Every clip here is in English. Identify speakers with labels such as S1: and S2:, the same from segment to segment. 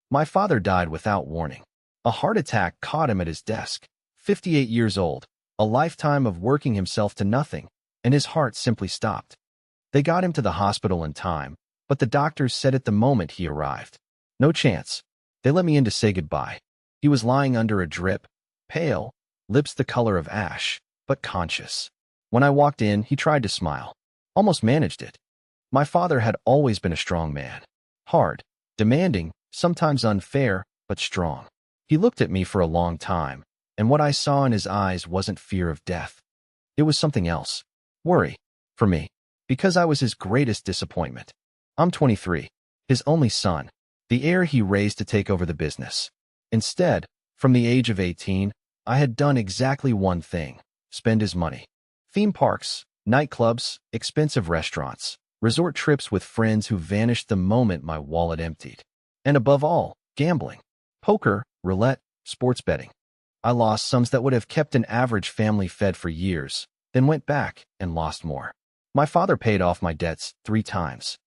S1: My father died without warning. A heart attack caught him at his desk. 58 years old, a lifetime of working himself to nothing, and his heart simply stopped. They got him to the hospital in time, but the doctors said at the moment he arrived, no chance. They let me in to say goodbye. He was lying under a drip, pale, lips the color of ash, but conscious. When I walked in, he tried to smile. Almost managed it. My father had always been a strong man. Hard, demanding, sometimes unfair, but strong. He looked at me for a long time, and what I saw in his eyes wasn't fear of death. It was something else. Worry. For me. Because I was his greatest disappointment. I'm 23, his only son, the heir he raised to take over the business. Instead, from the age of 18, I had done exactly one thing: spend his money. Theme parks, nightclubs, expensive restaurants, resort trips with friends who vanished the moment my wallet emptied. And above all, gambling. Poker, roulette, sports betting. I lost sums that would have kept an average family fed for years, then went back and lost more. My father paid off my debts 3 times.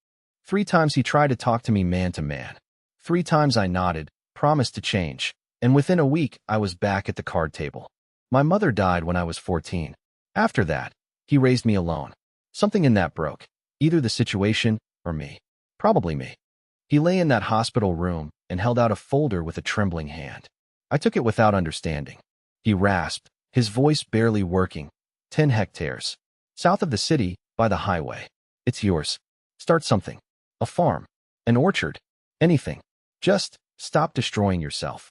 S1: 3 times he tried to talk to me man to man. 3 times I nodded, promised to change, and within a week I was back at the card table. My mother died when I was 14. After that, he raised me alone. Something in that broke. Either the situation or me. Probably me. He lay in that hospital room and held out a folder with a trembling hand. I took it without understanding. He rasped, his voice barely working. 10 hectares. South of the city, by the highway. It's yours. Start something. A farm. An orchard. Anything. Just stop destroying yourself.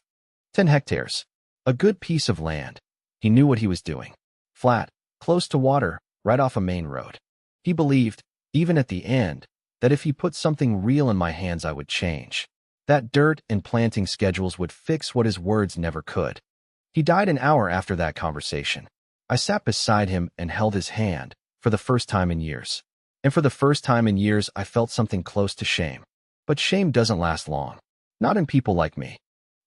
S1: 10 hectares. A good piece of land. He knew what he was doing. Flat, close to water, right off a main road. He believed, even at the end, that if he put something real in my hands I would change. That dirt and planting schedules would fix what his words never could. He died an hour after that conversation. I sat beside him and held his hand, for the first time in years. And for the first time in years I felt something close to shame. But shame doesn't last long. Not in people like me.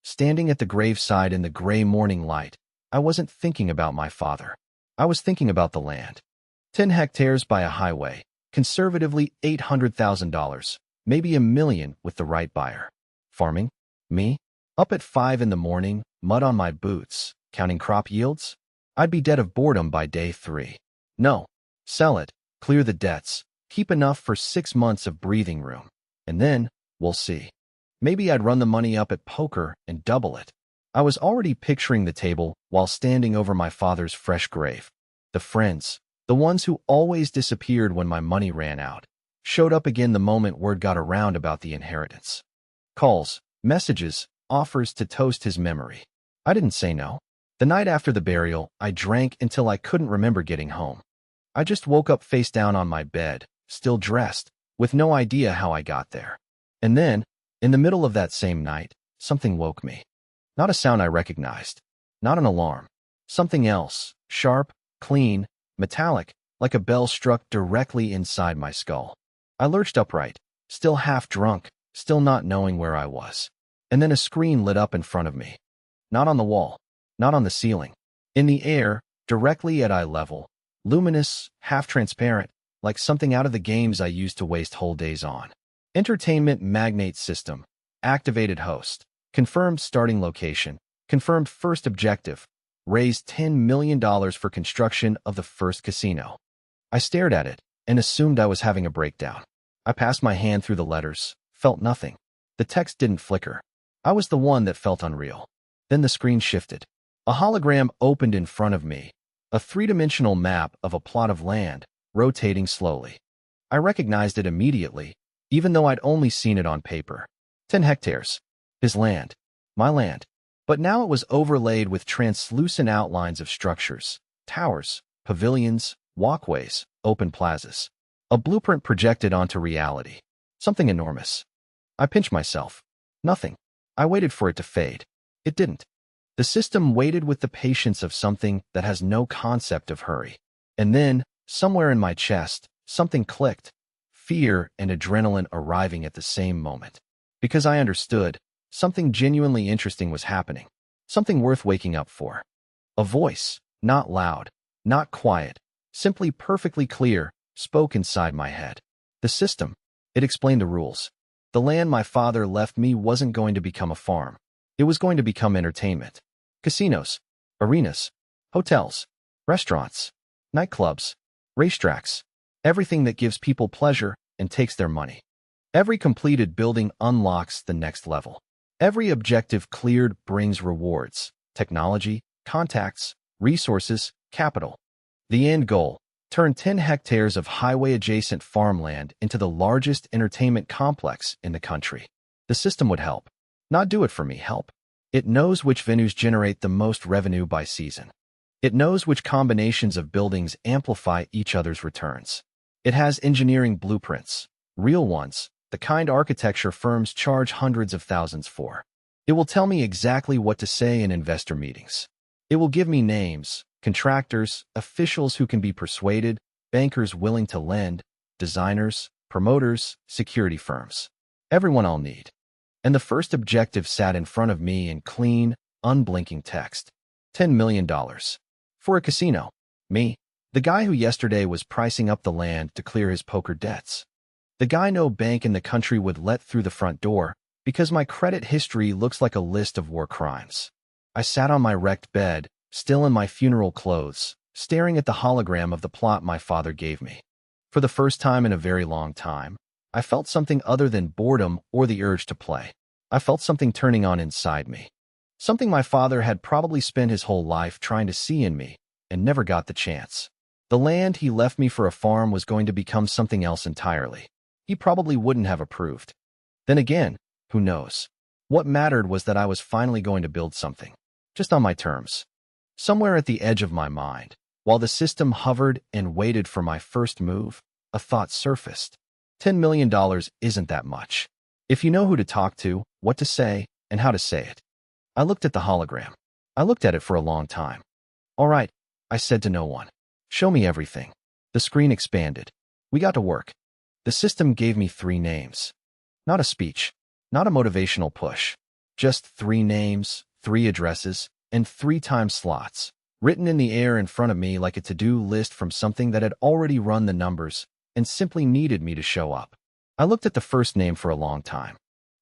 S1: Standing at the graveside in the gray morning light, I wasn't thinking about my father. I was thinking about the land. 10 hectares by a highway, conservatively $800,000, maybe $1 million with the right buyer. Farming? Me? Up at 5 in the morning, mud on my boots, counting crop yields? I'd be dead of boredom by day 3. No. Sell it, clear the debts, keep enough for 6 months of breathing room. And then, we'll see. Maybe I'd run the money up at poker and double it. I was already picturing the table while standing over my father's fresh grave. The friends, the ones who always disappeared when my money ran out, showed up again the moment word got around about the inheritance. Calls, messages, offers to toast his memory. I didn't say no. The night after the burial, I drank until I couldn't remember getting home. I just woke up face down on my bed, still dressed, with no idea how I got there. And then, in the middle of that same night, something woke me. Not a sound I recognized. Not an alarm. Something else, sharp, clean, metallic, like a bell struck directly inside my skull. I lurched upright, still half drunk, still not knowing where I was. And then a screen lit up in front of me. Not on the wall. Not on the ceiling. In the air, directly at eye level. Luminous, half-transparent, like something out of the games I used to waste whole days on. Entertainment magnate system. Activated host. Confirmed starting location. Confirmed first objective. Raised $10 million for construction of the first casino. I stared at it and assumed I was having a breakdown. I passed my hand through the letters, felt nothing. The text didn't flicker. I was the one that felt unreal. Then the screen shifted. A hologram opened in front of me. A 3-dimensional map of a plot of land, rotating slowly. I recognized it immediately, even though I'd only seen it on paper. 10 hectares. His land. My land. But now it was overlaid with translucent outlines of structures, towers, pavilions, walkways, open plazas. A blueprint projected onto reality. Something enormous. I pinched myself. Nothing. I waited for it to fade. It didn't. The system waited with the patience of something that has no concept of hurry. And then, somewhere in my chest, something clicked. Fear and adrenaline arriving at the same moment. Because I understood, something genuinely interesting was happening. Something worth waking up for. A voice, not loud, not quiet, simply perfectly clear, spoke inside my head. The system. It explained the rules. The land my father left me wasn't going to become a farm. It was going to become entertainment. Casinos, arenas, hotels, restaurants, nightclubs, racetracks, everything that gives people pleasure and takes their money. Every completed building unlocks the next level. Every objective cleared brings rewards, technology, contacts, resources, capital. The end goal: turn 10 hectares of highway-adjacent farmland into the largest entertainment complex in the country. The system would help. Not do it for me, help. It knows which venues generate the most revenue by season. It knows which combinations of buildings amplify each other's returns. It has engineering blueprints, real ones, the kind architecture firms charge hundreds of thousands for. It will tell me exactly what to say in investor meetings. It will give me names, contractors, officials who can be persuaded, bankers willing to lend, designers, promoters, security firms. Everyone I'll need. And the first objective sat in front of me in clean, unblinking text. $10 million. For a casino. Me. The guy who yesterday was pricing up the land to clear his poker debts. The guy no bank in the country would let through the front door because my credit history looks like a list of war crimes. I sat on my wrecked bed, still in my funeral clothes, staring at the hologram of the plot my father gave me. For the first time in a very long time, I felt something other than boredom or the urge to play. I felt something turning on inside me. Something my father had probably spent his whole life trying to see in me and never got the chance. The land he left me for a farm was going to become something else entirely. He probably wouldn't have approved. Then again, who knows? What mattered was that I was finally going to build something. Just on my terms. Somewhere at the edge of my mind, while the system hovered and waited for my first move, a thought surfaced. $10 million isn't that much. If you know who to talk to, what to say, and how to say it. I looked at the hologram. I looked at it for a long time. All right, I said to no one. Show me everything. The screen expanded. We got to work. The system gave me 3 names. Not a speech, not a motivational push. Just 3 names, 3 addresses, and 3 time slots, written in the air in front of me like a to-do list from something that had already run the numbers and simply needed me to show up. I looked at the first name for a long time.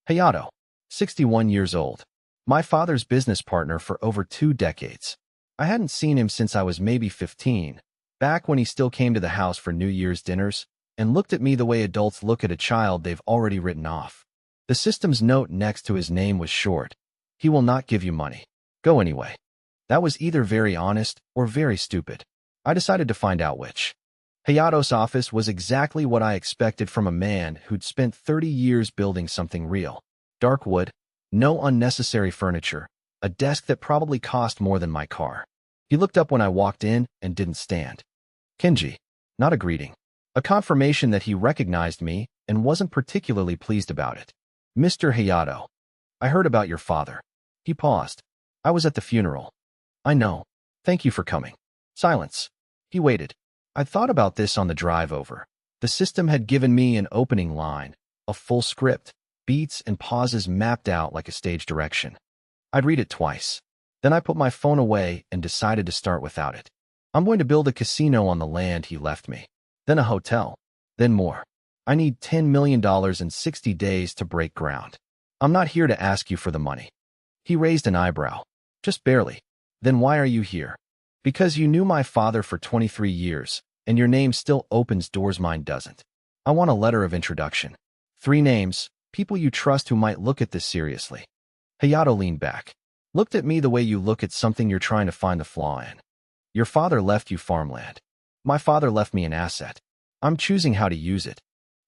S1: Hayato, 61 years old. My father's business partner for over 2 decades. I hadn't seen him since I was maybe 15, back when he still came to the house for New Year's dinners and looked at me the way adults look at a child they've already written off. The system's note next to his name was short. He will not give you money. Go anyway. That was either very honest or very stupid. I decided to find out which. Hayato's office was exactly what I expected from a man who'd spent 30 years building something real. Dark wood, no unnecessary furniture, a desk that probably cost more than my car. He looked up when I walked in and didn't stand. Kenji. Not a greeting. A confirmation that he recognized me and wasn't particularly pleased about it. Mr. Hayato. I heard about your father. He paused. I was at the funeral. I know. Thank you for coming. Silence. He waited. I'd thought about this on the drive over. The system had given me an opening line, a full script, beats and pauses mapped out like a stage direction. I'd read it twice. Then I put my phone away and decided to start without it. I'm going to build a casino on the land he left me. Then a hotel. Then more. I need $10 million in 60 days to break ground. I'm not here to ask you for the money. He raised an eyebrow. Just barely. Then why are you here? Because you knew my father for 23 years, and your name still opens doors mine doesn't. I want a letter of introduction. 3 names, people you trust who might look at this seriously. Hayato leaned back. Looked at me the way you look at something you're trying to find the flaw in. Your father left you farmland. My father left me an asset. I'm choosing how to use it.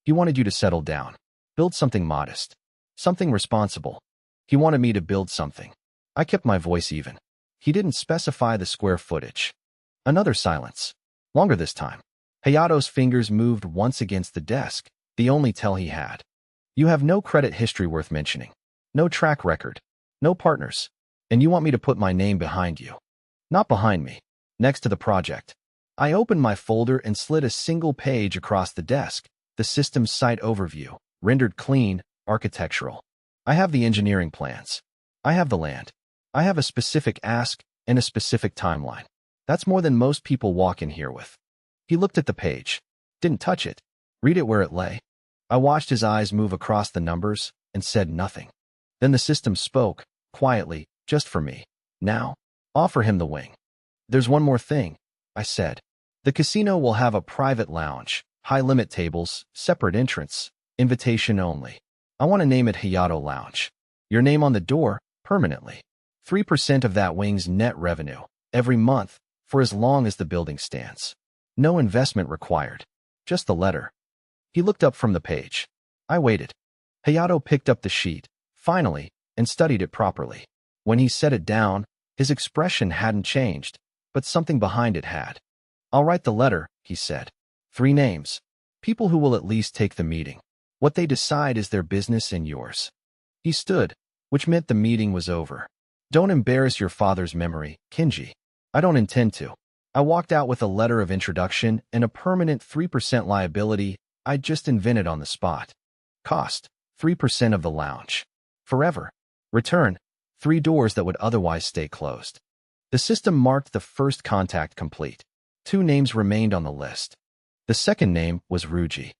S1: He wanted you to settle down. Build something modest. Something responsible. He wanted me to build something. I kept my voice even. He didn't specify the square footage. Another silence. Longer this time. Hayato's fingers moved once against the desk, the only tell he had. You have no credit history worth mentioning. No track record. No partners. And you want me to put my name behind you. Not behind me. Next to the project. I opened my folder and slid a single page across the desk, the system's site overview, rendered clean, architectural. I have the engineering plans. I have the land. I have a specific ask and a specific timeline. That's more than most people walk in here with. He looked at the page. Didn't touch it. Read it where it lay. I watched his eyes move across the numbers and said nothing. Then the system spoke, quietly, just for me. Now, offer him the wing. There's one more thing, I said. The casino will have a private lounge, high-limit tables, separate entrance, invitation only. I want to name it Hayato Lounge. Your name on the door, permanently. 3% of that wing's net revenue, every month, for as long as the building stands. No investment required. Just the letter. He looked up from the page. I waited. Hayato picked up the sheet, finally, and studied it properly. When he set it down, his expression hadn't changed, but something behind it had. I'll write the letter, he said. 3 names. People who will at least take the meeting. What they decide is their business and yours. He stood, which meant the meeting was over. Don't embarrass your father's memory, Kinji. I don't intend to. I walked out with a letter of introduction and a permanent 3% liability I'd just invented on the spot. Cost, 3% of the lounge. Forever. Return, 3 doors that would otherwise stay closed. The system marked the first contact complete. 2 names remained on the list. The second name was Ruji.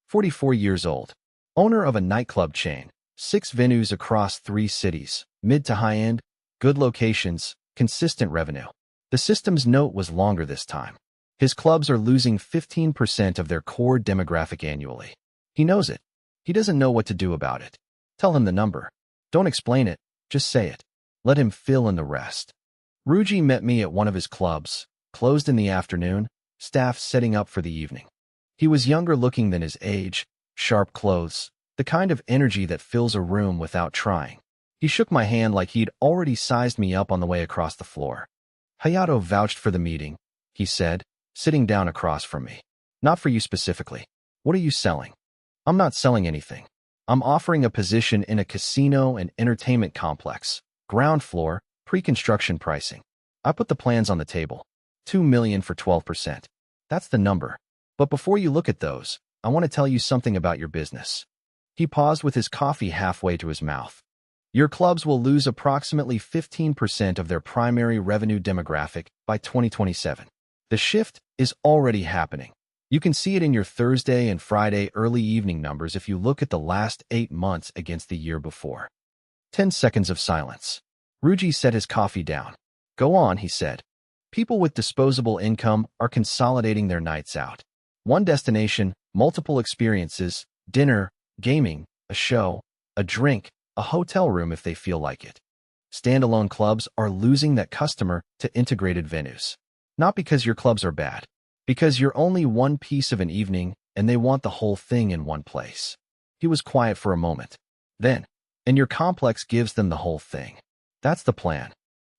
S1: 44 years old. Owner of a nightclub chain. 6 venues across 3 cities. Mid to high-end. Good locations. Consistent revenue. The system's note was longer this time. His clubs are losing 15% of their core demographic annually. He knows it. He doesn't know what to do about it. Tell him the number. Don't explain it. Just say it. Let him fill in the rest. Ruji met me at one of his clubs, closed in the afternoon, staff setting up for the evening. He was younger looking than his age, sharp clothes, the kind of energy that fills a room without trying. He shook my hand like he'd already sized me up on the way across the floor. Hayato vouched for the meeting, he said, sitting down across from me. Not for you specifically. What are you selling? I'm not selling anything. I'm offering a position in a casino and entertainment complex, ground floor, pre-construction pricing. I put the plans on the table. $2 million for 12%. That's the number. But before you look at those, I want to tell you something about your business. He paused with his coffee halfway to his mouth. Your clubs will lose approximately 15% of their primary revenue demographic by 2027. The shift is already happening. You can see it in your Thursday and Friday early evening numbers if you look at the last 8 months against the year before. 10 seconds of silence. Ruji set his coffee down. Go on, he said. People with disposable income are consolidating their nights out. One destination, multiple experiences, dinner, gaming, a show, a drink, a hotel room if they feel like it. Standalone clubs are losing that customer to integrated venues. Not because your clubs are bad. Because you're only one piece of an evening and they want the whole thing in one place. He was quiet for a moment. Then, and your complex gives them the whole thing. That's the plan.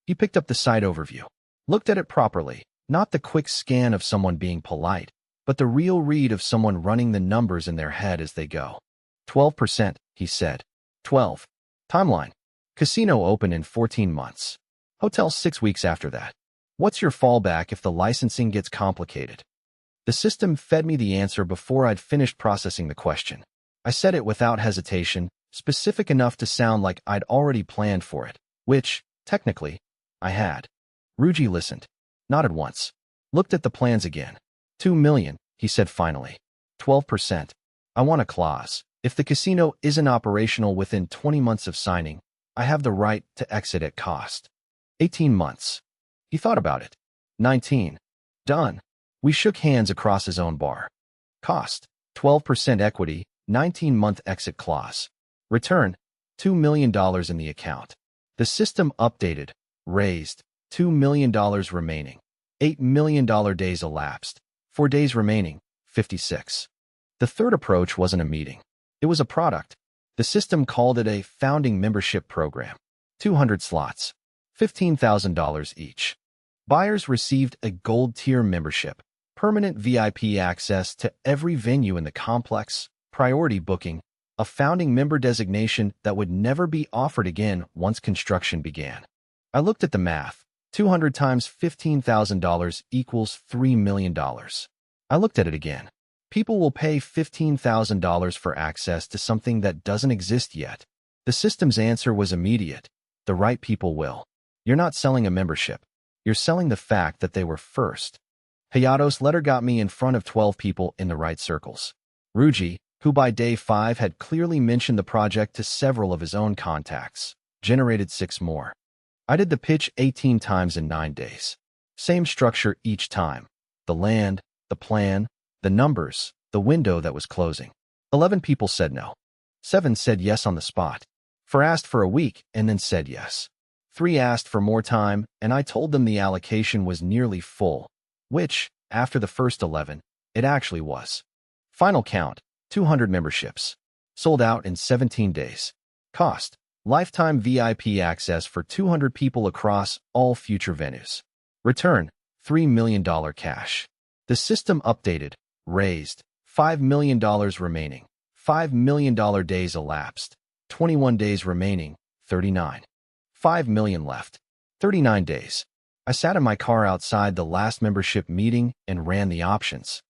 S1: He picked up the site overview. Looked at it properly, not the quick scan of someone being polite, but the real read of someone running the numbers in their head as they go. 12%, he said. 12. Timeline. Casino open in 14 months. Hotel 6 weeks after that. What's your fallback if the licensing gets complicated? The system fed me the answer before I'd finished processing the question. I said it without hesitation, specific enough to sound like I'd already planned for it, which, technically, I had. Ruji listened. Nodded once. Looked at the plans again. 2 million, he said finally. 12%. I want a clause. If the casino isn't operational within 20 months of signing, I have the right to exit at cost. 18 months. He thought about it. 19. Done. We shook hands across his own bar. Cost. 12% equity, 19-month exit clause. Return. $2 million in the account. The system updated. Raised. $2 million remaining. $8 million days elapsed. 4 days remaining. 56. The third approach wasn't a meeting. It was a product. The system called it a founding membership program. 200 slots. $15,000 each. Buyers received a gold-tier membership, permanent VIP access to every venue in the complex, priority booking, a founding member designation that would never be offered again once construction began. I looked at the math. 200 times $15,000 equals $3 million. I looked at it again. People will pay $15,000 for access to something that doesn't exist yet. The system's answer was immediate. The right people will. You're not selling a membership. You're selling the fact that they were first. Hayato's letter got me in front of 12 people in the right circles. Ruji, who by day 5 had clearly mentioned the project to several of his own contacts, generated 6 more. I did the pitch 18 times in 9 days. Same structure each time. The land, the plan, the numbers, the window that was closing. 11 people said no. 7 said yes on the spot. 4 asked for a week and then said yes. 3 asked for more time, and I told them the allocation was nearly full, which, after the first 11, it actually was. Final count, 200 memberships. Sold out in 17 days. Cost, lifetime VIP access for 200 people across all future venues. Return, $3 million cash. The system updated, raised, $5 million remaining. $5 million days elapsed. 21 days remaining, 39. 5 million left. 39 days. I sat in my car outside the last membership meeting and ran the options.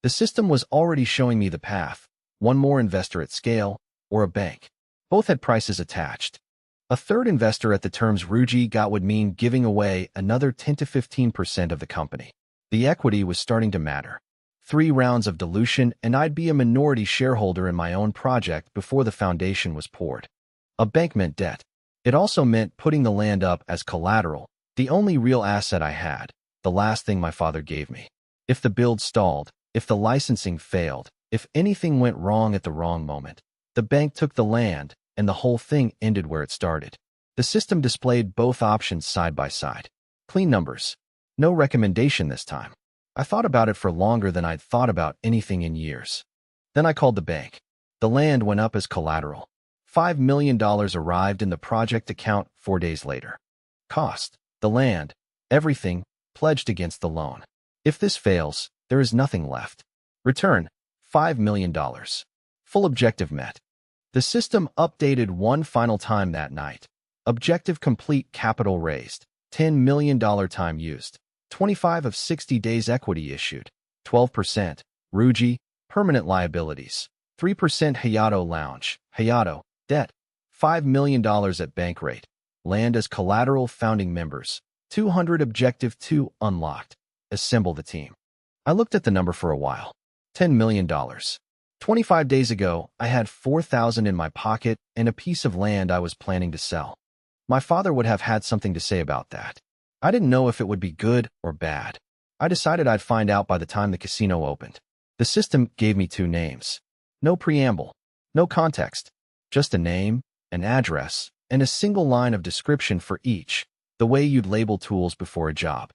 S1: The system was already showing me the path. One more investor at scale, or a bank. Both had prices attached. A third investor at the terms Ruji got would mean giving away another 10 to 15% of the company. The equity was starting to matter. 3 rounds of dilution and I'd be a minority shareholder in my own project before the foundation was poured. A bank meant debt. It also meant putting the land up as collateral, the only real asset I had, the last thing my father gave me. If the build stalled, if the licensing failed, if anything went wrong at the wrong moment, the bank took the land and the whole thing ended where it started. The system displayed both options side by side. Clean numbers. No recommendation this time. I thought about it for longer than I'd thought about anything in years. Then I called the bank. The land went up as collateral. $5 million arrived in the project account 4 days later. Cost, the land, everything, pledged against the loan. If this fails, there is nothing left. Return, $5 million. Full objective met. The system updated one final time that night. Objective complete, capital raised. $10 million time used. 25 of 60 days equity issued. 12%. Ruji, permanent liabilities. 3% Hayato Lounge. Hayato, debt. $5 million at bank rate. Land as collateral, founding members. 200 objective 2 unlocked. Assemble the team. I looked at the number for a while. $10 million. 25 days ago, I had $4,000 in my pocket and a piece of land I was planning to sell. My father would have had something to say about that. I didn't know if it would be good or bad. I decided I'd find out by the time the casino opened. The system gave me 2 names. No preamble, no context, just a name, an address, and a single line of description for each, the way you'd label tools before a job.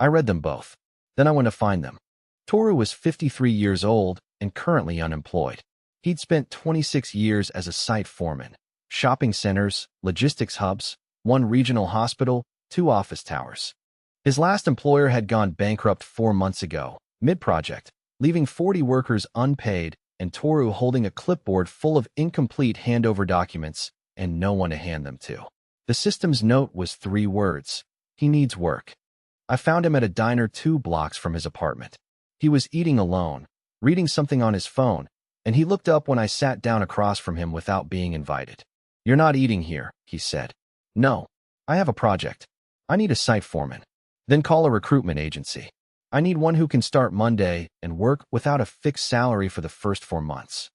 S1: I read them both. Then I went to find them. Toru was 53 years old and currently unemployed. He'd spent 26 years as a site foreman. Shopping centers, logistics hubs, 1 regional hospital, 2 office towers. His last employer had gone bankrupt 4 months ago, mid-project, leaving 40 workers unpaid and Toru holding a clipboard full of incomplete handover documents and no one to hand them to. The system's note was 3 words. He needs work. I found him at a diner 2 blocks from his apartment. He was eating alone, reading something on his phone, and he looked up when I sat down across from him without being invited. "You're not eating here," he said. "No. I have a project. I need a site foreman. Then call a recruitment agency. I need one who can start Monday and work without a fixed salary for the first 4 months."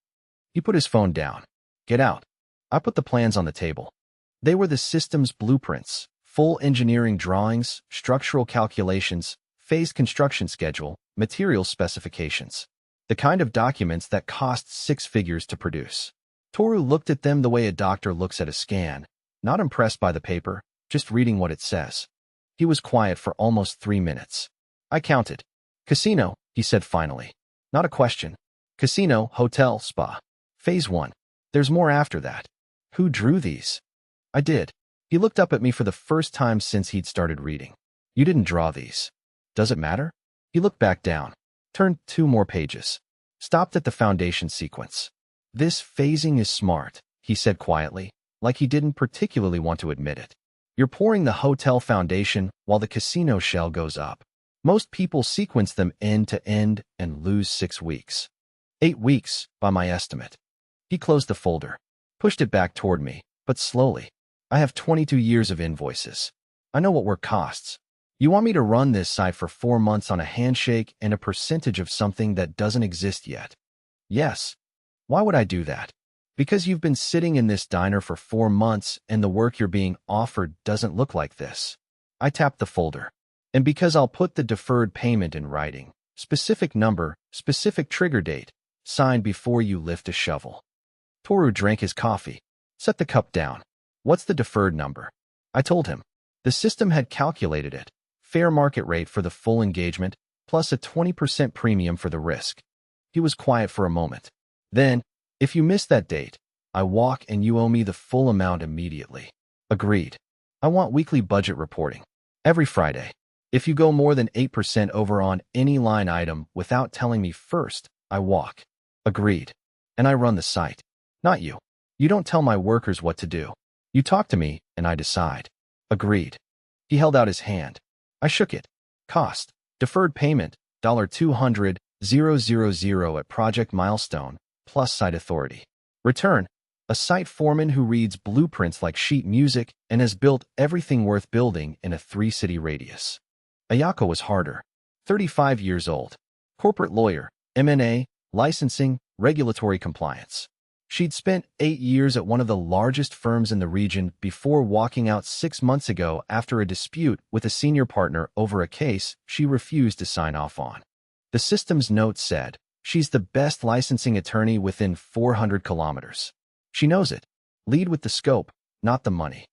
S1: He put his phone down. "Get out." I put the plans on the table. They were the system's blueprints, full engineering drawings, structural calculations, phased construction schedule, material specifications. The kind of documents that cost 6 figures to produce. Toru looked at them the way a doctor looks at a scan, not impressed by the paper, just reading what it says. He was quiet for almost 3 minutes. I counted. "Casino," he said finally. Not a question. "Casino, hotel, spa. Phase 1. There's more after that." "Who drew these?" "I did." He looked up at me for the first time since he'd started reading. "You didn't draw these. Does it matter?" He looked back down, turned 2 more pages, stopped at the foundation sequence. "This phasing is smart," he said quietly, like he didn't particularly want to admit it. "You're pouring the hotel foundation while the casino shell goes up. Most people sequence them end to end and lose 6 weeks. 8 weeks, by my estimate." He closed the folder, pushed it back toward me, but slowly. "I have 22 years of invoices. I know what work costs. You want me to run this site for 4 months on a handshake and a percentage of something that doesn't exist yet?" "Yes." Why would I do that? Because you've been sitting in this diner for 4 months and the work you're being offered doesn't look like this. I tapped the folder. And because I'll put the deferred payment in writing. Specific number, specific trigger date, signed before you lift a shovel. Toru drank his coffee. Set the cup down. What's the deferred number? I told him. The system had calculated it. Fair market rate for the full engagement, plus a 20% premium for the risk. He was quiet for a moment. Then, if you miss that date, I walk and you owe me the full amount immediately. Agreed. I want weekly budget reporting. Every Friday. If you go more than 8% over on any line item without telling me first, I walk. Agreed. And I run the site. Not you. You don't tell my workers what to do. You talk to me, and I decide. Agreed. He held out his hand. I shook it. Cost. Deferred payment, $200,000 at project milestone, plus site authority. Return. A site foreman who reads blueprints like sheet music and has built everything worth building in a 3-city radius. Ayako was harder. 35 years old. Corporate lawyer, M&A, licensing, regulatory compliance. She'd spent 8 years at one of the largest firms in the region before walking out 6 months ago after a dispute with a senior partner over a case she refused to sign off on. The system's note said, she's the best licensing attorney within 400 kilometers. She knows it. Lead with the scope, not the money.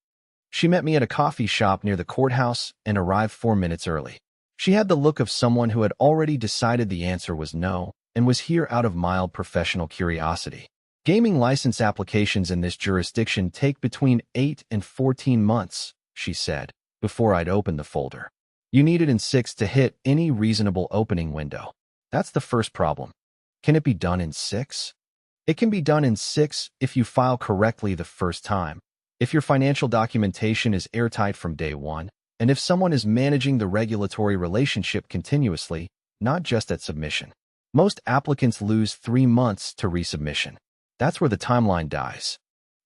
S1: She met me at a coffee shop near the courthouse and arrived 4 minutes early. She had the look of someone who had already decided the answer was no and was here out of mild professional curiosity. Gaming license applications in this jurisdiction take between 8 and 14 months, she said, before I'd opened the folder. You need it in 6 to hit any reasonable opening window. That's the first problem. Can it be done in 6? It can be done in 6 if you file correctly the first time, if your financial documentation is airtight from day one, and if someone is managing the regulatory relationship continuously, not just at submission. Most applicants lose 3 months to resubmission. That's where the timeline dies.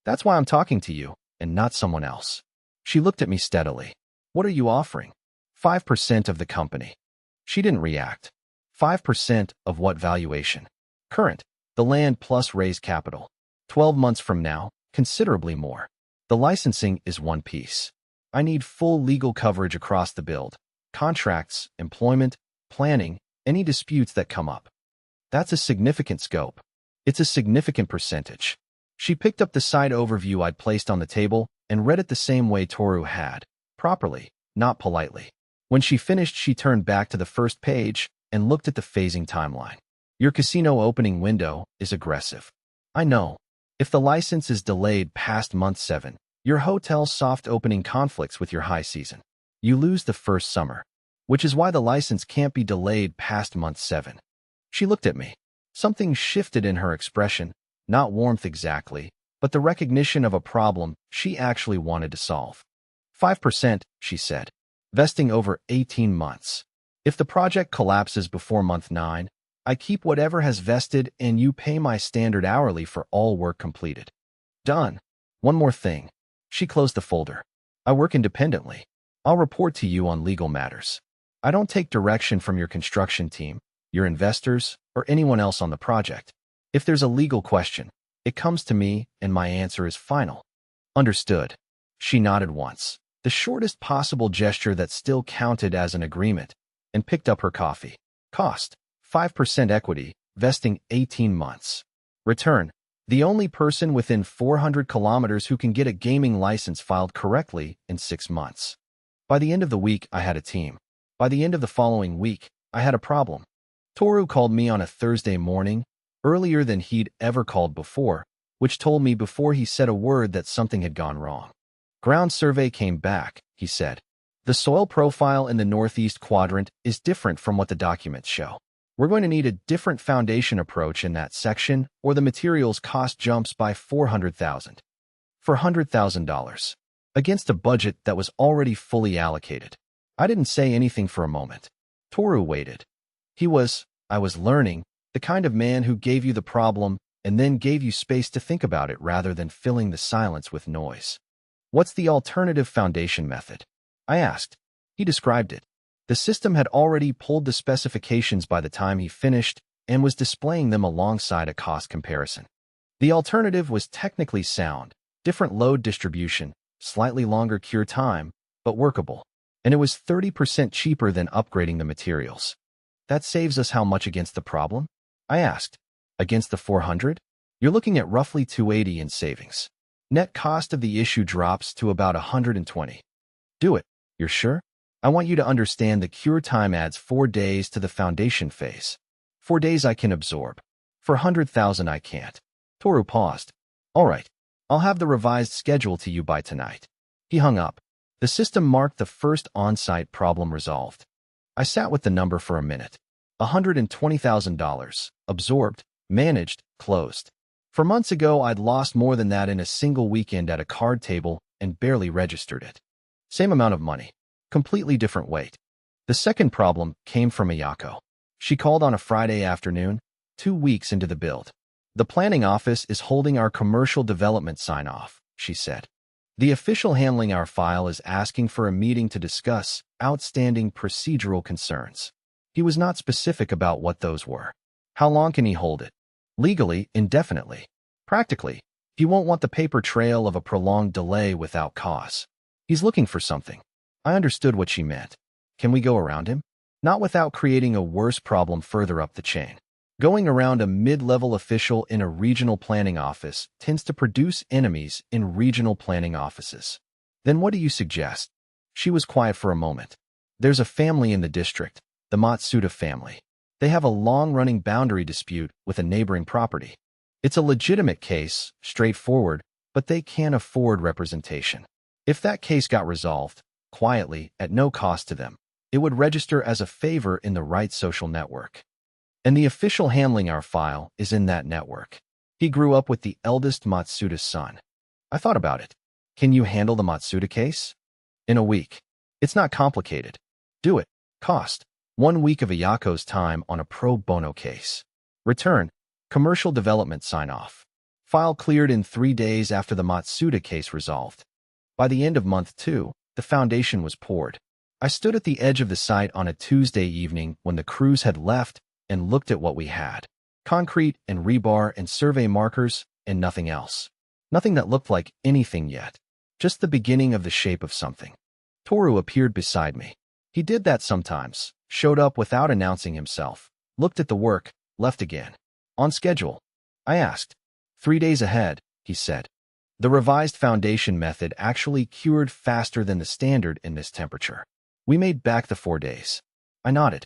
S1: That's why I'm talking to you, and not someone else. She looked at me steadily. What are you offering? 5% of the company. She didn't react. 5% of what valuation? Current. The land plus raise capital. 12 months from now, considerably more. The licensing is one piece. I need full legal coverage across the build. Contracts, employment, planning, any disputes that come up. That's a significant scope. It's a significant percentage. She picked up the side overview I'd placed on the table and read it the same way Toru had, properly, not politely. When she finished, she turned back to the first page and looked at the phasing timeline. Your casino opening window is aggressive. I know. If the license is delayed past month 7, your hotel's soft opening conflicts with your high season. You lose the first summer, which is why the license can't be delayed past month 7. She looked at me. Something shifted in her expression, not warmth exactly, but the recognition of a problem she actually wanted to solve. 5%, she said, vesting over 18 months. If the project collapses before month 9, I keep whatever has vested and you pay my standard hourly for all work completed. Done. One more thing. She closed the folder. I work independently. I'll report to you on legal matters. I don't take direction from your construction team, your investors, or anyone else on the project. If there's a legal question, it comes to me and my answer is final. Understood. She nodded once, the shortest possible gesture that still counted as an agreement, and picked up her coffee. Cost, 5% equity, vesting 18 months. Return, the only person within 400 kilometers who can get a gaming license filed correctly in 6 months. By the end of the week, I had a team. By the end of the following week, I had a problem. Toru called me on a Thursday morning, earlier than he'd ever called before, which told me before he said a word that something had gone wrong. Ground survey came back, he said. The soil profile in the northeast quadrant is different from what the documents show. We're going to need a different foundation approach in that section, or the materials cost jumps by $400,000. For $100,000. Against a budget that was already fully allocated. I didn't say anything for a moment. Toru waited. He was, I was learning, the kind of man who gave you the problem and then gave you space to think about it rather than filling the silence with noise. What's the alternative foundation method? I asked. He described it. The system had already pulled the specifications by the time he finished and was displaying them alongside a cost comparison. The alternative was technically sound, different load distribution, slightly longer cure time, but workable. And it was 30% cheaper than upgrading the materials. That saves us how much against the problem? I asked. Against the 400? You're looking at roughly 280 in savings. Net cost of the issue drops to about 120. Do it. You're sure? I want you to understand the cure time adds 4 days to the foundation phase. 4 days I can absorb. For 100,000 I can't. Toru paused. All right. I'll have the revised schedule to you by tonight. He hung up. The system marked the first on-site problem resolved. I sat with the number for a minute. $120,000. Absorbed, managed, closed. For months ago, I'd lost more than that in a single weekend at a card table and barely registered it. Same amount of money. Completely different weight. The second problem came from Miyako. She called on a Friday afternoon, 2 weeks into the build. The planning office is holding our commercial development sign-off, she said. The official handling our file is asking for a meeting to discuss outstanding procedural concerns. He was not specific about what those were. How long can he hold it? Legally, indefinitely. Practically, he won't want the paper trail of a prolonged delay without cause. He's looking for something. I understood what she meant. Can we go around him? Not without creating a worse problem further up the chain. Going around a mid-level official in a regional planning office tends to produce enemies in regional planning offices. Then what do you suggest? She was quiet for a moment. There's a family in the district, the Matsuda family. They have a long-running boundary dispute with a neighboring property. It's a legitimate case, straightforward, but they can't afford representation. If that case got resolved, quietly, at no cost to them, it would register as a favor in the right social network. And the official handling our file is in that network. He grew up with the eldest Matsuda's son. I thought about it. Can you handle the Matsuda case? In a week. It's not complicated. Do it. Cost. 1 week of Ayako's time on a pro bono case. Return. Commercial development sign-off. File cleared in 3 days after the Matsuda case resolved. By the end of month 2, the foundation was poured. I stood at the edge of the site on a Tuesday evening when the crews had left and looked at what we had. Concrete and rebar and survey markers and nothing else. Nothing that looked like anything yet. Just the beginning of the shape of something. Toru appeared beside me. He did that sometimes, showed up without announcing himself, looked at the work, left again. On schedule? I asked. 3 days ahead, he said. The revised foundation method actually cured faster than the standard in this temperature. We made back the 4 days. I nodded.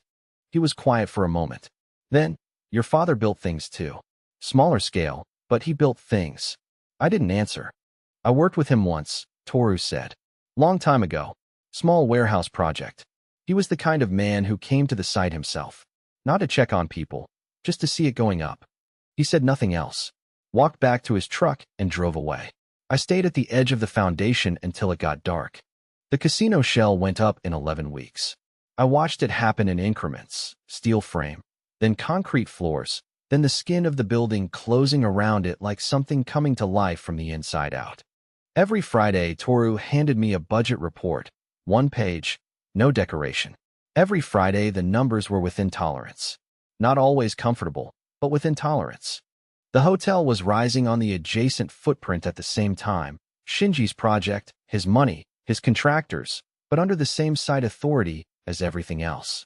S1: He was quiet for a moment. Then, your father built things too. Smaller scale, but he built things. I didn't answer. I worked with him once, Toru said. Long time ago. Small warehouse project. He was the kind of man who came to the site himself. Not to check on people, just to see it going up. He said nothing else. Walked back to his truck and drove away. I stayed at the edge of the foundation until it got dark. The casino shell went up in 11 weeks. I watched it happen in increments, steel frame, then concrete floors, then the skin of the building closing around it like something coming to life from the inside out. Every Friday, Toru handed me a budget report, 1 page, no decoration. Every Friday, the numbers were within tolerance. Not always comfortable, but within tolerance. The hotel was rising on the adjacent footprint at the same time, Shinji's project, his money, his contractors, but under the same site authority as everything else.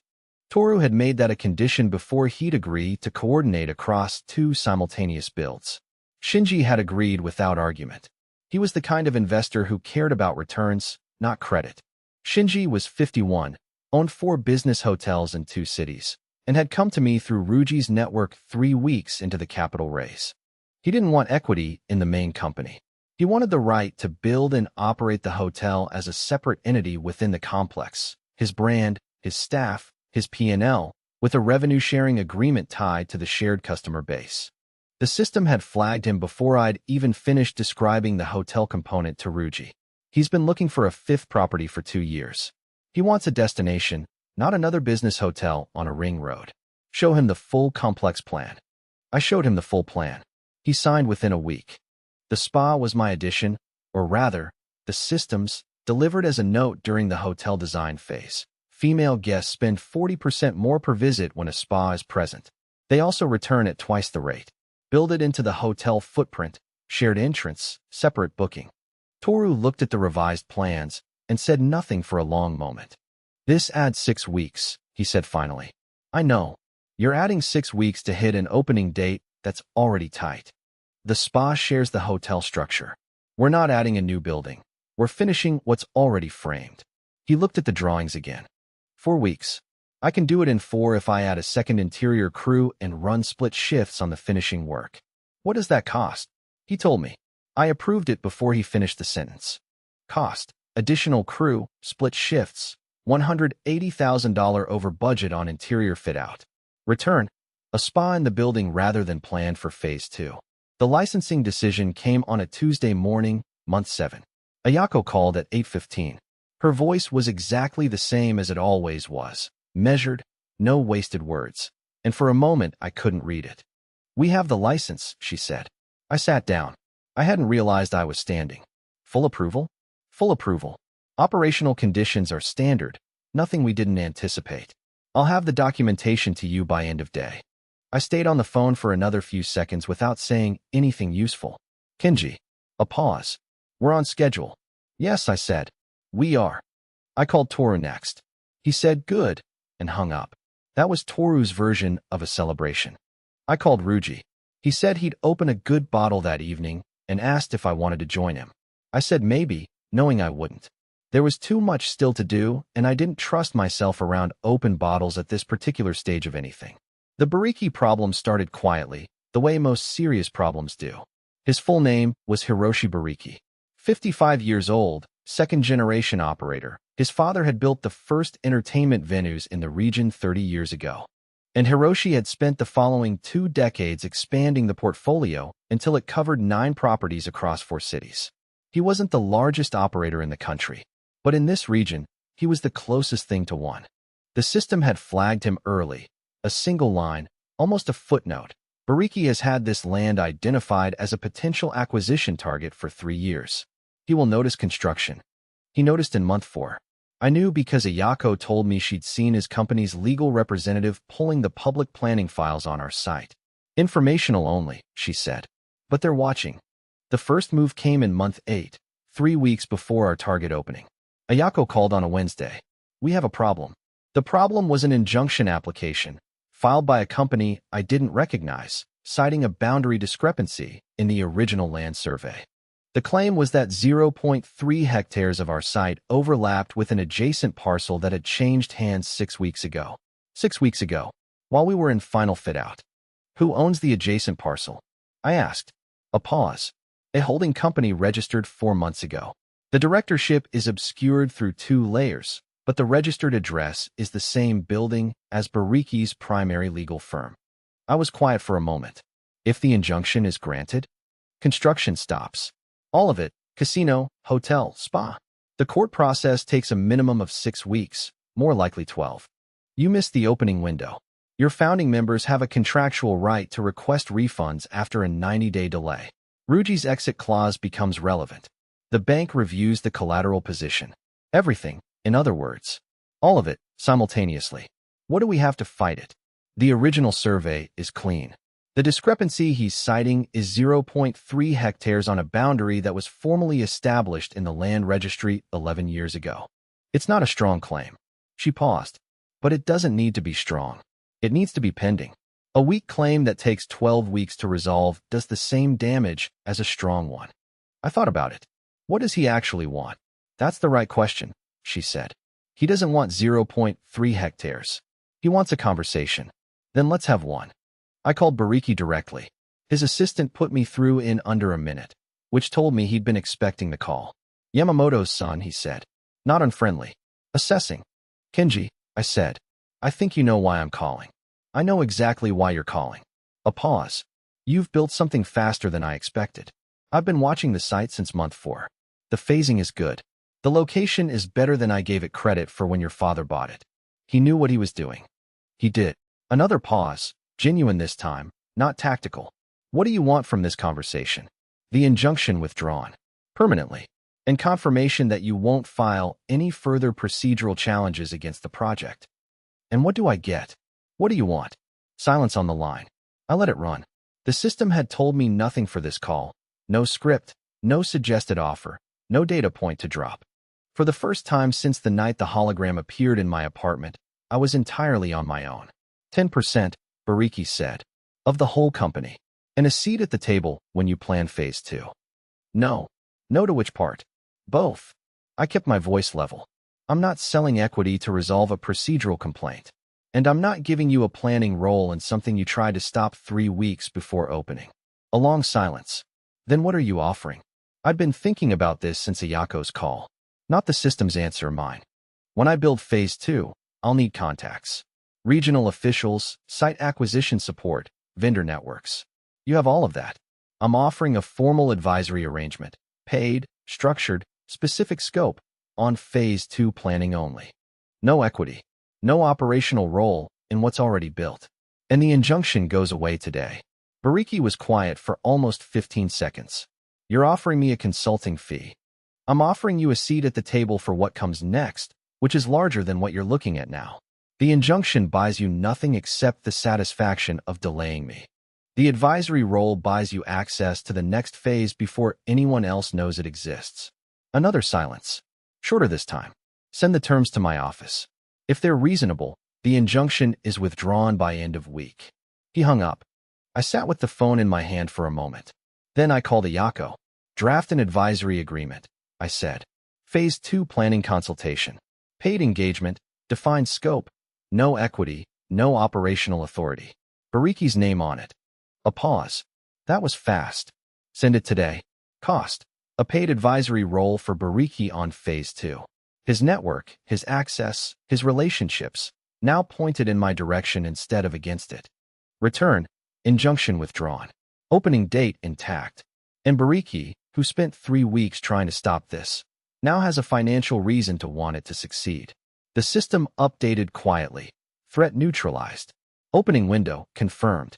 S1: Toru had made that a condition before he'd agree to coordinate across 2 simultaneous builds. Shinji had agreed without argument. He was the kind of investor who cared about returns, not credit. Shinji was 51, owned 4 business hotels in 2 cities, and had come to me through Ruji's network 3 weeks into the capital raise. He didn't want equity in the main company. He wanted the right to build and operate the hotel as a separate entity within the complex, his brand, his staff, his P&L, with a revenue-sharing agreement tied to the shared customer base. The system had flagged him before I'd even finished describing the hotel component to Ruji. He's been looking for a 5th property for 2 years. He wants a destination, not another business hotel on a ring road. Show him the full complex plan. I showed him the full plan. He signed within a week. The spa was my addition, or rather, the systems, delivered as a note during the hotel design phase. Female guests spend 40% more per visit when a spa is present. They also return at twice the rate. Build it into the hotel footprint, shared entrance, separate booking. Toru looked at the revised plans and said nothing for a long moment. This adds 6 weeks, he said finally. I know. You're adding 6 weeks to hit an opening date that's already tight. The spa shares the hotel structure. We're not adding a new building. We're finishing what's already framed. He looked at the drawings again. 4 weeks. I can do it in 4 if I add a second interior crew and run split shifts on the finishing work. What does that cost? He told me. I approved it before he finished the sentence. Cost, additional crew, split shifts, $180,000 over budget on interior fit-out. Return, a spa in the building rather than planned for Phase 2. The licensing decision came on a Tuesday morning, month 7. Ayako called at 8:15. Her voice was exactly the same as it always was, measured, no wasted words, and for a moment I couldn't read it. We have the license, she said. I sat down. I hadn't realized I was standing. Full approval? Full approval. Operational conditions are standard, nothing we didn't anticipate. I'll have the documentation to you by end of day. I stayed on the phone for another few seconds without saying anything useful. Kenji. A pause. We're on schedule. Yes, I said. We are. I called Toru next. He said good, and hung up. That was Toru's version of a celebration. I called Ruji. He said he'd open a good bottle that evening and asked if I wanted to join him. I said maybe, knowing I wouldn't. There was too much still to do, and I didn't trust myself around open bottles at this particular stage of anything. The Bariki problem started quietly, the way most serious problems do. His full name was Hiroshi Bariki. 55 years old, second-generation operator. His father had built the first entertainment venues in the region 30 years ago. And Hiroshi had spent the following 2 decades expanding the portfolio until it covered 9 properties across 4 cities. He wasn't the largest operator in the country, but in this region, he was the closest thing to one. The system had flagged him early, a single line, almost a footnote. Bariki has had this land identified as a potential acquisition target for 3 years. He will notice construction. He noticed in month 4. I knew because Ayako told me she'd seen his company's legal representative pulling the public planning files on our site. Informational only, she said. But they're watching. The first move came in month 8, 3 weeks before our target opening. Ayako called on a Wednesday. We have a problem. The problem was an injunction application, filed by a company I didn't recognize, citing a boundary discrepancy in the original land survey. The claim was that 0.3 hectares of our site overlapped with an adjacent parcel that had changed hands 6 weeks ago. 6 weeks ago, while we were in final fit-out. Who owns the adjacent parcel? I asked. A pause. A holding company registered 4 months ago. The directorship is obscured through 2 layers, but the registered address is the same building as Bariki's primary legal firm. I was quiet for a moment. If the injunction is granted, construction stops. All of it, casino, hotel, spa. The court process takes a minimum of 6 weeks, more likely 12. You missed the opening window. Your founding members have a contractual right to request refunds after a 90-day delay. Ruji's exit clause becomes relevant. The bank reviews the collateral position. Everything, in other words. All of it, simultaneously. What do we have to fight it? The original survey is clean. The discrepancy he's citing is 0.3 hectares on a boundary that was formally established in the land registry 11 years ago. It's not a strong claim. She paused. But it doesn't need to be strong. It needs to be pending. A weak claim that takes 12 weeks to resolve does the same damage as a strong one. I thought about it. What does he actually want? That's the right question, she said. He doesn't want 0.3 hectares. He wants a conversation. Then let's have one. I called Bariki directly. His assistant put me through in under a minute, which told me he'd been expecting the call. Yamamoto's son, he said. Not unfriendly. Assessing. Kenji, I said. I think you know why I'm calling. I know exactly why you're calling. A pause. You've built something faster than I expected. I've been watching the site since month 4. The phasing is good. The location is better than I gave it credit for when your father bought it. He knew what he was doing. He did. Another pause. Genuine this time, not tactical. What do you want from this conversation? The injunction withdrawn. Permanently. And confirmation that you won't file any further procedural challenges against the project. And what do I get? What do you want? Silence on the line. I let it run. The system had told me nothing for this call. No script, no suggested offer, no data point to drop. For the first time since the night the hologram appeared in my apartment, I was entirely on my own. 10%, Bariki said, of the whole company. And a seat at the table when you plan phase 2. No. No to which part? Both. I kept my voice level. I'm not selling equity to resolve a procedural complaint. And I'm not giving you a planning role in something you tried to stop 3 weeks before opening. A long silence. Then what are you offering? I'd been thinking about this since Ayako's call. Not the system's answer, mine. When I build phase 2, I'll need contacts. Regional officials, site acquisition support, vendor networks. You have all of that. I'm offering a formal advisory arrangement, paid, structured, specific scope, on phase 2 planning only. No equity, no operational role in what's already built. And the injunction goes away today. Bariki was quiet for almost 15 seconds. You're offering me a consulting fee. I'm offering you a seat at the table for what comes next, which is larger than what you're looking at now. The injunction buys you nothing except the satisfaction of delaying me. The advisory role buys you access to the next phase before anyone else knows it exists. Another silence. Shorter this time. Send the terms to my office. If they're reasonable, the injunction is withdrawn by end of week. He hung up. I sat with the phone in my hand for a moment. Then I called Ayako. Draft an advisory agreement, I said. Phase 2 planning consultation. Paid engagement, defined scope, no equity, no operational authority. Bariki's name on it. A pause. That was fast. Send it today. Cost. A paid advisory role for Bariki on phase 2. His network, his access, his relationships, now pointed in my direction instead of against it. Return. Injunction withdrawn. Opening date intact. And Bariki, who spent 3 weeks trying to stop this, now has a financial reason to want it to succeed. The system updated quietly. Threat neutralized. Opening window confirmed.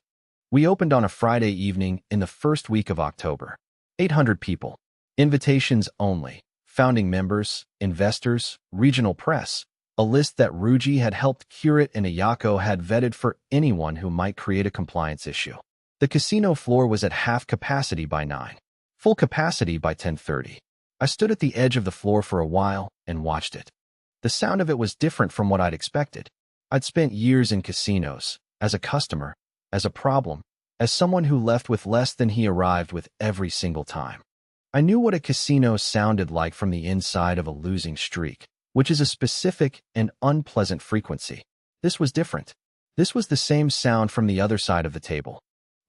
S1: We opened on a Friday evening in the first week of October. 800 people. Invitations only. Founding members, investors, regional press. A list that Ruji had helped curate and Ayako had vetted for anyone who might create a compliance issue. The casino floor was at half capacity by 9. Full capacity by 10:30. I stood at the edge of the floor for a while and watched it. The sound of it was different from what I'd expected. I'd spent years in casinos, as a customer, as a problem, as someone who left with less than he arrived with every single time. I knew what a casino sounded like from the inside of a losing streak, which is a specific and unpleasant frequency. This was different. This was the same sound from the other side of the table.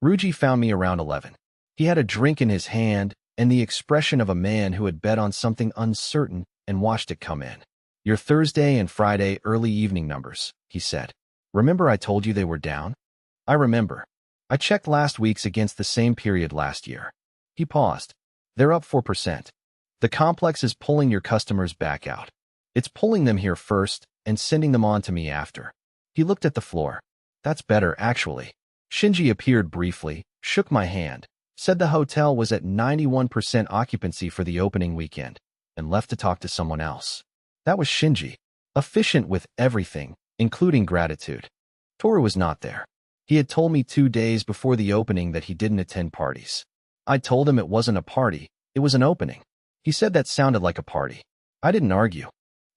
S1: Ruji found me around 11. He had a drink in his hand and the expression of a man who had bet on something uncertain and watched it come in. Your Thursday and Friday early evening numbers, he said. Remember I told you they were down? I remember. I checked last week's against the same period last year. He paused. They're up 4%. The complex is pulling your customers back out. It's pulling them here first and sending them on to me after. He looked at the floor. That's better, actually. Shinji appeared briefly, shook my hand, said the hotel was at 91% occupancy for the opening weekend, and left to talk to someone else. That was Shinji, efficient with everything, including gratitude. Toru was not there. He had told me 2 days before the opening that he didn't attend parties. I told him it wasn't a party, it was an opening. He said that sounded like a party. I didn't argue.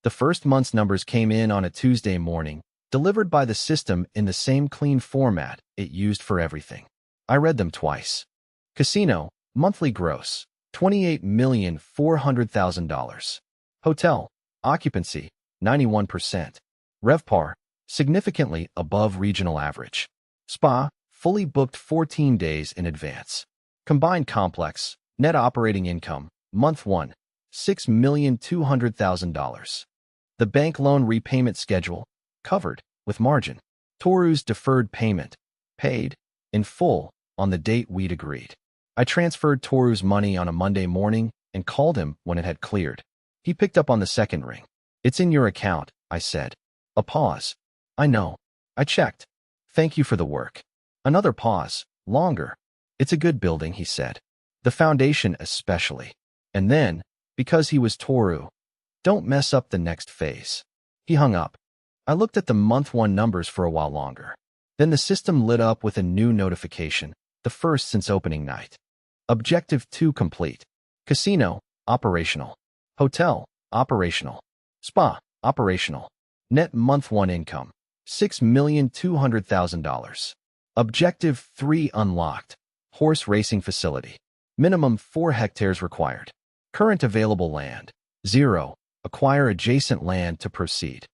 S1: The first month's numbers came in on a Tuesday morning, delivered by the system in the same clean format it used for everything. I read them twice. Casino, monthly gross, $28,400,000. Hotel, occupancy, 91%. RevPAR, significantly above regional average. Spa, fully booked 14 days in advance. Combined complex, net operating income, month 1, $6,200,000. The bank loan repayment schedule, covered, with margin. Toru's deferred payment, paid, in full, on the date we'd agreed. I transferred Toru's money on a Monday morning and called him when it had cleared. He picked up on the second ring. It's in your account, I said. A pause. I know. I checked. Thank you for the work. Another pause, longer. It's a good building, he said. The foundation especially. And then, because he was Toru, don't mess up the next phase. He hung up. I looked at the month 1 numbers for a while longer. Then the system lit up with a new notification. the first since opening night. Objective 2 complete. Casino, operational. Hotel, operational. Spa, operational. Net month 1 income, $6,200,000. Objective 3 unlocked. Horse racing facility. Minimum 4 hectares required. Current available land, 0. Acquire adjacent land to proceed.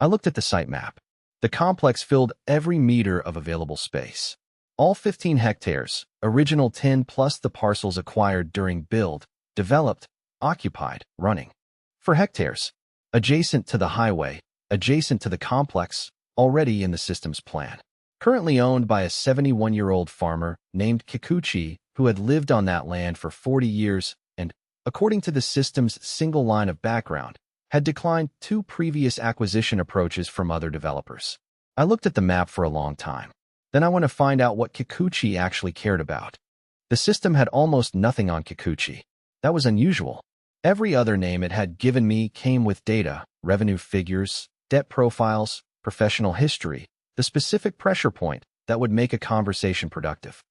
S1: I looked at the site map. The complex filled every meter of available space. All 15 hectares, original 10 plus the parcels acquired during build, developed, occupied, running. For hectares, adjacent to the highway, adjacent to the complex, already in the system's plan. Currently owned by a 71-year-old farmer named Kikuchi who had lived on that land for 40 years and, according to the system's single line of background, had declined 2 previous acquisition approaches from other developers. I looked at the map for a long time. Then I want to find out what Kikuchi actually cared about. The system had almost nothing on Kikuchi. That was unusual. Every other name it had given me came with data, revenue figures, debt profiles, professional history, the specific pressure point that would make a conversation productive.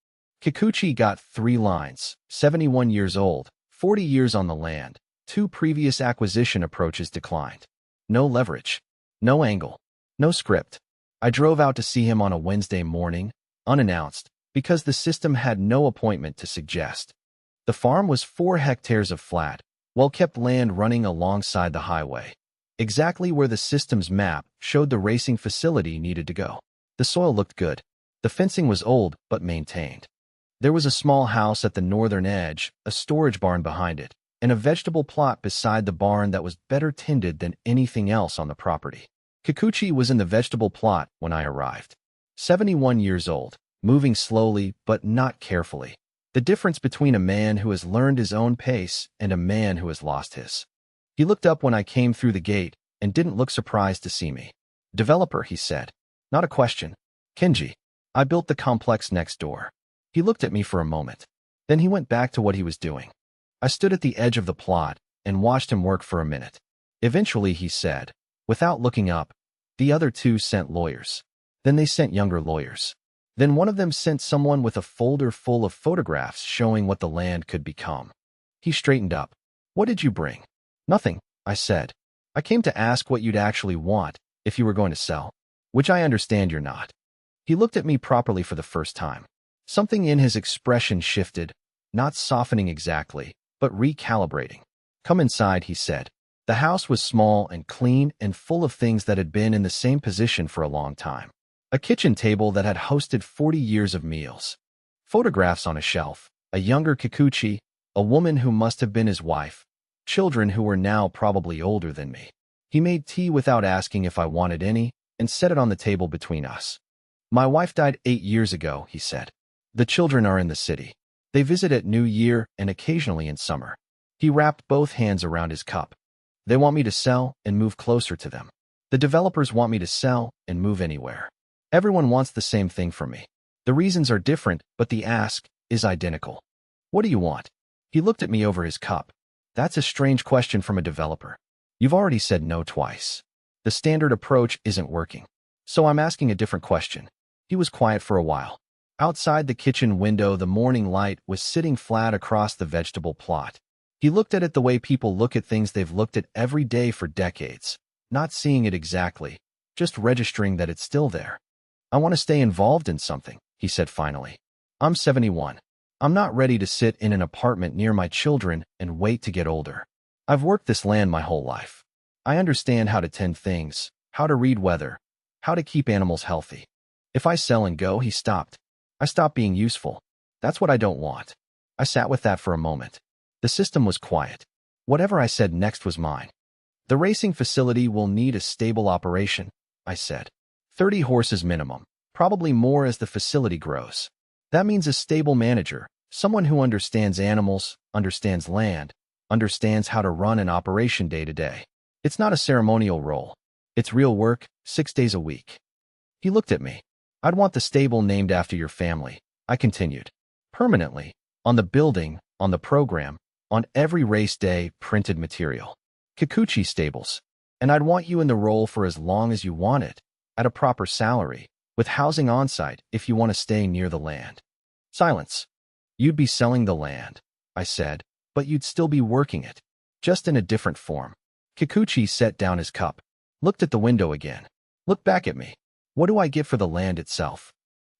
S1: Kikuchi got 3 lines, 71 years old, 40 years on the land, 2 previous acquisition approaches declined. No leverage. No angle. No script. I drove out to see him on a Wednesday morning, unannounced, because the system had no appointment to suggest. The farm was 4 hectares of flat, well-kept land running alongside the highway, exactly where the system's map showed the racing facility needed to go. The soil looked good. The fencing was old but maintained. There was a small house at the northern edge, a storage barn behind it, and a vegetable plot beside the barn that was better tended than anything else on the property. Kikuchi was in the vegetable plot when I arrived. 71 years old, moving slowly but not carefully. The difference between a man who has learned his own pace and a man who has lost his. He looked up when I came through the gate and didn't look surprised to see me. Developer, he said. Not a question. Kenji. I built the complex next door. He looked at me for a moment. Then he went back to what he was doing. I stood at the edge of the plot and watched him work for a minute. Eventually, he said, without looking up, the other 2 sent lawyers. Then they sent younger lawyers. Then one of them sent someone with a folder full of photographs showing what the land could become. He straightened up. What did you bring? Nothing, I said. I came to ask what you'd actually want if you were going to sell, which I understand you're not. He looked at me properly for the first time. Something in his expression shifted, not softening exactly, but recalibrating. Come inside, he said. The house was small and clean and full of things that had been in the same position for a long time. A kitchen table that had hosted 40 years of meals. Photographs on a shelf, a younger Kikuchi, a woman who must have been his wife, children who were now probably older than me. He made tea without asking if I wanted any and set it on the table between us. My wife died 8 years ago, he said. The children are in the city. They visit at New Year and occasionally in summer. He wrapped both hands around his cup. They want me to sell and move closer to them. The developers want me to sell and move anywhere. Everyone wants the same thing from me. The reasons are different, but the ask is identical. What do you want? He looked at me over his cup. That's a strange question from a developer. You've already said no twice. The standard approach isn't working. So I'm asking a different question. He was quiet for a while. Outside the kitchen window, the morning light was sitting flat across the vegetable plot. He looked at it the way people look at things they've looked at every day for decades, not seeing it exactly, just registering that it's still there. I want to stay involved in something, he said finally. I'm 71. I'm not ready to sit in an apartment near my children and wait to get older. I've worked this land my whole life. I understand how to tend things, how to read weather, how to keep animals healthy. If I sell and go, he stopped. I stopped being useful. That's what I don't want. I sat with that for a moment. The system was quiet. Whatever I said next was mine. The racing facility will need a stable operation, I said. 30 horses minimum, probably more as the facility grows. That means a stable manager, someone who understands animals, understands land, understands how to run an operation day to day. It's not a ceremonial role. It's real work, 6 days a week. He looked at me. I'd want the stable named after your family, I continued. Permanently, on the building, on the program, on every race day printed material. Kikuchi stables. And I'd want you in the role for as long as you want it, at a proper salary, with housing on-site if you want to stay near the land. Silence. You'd be selling the land, I said, but you'd still be working it, just in a different form. Kikuchi set down his cup, looked at the window again, looked back at me. What do I get for the land itself?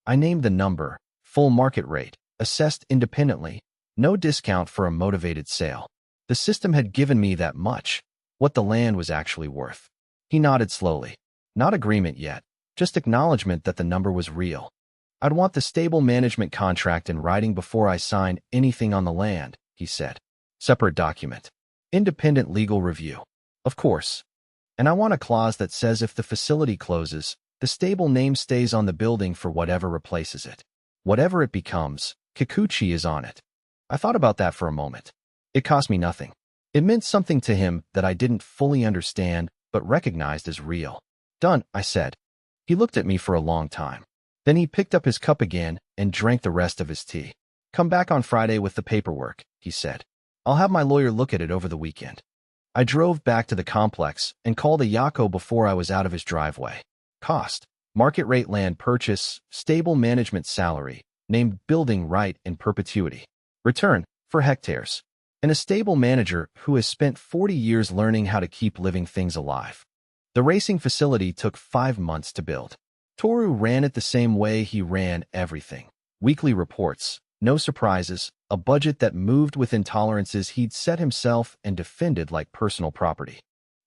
S1: I named the number, full market rate, assessed independently, no discount for a motivated sale. The system had given me that much, what the land was actually worth. He nodded slowly. Not agreement yet, just acknowledgement that the number was real. I'd want the stable management contract in writing before I signed anything on the land, he said. Separate document. Independent legal review. Of course. And I want a clause that says if the facility closes, the stable name stays on the building for whatever replaces it. Whatever it becomes, Kikuchi is on it. I thought about that for a moment. It cost me nothing. It meant something to him that I didn't fully understand, but recognized as real. Done, I said. He looked at me for a long time. Then he picked up his cup again and drank the rest of his tea. Come back on Friday with the paperwork, he said. I'll have my lawyer look at it over the weekend. I drove back to the complex and called Ayako before I was out of his driveway. Cost, market rate land purchase, stable management salary, named building right in perpetuity. Return, for hectares. And a stable manager who has spent 40 years learning how to keep living things alive. The racing facility took 5 months to build. Toru ran it the same way he ran everything. Weekly reports, no surprises, a budget that moved with intolerances he'd set himself and defended like personal property.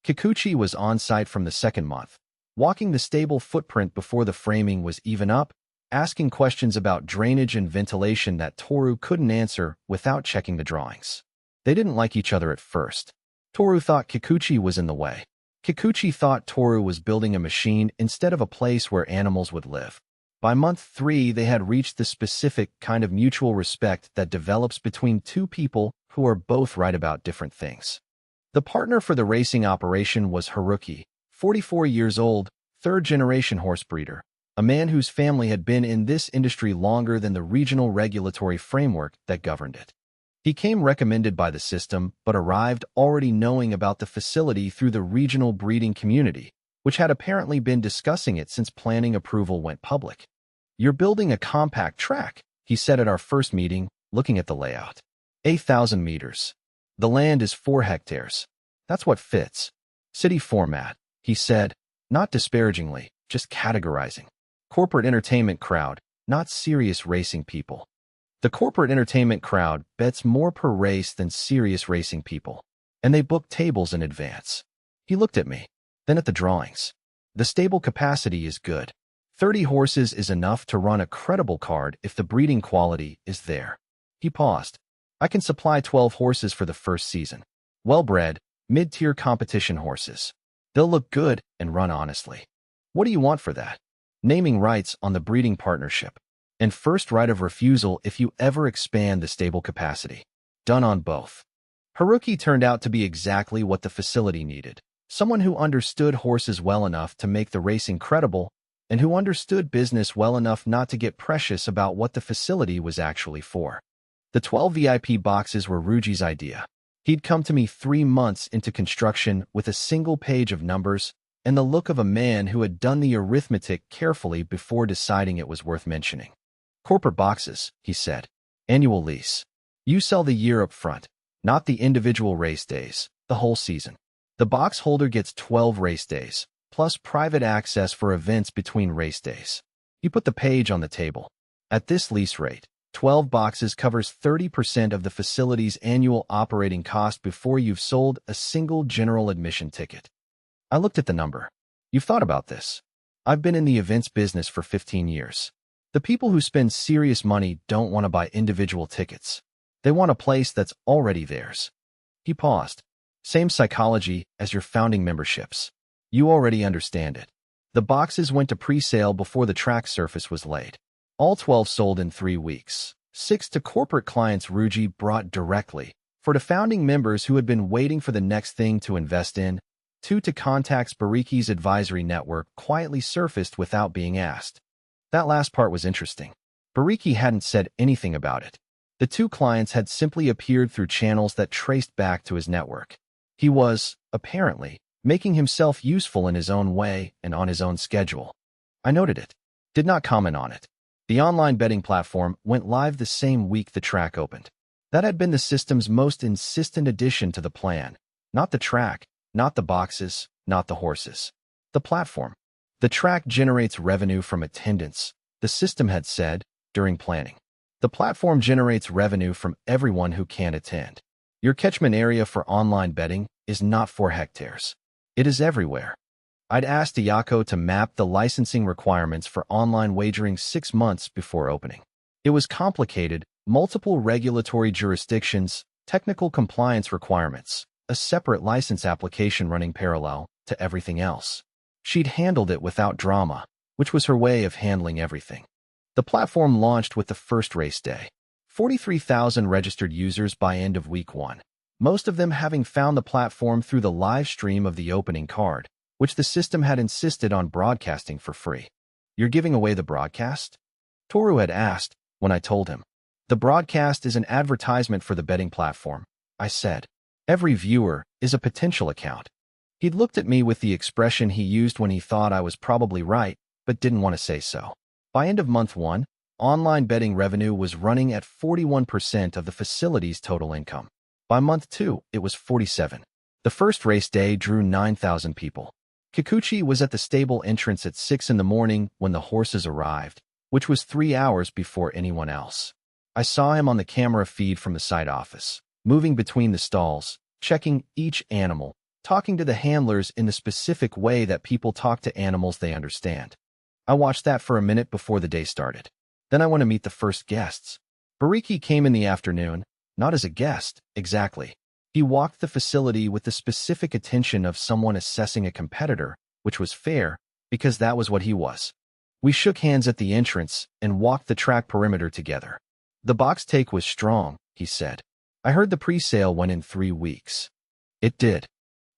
S1: Kikuchi was on site from the second month, walking the stable footprint before the framing was even up, asking questions about drainage and ventilation that Toru couldn't answer without checking the drawings. They didn't like each other at first. Toru thought Kikuchi was in the way. Kikuchi thought Toru was building a machine instead of a place where animals would live. By month 3, they had reached the specific kind of mutual respect that develops between two people who are both right about different things. The partner for the racing operation was Haruki, 44 years old, third-generation horse breeder, a man whose family had been in this industry longer than the regional regulatory framework that governed it. He came recommended by the system, but arrived already knowing about the facility through the regional breeding community, which had apparently been discussing it since planning approval went public. You're building a compact track, he said at our first meeting, looking at the layout. 8,000 meters. The land is 4 hectares. That's what fits. City format, he said, not disparagingly, just categorizing. Corporate entertainment crowd, not serious racing people. The corporate entertainment crowd bets more per race than serious racing people, and they book tables in advance. He looked at me, then at the drawings. The stable capacity is good. 30 horses is enough to run a credible card if the breeding quality is there. He paused. I can supply 12 horses for the first season. Well-bred, mid-tier competition horses. They'll look good and run honestly. What do you want for that? Naming rights on the breeding partnership. And first right of refusal if you ever expand the stable capacity. Done on both. Haruki turned out to be exactly what the facility needed. Someone who understood horses well enough to make the racing credible, and who understood business well enough not to get precious about what the facility was actually for. The 12 VIP boxes were Ruji's idea. He'd come to me 3 months into construction with a single page of numbers and the look of a man who had done the arithmetic carefully before deciding it was worth mentioning. Corporate boxes, he said. Annual lease. You sell the year up front, not the individual race days, the whole season. The box holder gets 12 race days, plus private access for events between race days. You put the page on the table. At this lease rate, 12 boxes covers 30% of the facility's annual operating cost before you've sold a single general admission ticket. I looked at the number. You've thought about this. I've been in the events business for 15 years. The people who spend serious money don't want to buy individual tickets. They want a place that's already theirs. He paused. Same psychology as your founding memberships. You already understand it. The boxes went to pre-sale before the track surface was laid. All 12 sold in 3 weeks. 6 to corporate clients Ruji brought directly. For the founding members who had been waiting for the next thing to invest in, 2 to contacts Bariki's advisory network quietly surfaced without being asked. That last part was interesting. Bariki hadn't said anything about it. The 2 clients had simply appeared through channels that traced back to his network. He was, apparently, making himself useful in his own way and on his own schedule. I noted it. Did not comment on it. The online betting platform went live the same week the track opened. That had been the system's most insistent addition to the plan. Not the track, not the boxes, not the horses. The platform. The track generates revenue from attendance, the system had said during planning. The platform generates revenue from everyone who can't attend. Your catchment area for online betting is not 4 hectares. It is everywhere. I'd asked Ayako to map the licensing requirements for online wagering 6 months before opening. It was complicated, multiple regulatory jurisdictions, technical compliance requirements, a separate license application running parallel to everything else. She'd handled it without drama, which was her way of handling everything. The platform launched with the first race day. 43,000 registered users by end of week 1, most of them having found the platform through the live stream of the opening card, which the system had insisted on broadcasting for free. "You're giving away the broadcast?" Toru had asked when I told him. "The broadcast is an advertisement for the betting platform," I said. "Every viewer is a potential account." He'd looked at me with the expression he used when he thought I was probably right, but didn't want to say so. By end of month 1, online betting revenue was running at 41% of the facility's total income. By month 2, it was 47. The first race day drew 9,000 people. Kikuchi was at the stable entrance at 6 in the morning when the horses arrived, which was 3 hours before anyone else. I saw him on the camera feed from the site office, moving between the stalls, checking each animal, talking to the handlers in the specific way that people talk to animals they understand. I watched that for a minute before the day started. Then I went to meet the first guests. Bariki came in the afternoon, not as a guest, exactly. He walked the facility with the specific attention of someone assessing a competitor, which was fair, because that was what he was. We shook hands at the entrance and walked the track perimeter together. "The box take was strong," he said. "I heard the pre-sale went in 3 weeks." It did.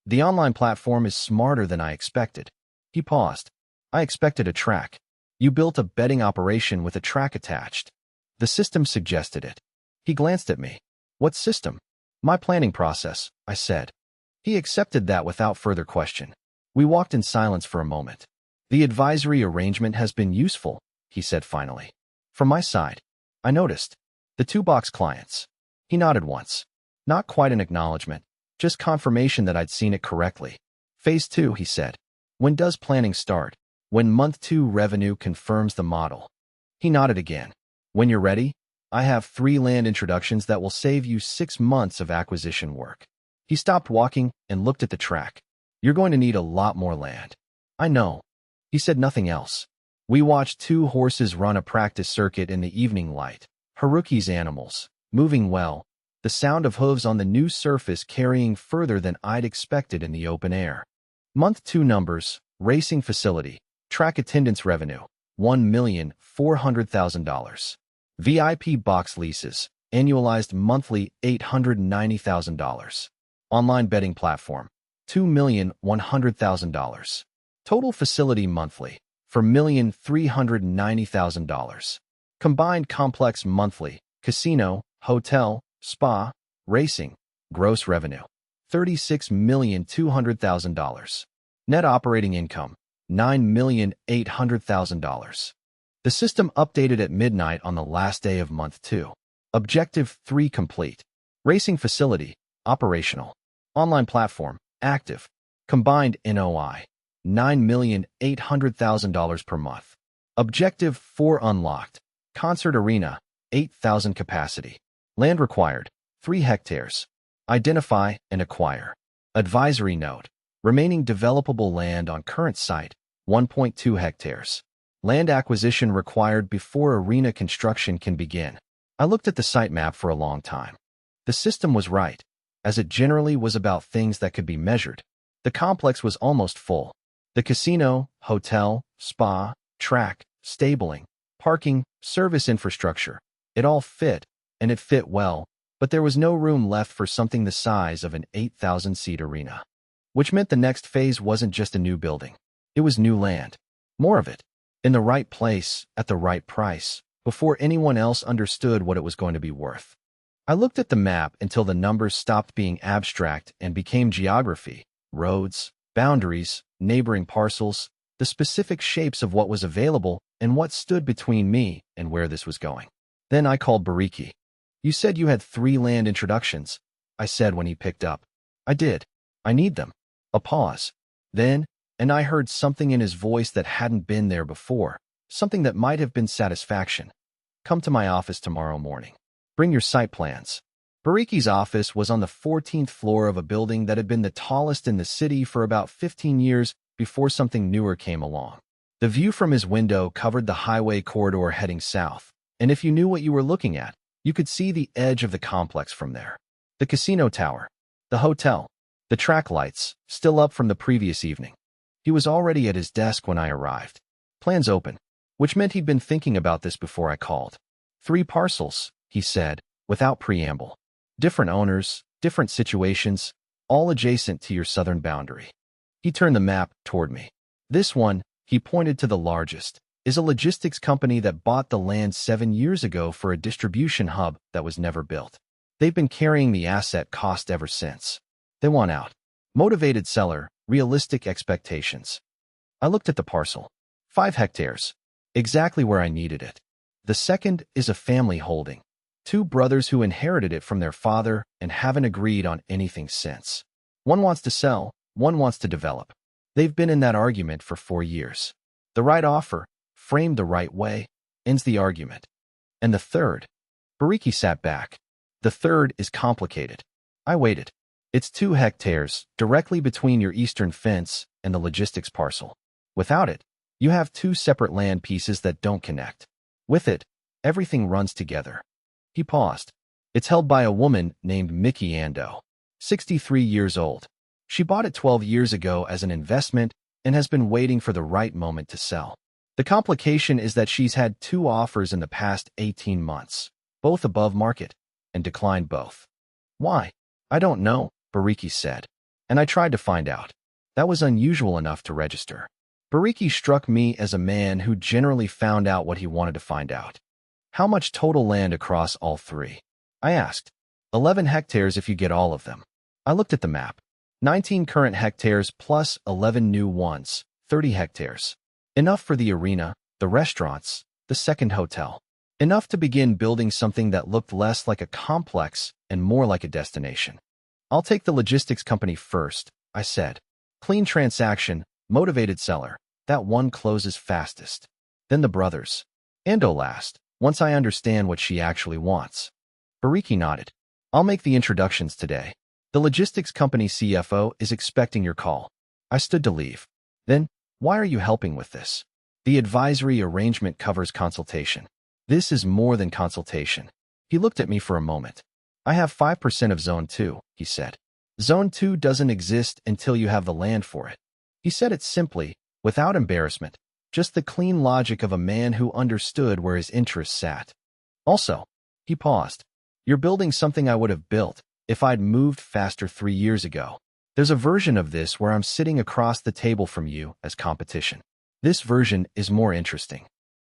S1: "The online platform is smarter than I expected." He paused. "I expected a track. You built a betting operation with a track attached." "The system suggested it." He glanced at me. "What system?" "My planning process," I said. He accepted that without further question. We walked in silence for a moment. "The advisory arrangement has been useful," he said finally. "From my side." I noticed. "The 2-box clients." He nodded once. Not quite an acknowledgement, just confirmation that I'd seen it correctly. "Phase 2, he said. "When does planning start?" "When month 2 revenue confirms the model." He nodded again. "When you're ready, I have 3 land introductions that will save you 6 months of acquisition work." He stopped walking and looked at the track. "You're going to need a lot more land." "I know." He said nothing else. We watched 2 horses run a practice circuit in the evening light. Haruki's animals, moving well, the sound of hooves on the new surface carrying further than I'd expected in the open air. Month 2 numbers, racing facility, track attendance revenue, $1,400,000. VIP box leases, annualized monthly $890,000. Online betting platform, $2,100,000. Total facility monthly, $4,390,000. Combined complex monthly, casino, hotel, spa, racing, gross revenue, $36,200,000. Net operating income, $9,800,000. The system updated at midnight on the last day of month 2. Objective 3 complete. Racing facility, operational. Online platform, active. Combined NOI, $9,800,000 per month. Objective 4 unlocked. Concert arena, 8,000 capacity. Land required, 3 hectares. Identify and acquire. Advisory note. Remaining developable land on current site, 1.2 hectares. Land acquisition required before arena construction can begin. I looked at the site map for a long time. The system was right, as it generally was about things that could be measured. The complex was almost full. The casino, hotel, spa, track, stabling, parking, service infrastructure, it all fit, and it fit well, but there was no room left for something the size of an 8,000-seat arena. Which meant the next phase wasn't just a new building. It was new land. More of it. In the right place, at the right price, before anyone else understood what it was going to be worth. I looked at the map until the numbers stopped being abstract and became geography, roads, boundaries, neighboring parcels, the specific shapes of what was available and what stood between me and where this was going. Then I called Bariki. "You said you had 3 land introductions," I said when he picked up. "I did. I need them." A pause. Then, and I heard something in his voice that hadn't been there before, something that might have been satisfaction. "Come to my office tomorrow morning. Bring your site plans." Bariki's office was on the 14th floor of a building that had been the tallest in the city for about 15 years before something newer came along. The view from his window covered the highway corridor heading south, and if you knew what you were looking at, you could see the edge of the complex from there. The casino tower, the hotel, the track lights, still up from the previous evening. He was already at his desk when I arrived. Plans open, which meant he'd been thinking about this before I called. 3 parcels, he said, without preamble. Different owners, different situations, all adjacent to your southern boundary. He turned the map toward me. This one, he pointed to the largest, is a logistics company that bought the land 7 years ago for a distribution hub that was never built. They've been carrying the asset cost ever since. They want out. Motivated seller, realistic expectations. I looked at the parcel. 5 hectares. Exactly where I needed it. The second is a family holding. 2 brothers who inherited it from their father and haven't agreed on anything since. One wants to sell, one wants to develop. They've been in that argument for 4 years. The right offer, framed the right way, ends the argument. And the third? Bariki sat back. The third is complicated. I waited. It's 2 hectares, directly between your eastern fence and the logistics parcel. Without it, you have 2 separate land pieces that don't connect. With it, everything runs together. He paused. It's held by a woman named Mickey Ando, 63 years old. She bought it 12 years ago as an investment and has been waiting for the right moment to sell. The complication is that she's had 2 offers in the past 18 months, both above market, and declined both. Why? I don't know, Bariki said. And I tried to find out. That was unusual enough to register. Bariki struck me as a man who generally found out what he wanted to find out. How much total land across all 3? I asked. 11 hectares if you get all of them. I looked at the map. 19 current hectares plus 11 new ones, 30 hectares. Enough for the arena, the restaurants, the second hotel. Enough to begin building something that looked less like a complex and more like a destination. I'll take the logistics company first, I said. Clean transaction, motivated seller. That one closes fastest. Then the brothers. Ando last, once I understand what she actually wants. Bariki nodded. I'll make the introductions today. The logistics company CFO is expecting your call. I stood to leave. Then, why are you helping with this? The advisory arrangement covers consultation. This is more than consultation. He looked at me for a moment. I have 5% of Zone 2, he said. Zone 2 doesn't exist until you have the land for it. He said it simply, without embarrassment, just the clean logic of a man who understood where his interests sat. Also, he paused. You're building something I would have built if I'd moved faster 3 years ago. There's a version of this where I'm sitting across the table from you as competition. This version is more interesting.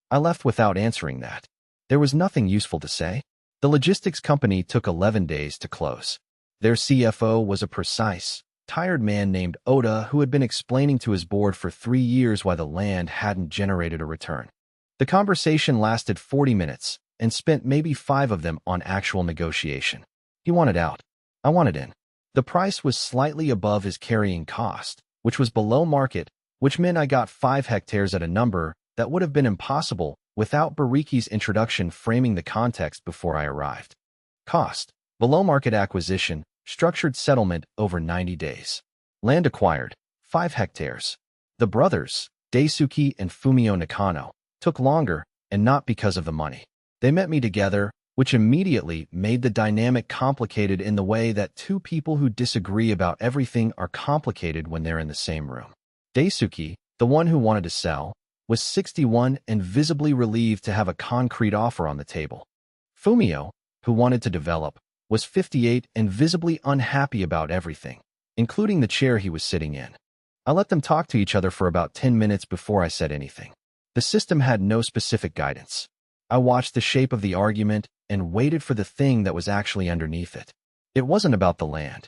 S1: I left without answering that. There was nothing useful to say. The logistics company took 11 days to close. Their CFO was a precise, tired man named Oda who had been explaining to his board for 3 years why the land hadn't generated a return. The conversation lasted 40 minutes and spent maybe 5 of them on actual negotiation. He wanted out. I wanted in. The price was slightly above his carrying cost, which was below market, which meant I got 5 hectares at a number that would have been impossible without Bariki's introduction framing the context before I arrived. Cost: below market acquisition, structured settlement over 90 days. Land acquired: 5 hectares. The brothers, Daisuke and Fumio Nakano, took longer, and not because of the money. They met me together, which immediately made the dynamic complicated in the way that 2 people who disagree about everything are complicated when they're in the same room. Daisuke, the one who wanted to sell, was 61 and visibly relieved to have a concrete offer on the table. Fumio, who wanted to develop, was 58 and visibly unhappy about everything, including the chair he was sitting in. I let them talk to each other for about 10 minutes before I said anything. The system had no specific guidance. I watched the shape of the argument and waited for the thing that was actually underneath it. It wasn't about the land.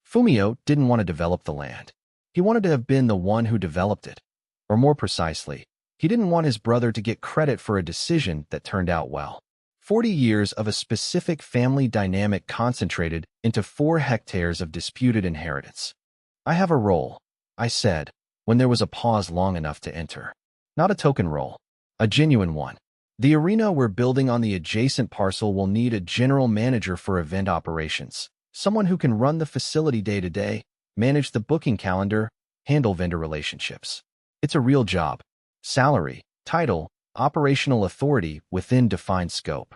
S1: Fumio didn't want to develop the land. He wanted to have been the one who developed it. Or more precisely, he didn't want his brother to get credit for a decision that turned out well. 40 years of a specific family dynamic concentrated into 4 hectares of disputed inheritance. I have a role, I said, when there was a pause long enough to enter. Not a token role, a genuine one. The arena we're building on the adjacent parcel will need a general manager for event operations, someone who can run the facility day to day, manage the booking calendar, handle vendor relationships. It's a real job. Salary, title, operational authority within defined scope.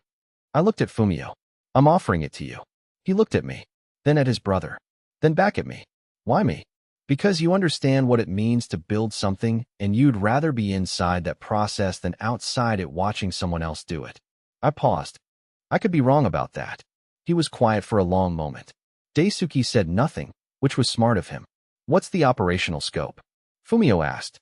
S1: I looked at Fumio. I'm offering it to you. He looked at me, then at his brother, then back at me. Why me? Because you understand what it means to build something, and you'd rather be inside that process than outside it watching someone else do it. I paused. I could be wrong about that. He was quiet for a long moment. Daisuke said nothing, which was smart of him. What's the operational scope? Fumio asked.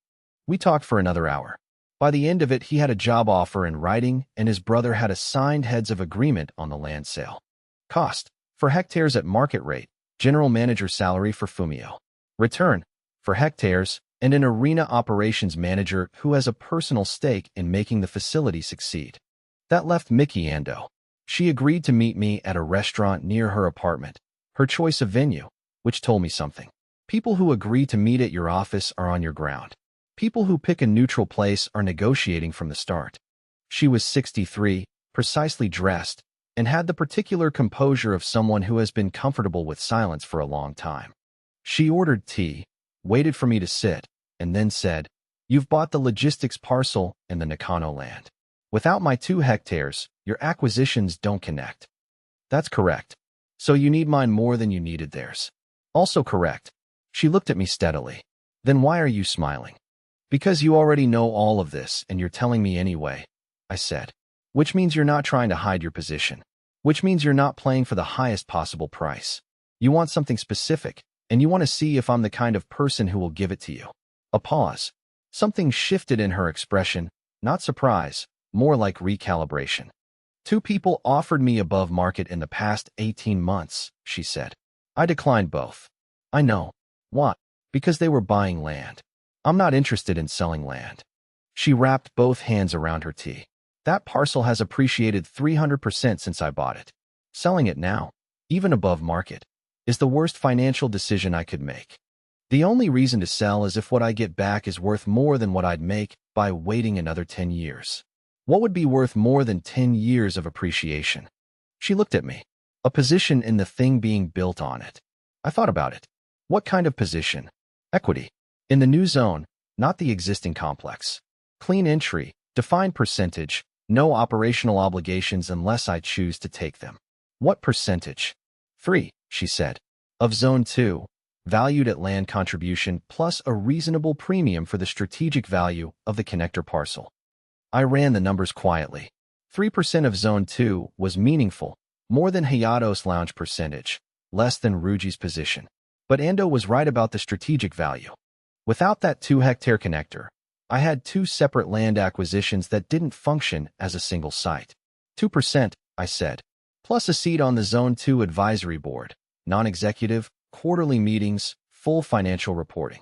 S1: We talked for another hour. By the end of it, he had a job offer in writing, and his brother had a signed heads of agreement on the land sale. Cost, for hectares at market rate, general manager salary for Fumio. Return, for hectares, and an arena operations manager who has a personal stake in making the facility succeed. That left Miki Ando. She agreed to meet me at a restaurant near her apartment, her choice of venue, which told me something. People who agree to meet at your office are on your ground. People who pick a neutral place are negotiating from the start. She was 63, precisely dressed, and had the particular composure of someone who has been comfortable with silence for a long time. She ordered tea, waited for me to sit, and then said, "You've bought the logistics parcel and the Nakano land. Without my 2 hectares, your acquisitions don't connect." That's correct. So you need mine more than you needed theirs. Also correct. She looked at me steadily. Then why are you smiling? Because you already know all of this and you're telling me anyway, I said. Which means you're not trying to hide your position. Which means you're not playing for the highest possible price. You want something specific, and you want to see if I'm the kind of person who will give it to you. A pause. Something shifted in her expression, not surprise, more like recalibration. 2 people offered me above market in the past 18 months, she said. I declined both. I know. Why? Because they were buying land. I'm not interested in selling land. She wrapped both hands around her tea. That parcel has appreciated 300% since I bought it. Selling it now, even above market, is the worst financial decision I could make. The only reason to sell is if what I get back is worth more than what I'd make by waiting another 10 years. What would be worth more than 10 years of appreciation? She looked at me. A position in the thing being built on it. I thought about it. What kind of position? Equity. In the new zone, not the existing complex. Clean entry, defined percentage, no operational obligations unless I choose to take them. What percentage? 3, she said. Of Zone 2, valued at land contribution plus a reasonable premium for the strategic value of the connector parcel. I ran the numbers quietly. 3% of Zone 2 was meaningful, more than Hayato's lounge percentage, less than Ruji's position. But Ando was right about the strategic value. Without that 2-hectare connector, I had 2 separate land acquisitions that didn't function as a single site. 2%, I said, plus a seat on the Zone 2 advisory board, non-executive, quarterly meetings, full financial reporting.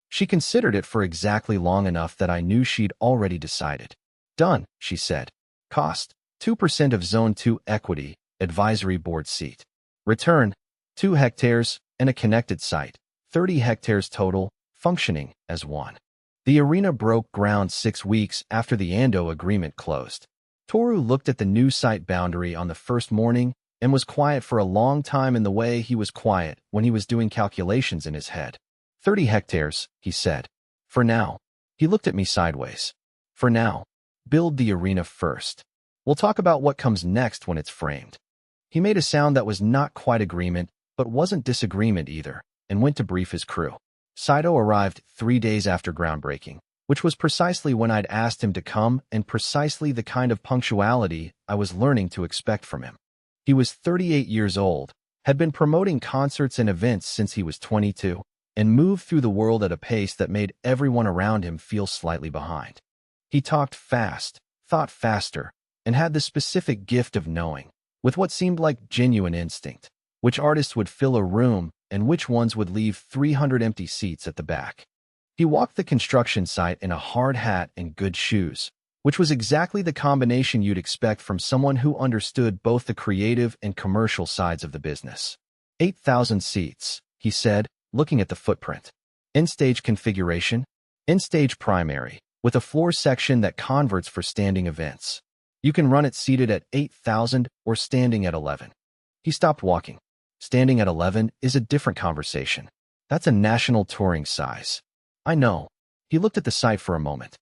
S1: She considered it for exactly long enough that I knew she'd already decided. Done, she said. Cost, 2% of Zone 2 equity, advisory board seat. Return, 2 hectares and a connected site, 30 hectares total, functioning as one. The arena broke ground 6 weeks after the Ando agreement closed. Toru looked at the new site boundary on the first morning and was quiet for a long time in the way he was quiet when he was doing calculations in his head. 30 hectares, he said. For now. He looked at me sideways. For now. Build the arena first. We'll talk about what comes next when it's framed. He made a sound that was not quite agreement, but wasn't disagreement either, and went to brief his crew. Saito arrived 3 days after groundbreaking, which was precisely when I'd asked him to come and precisely the kind of punctuality I was learning to expect from him. He was 38 years old, had been promoting concerts and events since he was 22, and moved through the world at a pace that made everyone around him feel slightly behind. He talked fast, thought faster, and had the specific gift of knowing, with what seemed like genuine instinct, which artists would fill a room and which ones would leave 300 empty seats at the back. He walked the construction site in a hard hat and good shoes, which was exactly the combination you'd expect from someone who understood both the creative and commercial sides of the business. 8,000 seats, he said, looking at the footprint. In-stage configuration, in-stage primary, with a floor section that converts for standing events. You can run it seated at 8,000 or standing at 11. He stopped walking. Standing at 11 is a different conversation. That's a national touring size. I know. He looked at the site for a moment.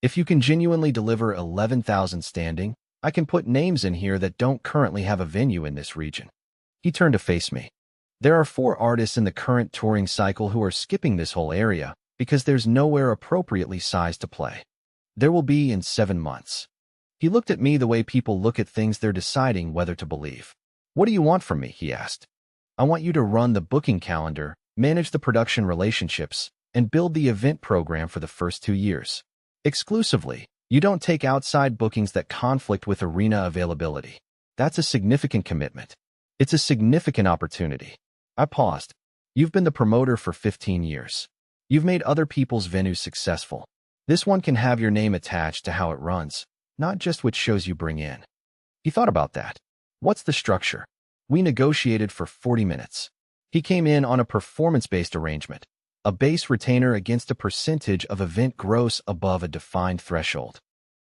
S1: If you can genuinely deliver 11,000 standing, I can put names in here that don't currently have a venue in this region. He turned to face me. There are 4 artists in the current touring cycle who are skipping this whole area because there's nowhere appropriately sized to play. There will be in 7 months. He looked at me the way people look at things they're deciding whether to believe. What do you want from me? He asked. I want you to run the booking calendar, manage the production relationships, and build the event program for the first 2 years. Exclusively, you don't take outside bookings that conflict with arena availability. That's a significant commitment. It's a significant opportunity. I paused. You've been the promoter for 15 years. You've made other people's venues successful. This one can have your name attached to how it runs, not just which shows you bring in. He thought about that. What's the structure? We negotiated for 40 minutes. He came in on a performance-based arrangement, a base retainer against a percentage of event gross above a defined threshold.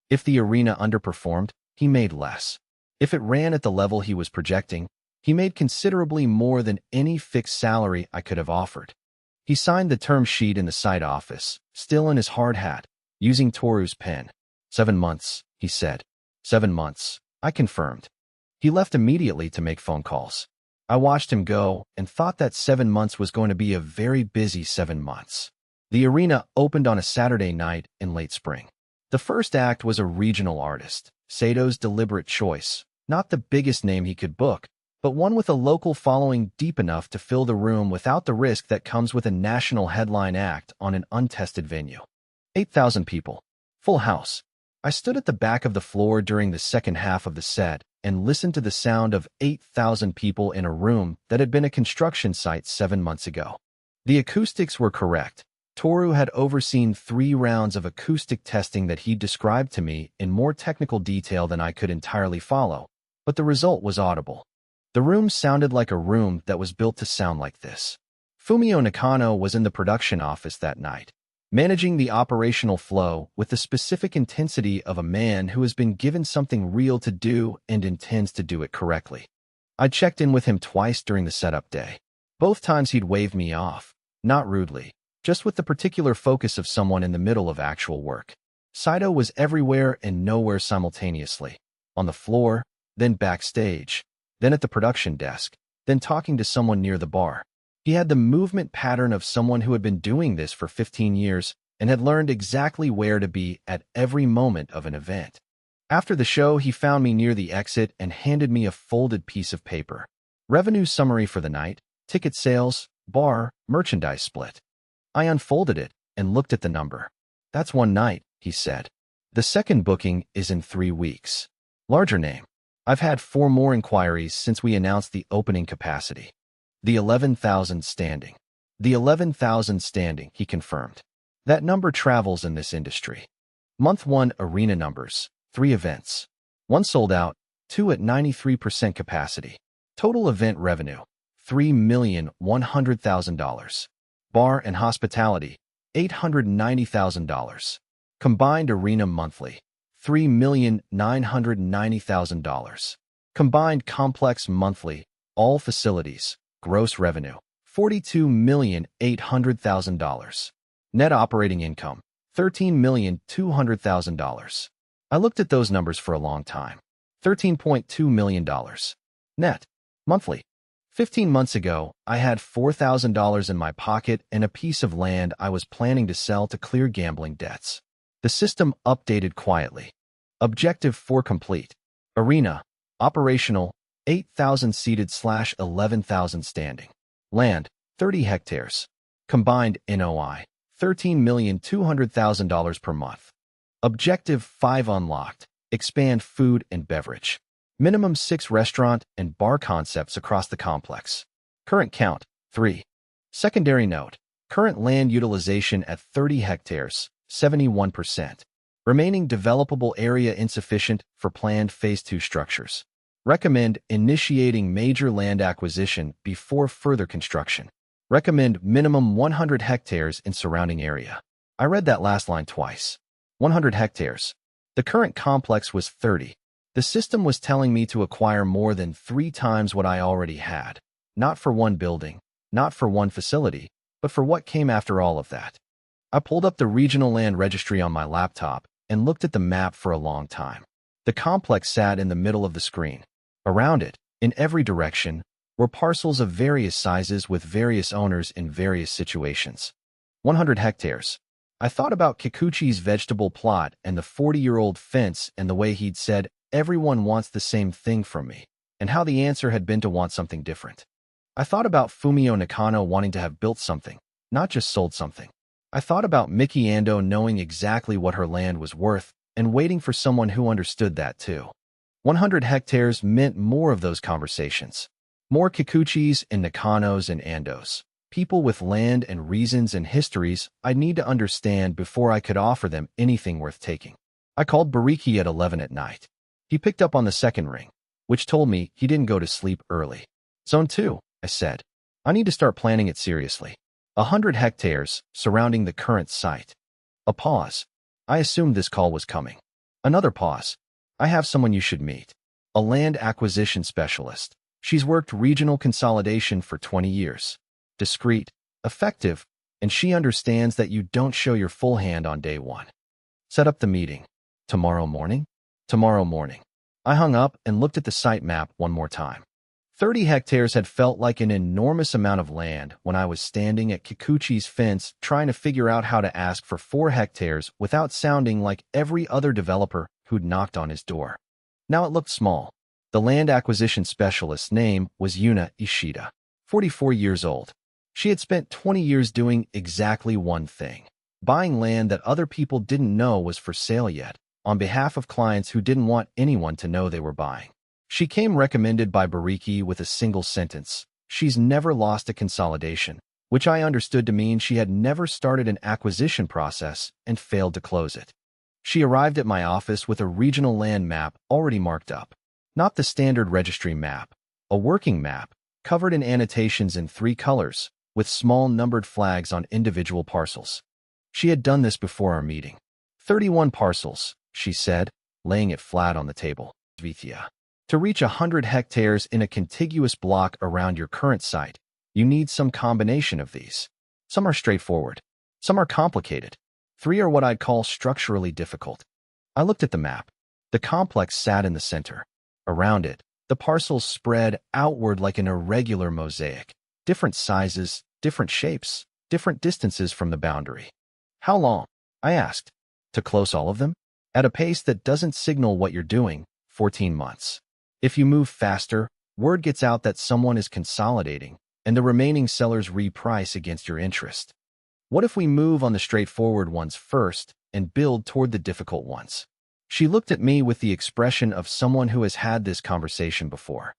S1: If the arena underperformed, he made less. If it ran at the level he was projecting, he made considerably more than any fixed salary I could have offered. He signed the term sheet in the site office, still in his hard hat, using Toru's pen. 7 months, he said. 7 months, I confirmed. He left immediately to make phone calls. I watched him go and thought that 7 months was going to be a very busy 7 months. The arena opened on a Saturday night in late spring. The first act was a regional artist, Sato's deliberate choice, not the biggest name he could book, but one with a local following deep enough to fill the room without the risk that comes with a national headline act on an untested venue. 8,000 people. Full house. I stood at the back of the floor during the second half of the set and listened to the sound of 8,000 people in a room that had been a construction site 7 months ago. The acoustics were correct. Toru had overseen 3 rounds of acoustic testing that he described to me in more technical detail than I could entirely follow, but the result was audible. The room sounded like a room that was built to sound like this. Fumio Nakano was in the production office that night, managing the operational flow with the specific intensity of a man who has been given something real to do and intends to do it correctly. I checked in with him twice during the setup day. Both times he'd waved me off, not rudely, just with the particular focus of someone in the middle of actual work. Saito was everywhere and nowhere simultaneously. On the floor, then backstage, then at the production desk, then talking to someone near the bar. He had the movement pattern of someone who had been doing this for 15 years and had learned exactly where to be at every moment of an event. After the show, he found me near the exit and handed me a folded piece of paper. Revenue summary for the night, ticket sales, bar, merchandise split. I unfolded it and looked at the number. That's 1 night, he said. The second booking is in 3 weeks. Larger name. I've had 4 more inquiries since we announced the opening capacity. The 11,000 standing. The 11,000 standing, he confirmed. That number travels in this industry. Month 1 arena numbers, 3 events. 1 sold out, 2 at 93% capacity. Total event revenue, $3,100,000. Bar and hospitality, $890,000. Combined arena monthly, $3,990,000. Combined complex monthly, all facilities, gross revenue, $42,800,000. Net operating income, $13,200,000. I looked at those numbers for a long time. $13.2 million. Net. Monthly. 15 months ago, I had $4,000 in my pocket and a piece of land I was planning to sell to clear gambling debts. The system updated quietly. Objective 4 complete. Arena. Operational. 8,000 seated / 11,000 standing. Land. 30 hectares. Combined NOI. $13,200,000 per month. Objective 5 unlocked. Expand food and beverage. Minimum 6 restaurant and bar concepts across the complex. Current count, 3. Secondary note. Current land utilization at 30 hectares, 71%. Remaining developable area insufficient for planned Phase 2 structures. Recommend initiating major land acquisition before further construction. Recommend minimum 100 hectares in surrounding area. I read that last line twice. 100 hectares. The current complex was 30. The system was telling me to acquire more than 3 times what I already had. Not for one building, not for one facility, but for what came after all of that. I pulled up the regional land registry on my laptop and looked at the map for a long time. The complex sat in the middle of the screen. Around it, in every direction, were parcels of various sizes with various owners in various situations. 100 hectares. I thought about Kikuchi's vegetable plot and the 40-year-old fence and the way he'd said, everyone wants the same thing from me, and how the answer had been to want something different. I thought about Fumio Nakano wanting to have built something, not just sold something. I thought about Miki Ando knowing exactly what her land was worth and waiting for someone who understood that too. 100 hectares meant more of those conversations. More Kikuchis and Nakanos and Andos. People with land and reasons and histories I'd need to understand before I could offer them anything worth taking. I called Bariki at 11 at night. He picked up on the second ring, which told me he didn't go to sleep early. Zone 2, I said. I need to start planning it seriously. 100 hectares surrounding the current site. A pause. I assumed this call was coming. Another pause. I have someone you should meet. A land acquisition specialist. She's worked regional consolidation for 20 years. Discreet, effective, and she understands that you don't show your full hand on day one. Set up the meeting. Tomorrow morning? Tomorrow morning. I hung up and looked at the site map one more time. 30 hectares had felt like an enormous amount of land when I was standing at Kikuchi's fence trying to figure out how to ask for 4 hectares without sounding like every other developer who'd knocked on his door. Now it looked small. The land acquisition specialist's name was Yuna Ishida, 44 years old. She had spent 20 years doing exactly one thing, buying land that other people didn't know was for sale yet, on behalf of clients who didn't want anyone to know they were buying. She came recommended by Bariki with a single sentence. She's never lost a consolidation, which I understood to mean she had never started an acquisition process and failed to close it. She arrived at my office with a regional land map already marked up. Not the standard registry map, a working map, covered in annotations in 3 colors, with small numbered flags on individual parcels. She had done this before our meeting. 31 parcels, she said, laying it flat on the table. Vithya. To reach 100 hectares in a contiguous block around your current site, you need some combination of these. Some are straightforward. Some are complicated. 3 are what I'd call structurally difficult. I looked at the map. The complex sat in the center. Around it, the parcels spread outward like an irregular mosaic. Different sizes, different shapes, different distances from the boundary. How long? I asked. To close all of them? At a pace that doesn't signal what you're doing, 14 months. If you move faster, word gets out that someone is consolidating, and the remaining sellers reprice against your interest. What if we move on the straightforward ones first and build toward the difficult ones? She looked at me with the expression of someone who has had this conversation before.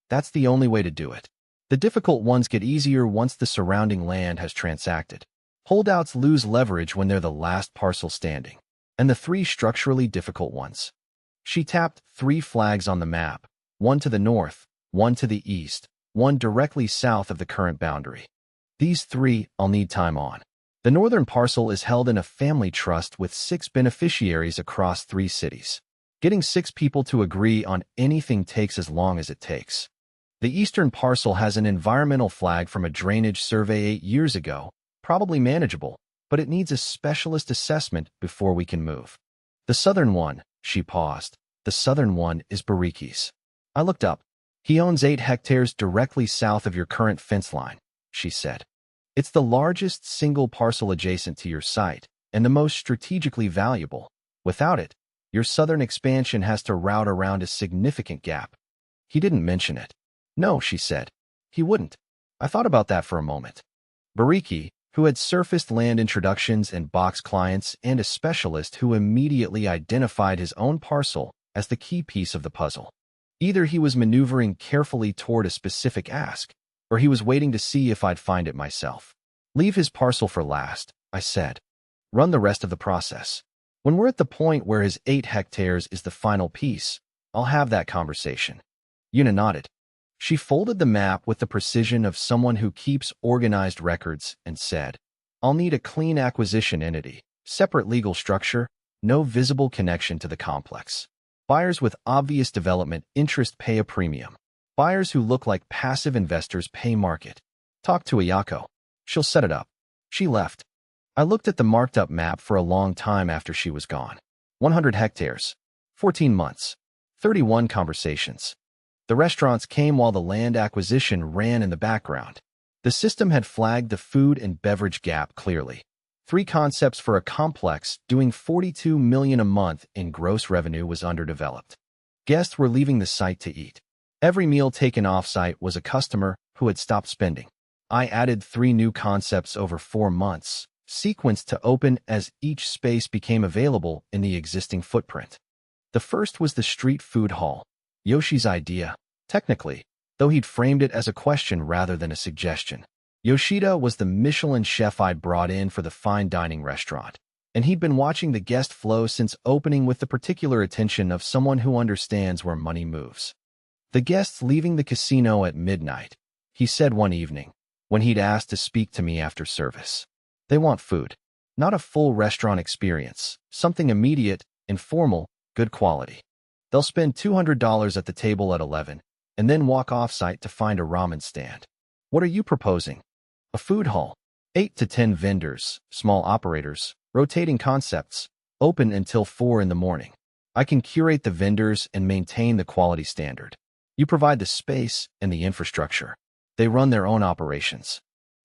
S1: That's the only way to do it. The difficult ones get easier once the surrounding land has transacted. Holdouts lose leverage when they're the last parcel standing, and the 3 structurally difficult ones. She tapped 3 flags on the map, one to the north, one to the east, one directly south of the current boundary. These 3 I'll need time on. The northern parcel is held in a family trust with 6 beneficiaries across 3 cities. Getting 6 people to agree on anything takes as long as it takes. The eastern parcel has an environmental flag from a drainage survey 8 years ago, probably manageable, but it needs a specialist assessment before we can move. The southern one, she paused. The southern one is Bariki's. I looked up. He owns 8 hectares directly south of your current fence line, she said. It's the largest single parcel adjacent to your site, and the most strategically valuable. Without it, your southern expansion has to route around a significant gap. He didn't mention it. No, she said. He wouldn't. I thought about that for a moment. Bariki, who had surfaced land introductions and box clients, and a specialist who immediately identified his own parcel as the key piece of the puzzle. Either he was maneuvering carefully toward a specific ask, or he was waiting to see if I'd find it myself. Leave his parcel for last, I said. Run the rest of the process. When we're at the point where his 8 hectares is the final piece, I'll have that conversation. Yuna nodded. She folded the map with the precision of someone who keeps organized records and said, I'll need a clean acquisition entity, separate legal structure, no visible connection to the complex. Buyers with obvious development interest pay a premium. Buyers who look like passive investors pay market. Talk to Ayako. She'll set it up. She left. I looked at the marked-up map for a long time after she was gone. 100 hectares. 14 months. 31 conversations. The restaurants came while the land acquisition ran in the background. The system had flagged the food and beverage gap clearly. 3 concepts for a complex doing $42 million a month in gross revenue was underdeveloped. Guests were leaving the site to eat. Every meal taken off-site was a customer who had stopped spending. I added 3 new concepts over 4 months, sequenced to open as each space became available in the existing footprint. The first was the street food hall. Yoshi's idea, technically, though he'd framed it as a question rather than a suggestion. Yoshida was the Michelin chef I'd brought in for the fine dining restaurant, and he'd been watching the guest flow since opening with the particular attention of someone who understands where money moves. The guests leaving the casino at midnight, he said one evening, when he'd asked to speak to me after service. They want food, not a full restaurant experience, something immediate, informal, good quality. They'll spend $200 at the table at 11, and then walk off-site to find a ramen stand. What are you proposing? A food hall. 8 to 10 vendors, small operators, rotating concepts, open until 4 in the morning. I can curate the vendors and maintain the quality standard. You provide the space and the infrastructure. They run their own operations.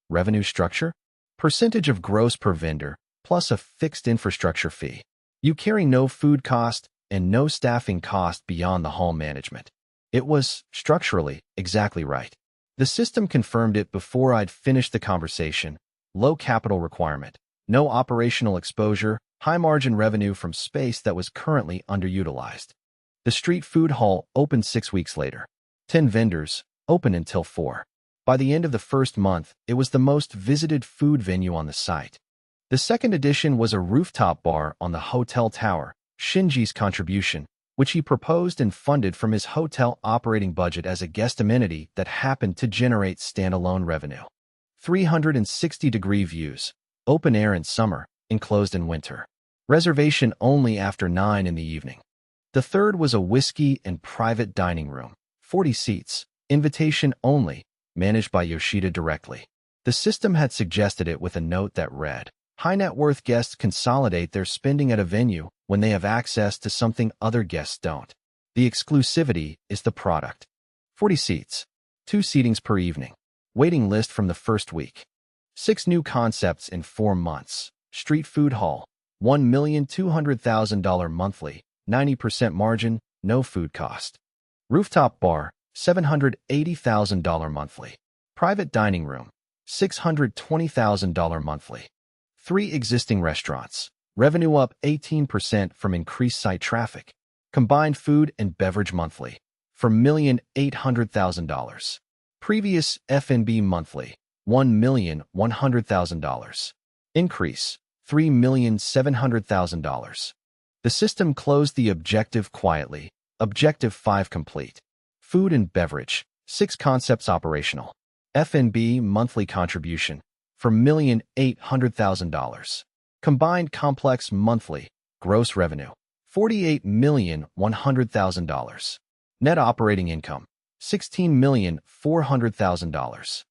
S1: Revenue structure? Percentage of gross per vendor, plus a fixed infrastructure fee. You carry no food cost and no staffing cost beyond the hall management. It was, structurally, exactly right. The system confirmed it before I'd finished the conversation. Low capital requirement, no operational exposure, high margin revenue from space that was currently underutilized. The street food hall opened 6 weeks later. 10 vendors, open until 4. By the end of the first month, it was the most visited food venue on the site. The second addition was a rooftop bar on the hotel tower, Shinji's contribution, which he proposed and funded from his hotel operating budget as a guest amenity that happened to generate standalone revenue. 360-degree views, open air in summer, enclosed in winter. Reservation only after 9 in the evening. The third was a whiskey and private dining room, 40 seats, invitation only, managed by Yoshida directly. The system had suggested it with a note that read, high net worth guests consolidate their spending at a venue when they have access to something other guests don't. The exclusivity is the product. 40 seats, 2 seatings per evening. Waiting list from the first week. 6 new concepts in 4 months. Street food hall, $1,200,000 monthly, 90% margin, no food cost. Rooftop bar, $780,000 monthly. Private dining room, $620,000 monthly. 3 existing restaurants. Revenue up 18% from increased site traffic. Combined food and beverage monthly for $1,800,000. Previous F&B monthly, $1,100,000. Increase, $3,700,000. The system closed the objective quietly. Objective 5 complete. Food and beverage, 6 concepts operational. F&B monthly contribution for $1,800,000. Combined complex monthly, gross revenue, $48,100,000. Net operating income, $16,400,000.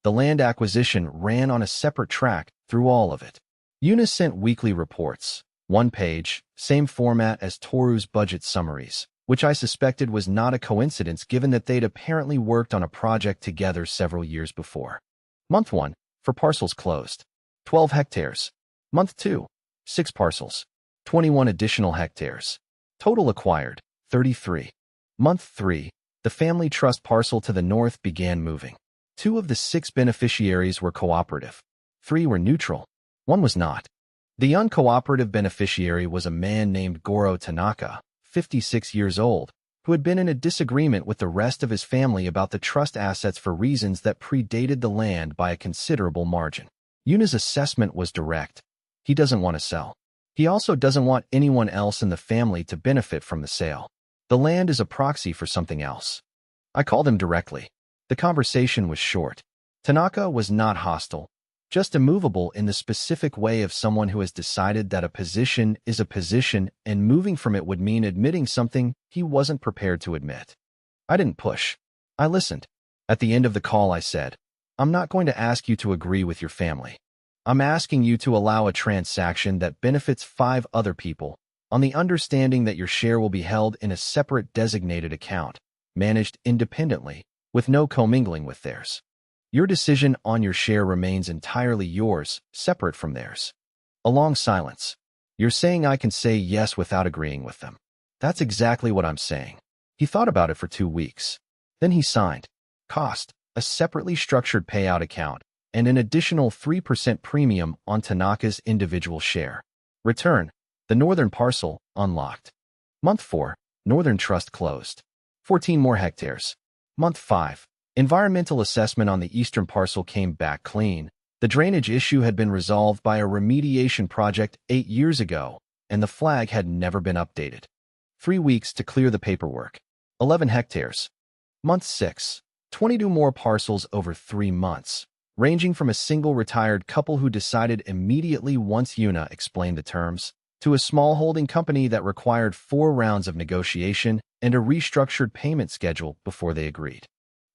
S1: The land acquisition ran on a separate track through all of it. Yuna sent weekly reports, 1 page, same format as Toru's budget summaries, which I suspected was not a coincidence given that they'd apparently worked on a project together several years before. Month 1, for parcels closed, 12 hectares. Month 2, 6 parcels, 21 additional hectares. Total acquired, 33. Month 3, the family trust parcel to the north began moving. 2 of the 6 beneficiaries were cooperative. 3 were neutral. 1 was not. The uncooperative beneficiary was a man named Goro Tanaka, 56 years old, who had been in a disagreement with the rest of his family about the trust assets for reasons that predated the land by a considerable margin. Yuna's assessment was direct. He doesn't want to sell. He also doesn't want anyone else in the family to benefit from the sale. The land is a proxy for something else. I called him directly. The conversation was short. Tanaka was not hostile, just immovable in the specific way of someone who has decided that a position is a position and moving from it would mean admitting something he wasn't prepared to admit. I didn't push. I listened. At the end of the call, I said, I'm not going to ask you to agree with your family. I'm asking you to allow a transaction that benefits 5 other people, on the understanding that your share will be held in a separate designated account, managed independently, with no commingling with theirs. Your decision on your share remains entirely yours, separate from theirs. A long silence. You're saying I can say yes without agreeing with them. That's exactly what I'm saying. He thought about it for 2 weeks. Then he signed. Cost, a separately structured payout account, and an additional 3% premium on Tanaka's individual share. Return, the northern parcel, unlocked. Month 4, Northern Trust closed. 14 more hectares. Month 5, environmental assessment on the eastern parcel came back clean. The drainage issue had been resolved by a remediation project 8 years ago, and the flag had never been updated. 3 weeks to clear the paperwork. 11 hectares. Month 6, 22 more parcels over 3 months, ranging from a single retired couple who decided immediately once Yuna explained the terms, to a small holding company that required 4 rounds of negotiation and a restructured payment schedule before they agreed.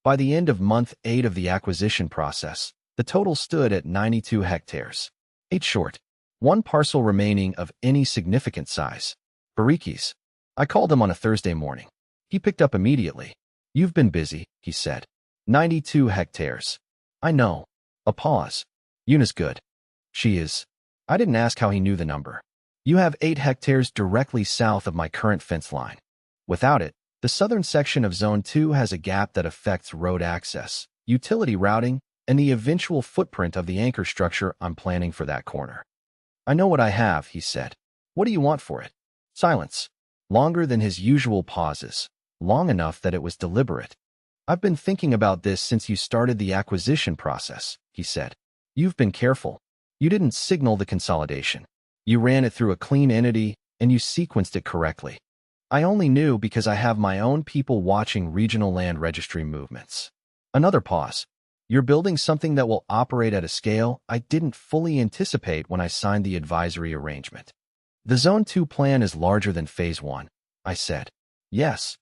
S1: By the end of month 8 of the acquisition process, the total stood at 92 hectares. 8 short. 1 parcel remaining of any significant size. Bariki's. I called him on a Thursday morning. He picked up immediately. You've been busy, he said. 92 hectares. I know. A pause. Yuna's good. She is. I didn't ask how he knew the number. You have 8 hectares directly south of my current fence line. Without it, the southern section of Zone 2 has a gap that affects road access, utility routing, and the eventual footprint of the anchor structure I'm planning for that corner. I know what I have, he said. What do you want for it? Silence. Longer than his usual pauses. Long enough that it was deliberate. I've been thinking about this since you started the acquisition process, he said. You've been careful. You didn't signal the consolidation. You ran it through a clean entity, and you sequenced it correctly. I only knew because I have my own people watching regional land registry movements. Another pause. You're building something that will operate at a scale I didn't fully anticipate when I signed the advisory arrangement. The Zone 2 plan is larger than Phase 1, I said. Yes.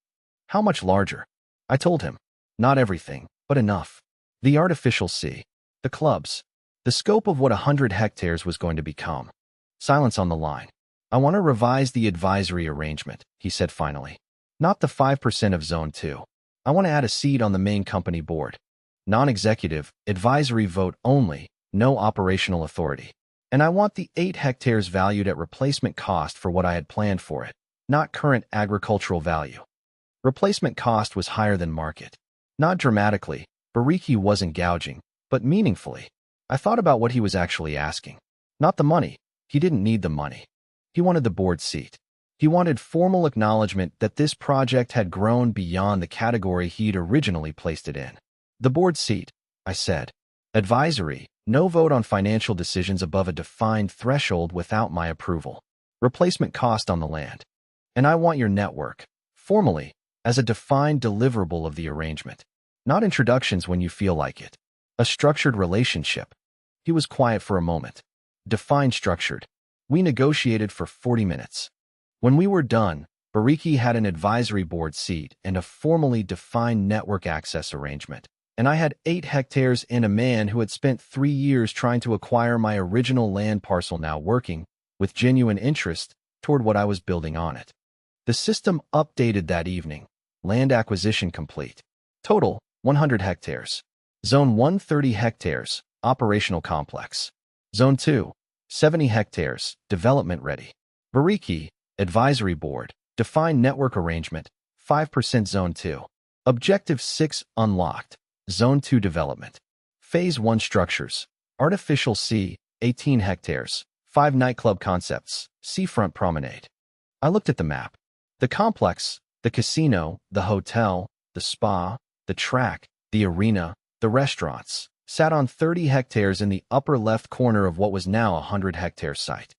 S1: How much larger? I told him. Not everything, but enough. The artificial sea. The clubs. The scope of what 100 hectares was going to become. Silence on the line. I want to revise the advisory arrangement, he said finally. Not the 5% of Zone 2. I want to add a seat on the main company board. Non-executive, advisory vote only, no operational authority. And I want the 8 hectares valued at replacement cost for what I had planned for it, not current agricultural value. Replacement cost was higher than market. Not dramatically, Bariki wasn't gouging, but meaningfully. I thought about what he was actually asking. Not the money. He didn't need the money. He wanted the board seat. He wanted formal acknowledgement that this project had grown beyond the category he'd originally placed it in. The board seat, I said. Advisory, no vote on financial decisions above a defined threshold without my approval. Replacement cost on the land. And I want your network, formally, as a defined deliverable of the arrangement. Not introductions when you feel like it. A structured relationship. He was quiet for a moment. Defined structured. We negotiated for 40 minutes. When we were done, Bariki had an advisory board seat and a formally defined network access arrangement, and I had 8 hectares and a man who had spent 3 years trying to acquire my original land parcel now working, with genuine interest, toward what I was building on it. The system updated that evening. Land acquisition complete. Total, 100 hectares. Zone 1, 30 hectares, operational complex. Zone 2, 70 hectares, development ready. Bariki, advisory board, defined network arrangement, 5% Zone 2. Objective 6 unlocked, Zone 2 development. Phase 1 structures, artificial sea, 18 hectares, 5 nightclub concepts, seafront promenade. I looked at the map. The complex, the casino, the hotel, the spa, the track, the arena, the restaurants, sat on 30 hectares in the upper left corner of what was now a 100-hectare site.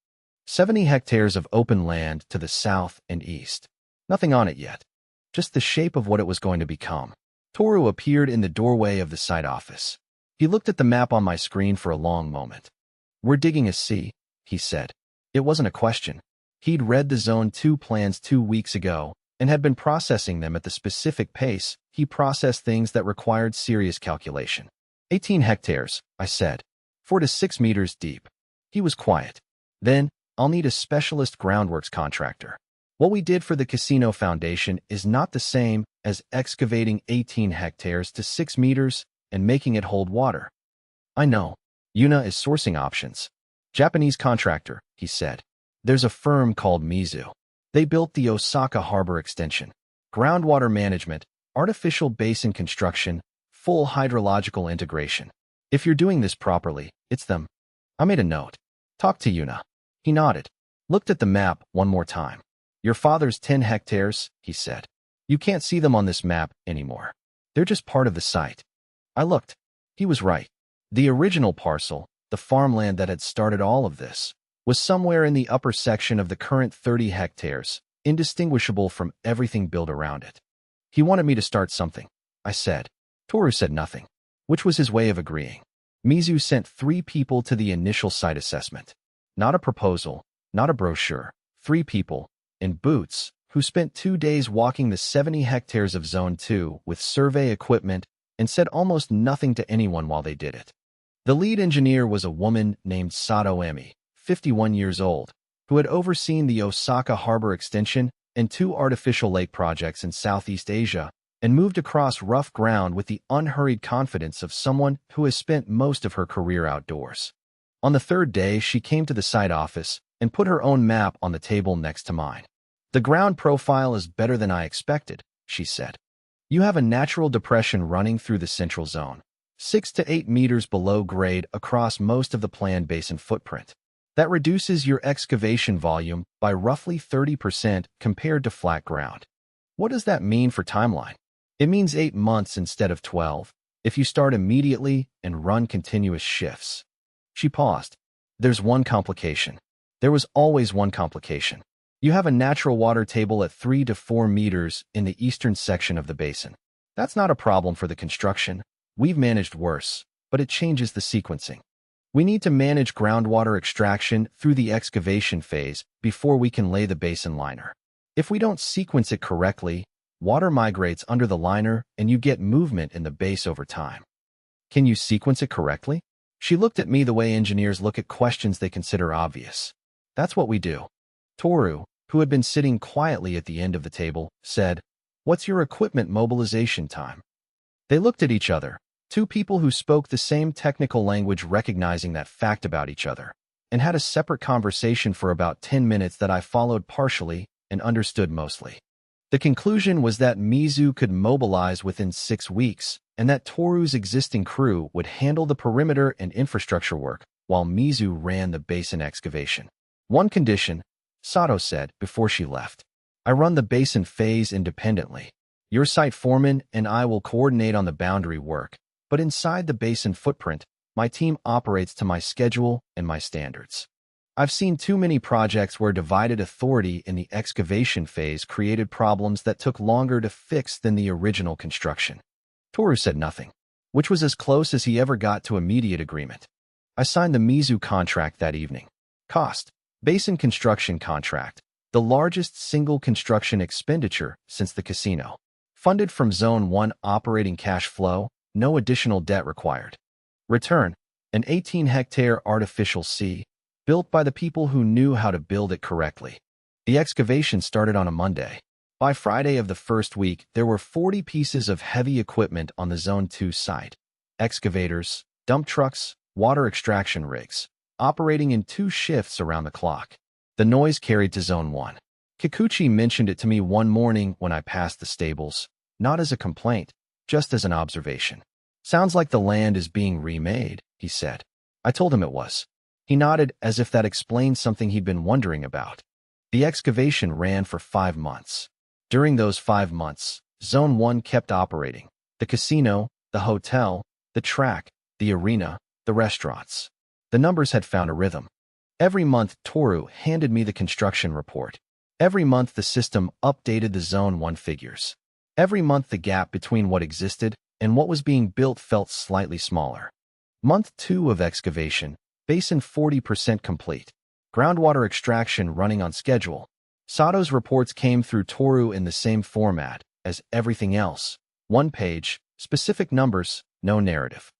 S1: 70 hectares of open land to the south and east. Nothing on it yet. Just the shape of what it was going to become. Toru appeared in the doorway of the site office. He looked at the map on my screen for a long moment. "We're digging a sea," he said. It wasn't a question. He'd read the Zone 2 plans 2 weeks ago and had been processing them at the specific pace he processed things that required serious calculation. 18 hectares, I said. 4 to 6 meters deep. He was quiet. Then, I'll need a specialist groundworks contractor. What we did for the casino foundation is not the same as excavating 18 hectares to 6 meters and making it hold water. I know. Yuna is sourcing options. Japanese contractor, he said. There's a firm called Mizu. They built the Osaka Harbor extension. Groundwater management, artificial basin construction, full hydrological integration. If you're doing this properly, it's them. I made a note. Talk to Yuna. He nodded. Looked at the map one more time. Your father's 10 hectares, he said. You can't see them on this map anymore. They're just part of the site. I looked. He was right. The original parcel, the farmland that had started all of this, was somewhere in the upper section of the current 30 hectares, indistinguishable from everything built around it. He wanted me to start something, I said. Toru said nothing, which was his way of agreeing. Mizu sent 3 people to the initial site assessment. Not a proposal, not a brochure. 3 people, in boots, who spent 2 days walking the 70 hectares of Zone 2 with survey equipment and said almost nothing to anyone while they did it. The lead engineer was a woman named Sato Emi, 51 years old, who had overseen the Osaka Harbor extension and 2 artificial lake projects in Southeast Asia and moved across rough ground with the unhurried confidence of someone who has spent most of her career outdoors. On the 3rd day, she came to the site office and put her own map on the table next to mine. The ground profile is better than I expected, she said. You have a natural depression running through the central zone, 6 to 8 meters below grade across most of the planned basin footprint. That reduces your excavation volume by roughly 30% compared to flat ground. What does that mean for timeline? It means 8 months instead of 12, if you start immediately and run continuous shifts. She paused. There's one complication. There was always one complication. You have a natural water table at 3 to 4 meters in the eastern section of the basin. That's not a problem for the construction. We've managed worse, but it changes the sequencing. We need to manage groundwater extraction through the excavation phase before we can lay the basin liner. If we don't sequence it correctly, water migrates under the liner and you get movement in the base over time. Can you sequence it correctly? She looked at me the way engineers look at questions they consider obvious. That's what we do. Toru, who had been sitting quietly at the end of the table, said, What's your equipment mobilization time? They looked at each other, 2 people who spoke the same technical language recognizing that fact about each other, and had a separate conversation for about 10 minutes that I followed partially and understood mostly. The conclusion was that Mizu could mobilize within 6 weeks, and that Toru's existing crew would handle the perimeter and infrastructure work, while Mizu ran the basin excavation. One condition, Sato said before she left. I run the basin phase independently. Your site foreman and I will coordinate on the boundary work, but inside the basin footprint, my team operates to my schedule and my standards. I've seen too many projects where divided authority in the excavation phase created problems that took longer to fix than the original construction. Toru said nothing, which was as close as he ever got to immediate agreement. I signed the Mizu contract that evening. Cost: basin construction contract, the largest single construction expenditure since the casino. Funded from Zone 1 operating cash flow, no additional debt required. Return: an 18-hectare artificial sea, built by the people who knew how to build it correctly. The excavation started on a Monday. By Friday of the first week, there were 40 pieces of heavy equipment on the Zone 2 site. Excavators, dump trucks, water extraction rigs, operating in 2 shifts around the clock. The noise carried to Zone 1. Kikuchi mentioned it to me one morning when I passed the stables, not as a complaint, just as an observation. Sounds like the land is being remade, he said. I told him it was. He nodded as if that explained something he'd been wondering about. The excavation ran for 5 months. During those 5 months, Zone 1 kept operating. The casino, the hotel, the track, the arena, the restaurants. The numbers had found a rhythm. Every month, Toru handed me the construction report. Every month, the system updated the Zone 1 figures. Every month, the gap between what existed and what was being built felt slightly smaller. Month 2 of excavation, basin 40% complete. Groundwater extraction running on schedule. Sato's reports came through Toru in the same format as everything else. One page, specific numbers, no narrative.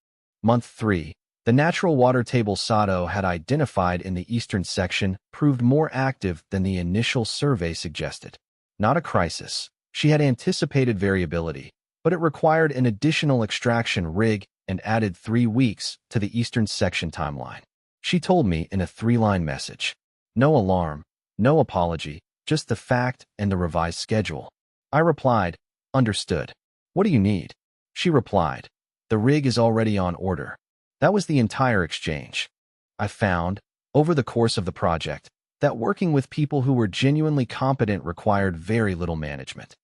S1: Month 3. The natural water table Sato had identified in the eastern section proved more active than the initial survey suggested. Not a crisis. She had anticipated variability, but it required an additional extraction rig and added 3 weeks to the eastern section timeline. She told me in a 3-line message. No alarm, no apology, just the fact and the revised schedule. I replied, understood. What do you need? She replied, the rig is already on order. That was the entire exchange. I found, over the course of the project, that working with people who were genuinely competent required very little management.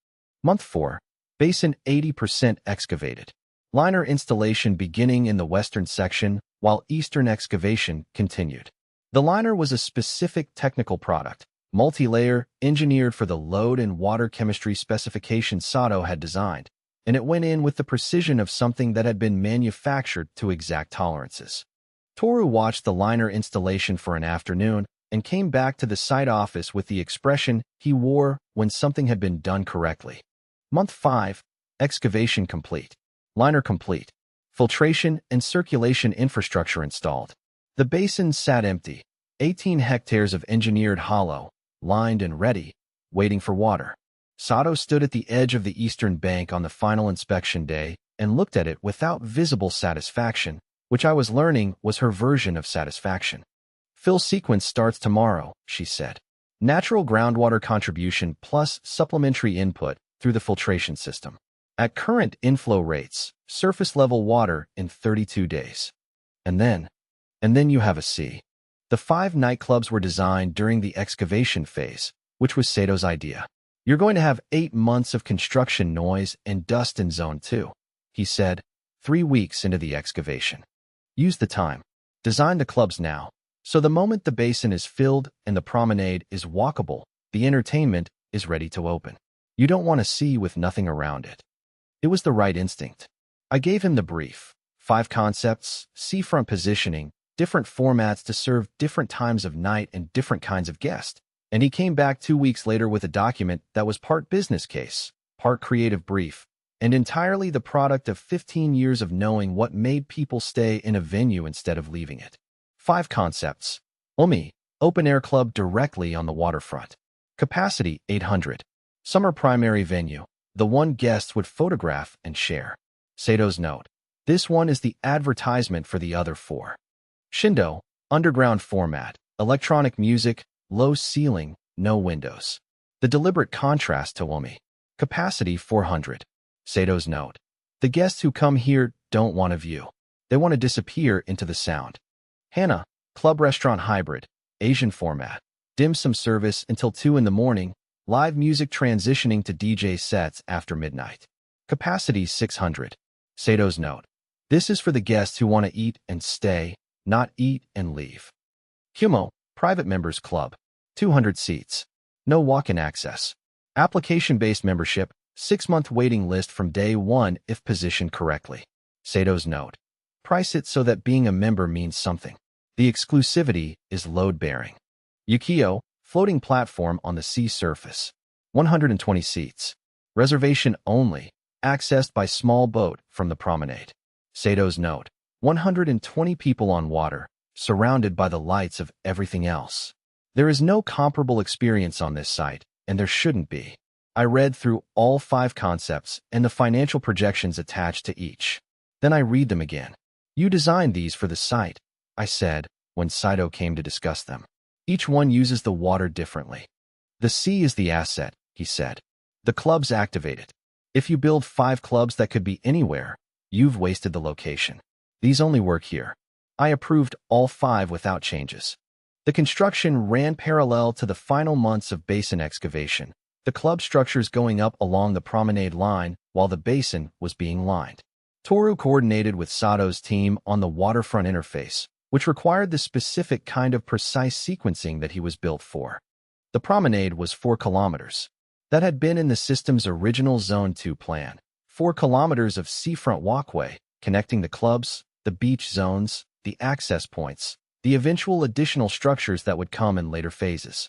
S1: Month 4. Basin 80% excavated. Liner installation beginning in the western section, while eastern excavation continued. The liner was a specific technical product, multi-layer, engineered for the load and water chemistry specifications Sato had designed, and it went in with the precision of something that had been manufactured to exact tolerances. Toru watched the liner installation for an afternoon and came back to the site office with the expression he wore when something had been done correctly. Month 5. Excavation complete. Liner complete. Filtration and circulation infrastructure installed. The basin sat empty, 18 hectares of engineered hollow, lined and ready, waiting for water. Sato stood at the edge of the eastern bank on the final inspection day and looked at it without visible satisfaction, which I was learning was her version of satisfaction. Fill sequence starts tomorrow, she said. Natural groundwater contribution plus supplementary input through the filtration system. At current inflow rates, surface level water in 32 days. And then you have a sea. The 5 nightclubs were designed during the excavation phase, which was Sato's idea. You're going to have 8 months of construction noise and dust in Zone 2, he said, 3 weeks into the excavation. Use the time. Design the clubs now, so the moment the basin is filled and the promenade is walkable, the entertainment is ready to open. You don't want to see with nothing around it. It was the right instinct. I gave him the brief. 5 concepts, seafront positioning, different formats to serve different times of night and different kinds of guests. And he came back 2 weeks later with a document that was part business case, part creative brief, and entirely the product of 15 years of knowing what made people stay in a venue instead of leaving it. 5 concepts. Omi, open-air club directly on the waterfront. Capacity 800. Summer primary venue. The one guests would photograph and share. Sato's note. This one is the advertisement for the other 4. Shindo, underground format, electronic music, low ceiling, no windows. The deliberate contrast to Omi. Capacity 400. Sato's note. The guests who come here don't want a view. They want to disappear into the sound. Hana, club restaurant hybrid, Asian format. Dim sum service until 2 in the morning, live music transitioning to DJ sets after midnight. Capacity 600. Sato's note. This is for the guests who want to eat and stay, not eat and leave. Humo, private members club. 200 seats. No walk-in access. Application-based membership, 6-month waiting list from day 1 if positioned correctly. Sato's note. Price it so that being a member means something. The exclusivity is load-bearing. Yukio, floating platform on the sea surface. 120 seats. Reservation only, accessed by small boat from the promenade. Sato's note. 120 people on water, surrounded by the lights of everything else. There is no comparable experience on this site, and there shouldn't be. I read through all 5 concepts and the financial projections attached to each. Then I read them again. You designed these for the site, I said, when Saito came to discuss them. Each one uses the water differently. The sea is the asset, he said. The clubs activate it. If you build 5 clubs that could be anywhere, you've wasted the location. These only work here. I approved all 5 without changes. The construction ran parallel to the final months of basin excavation, the club structures going up along the promenade line while the basin was being lined. Toru coordinated with Sato's team on the waterfront interface, which required the specific kind of precise sequencing that he was built for. The promenade was 4 kilometers. That had been in the system's original Zone 2 plan. 4 kilometers of seafront walkway, connecting the clubs, the beach zones, the access points, the eventual additional structures that would come in later phases.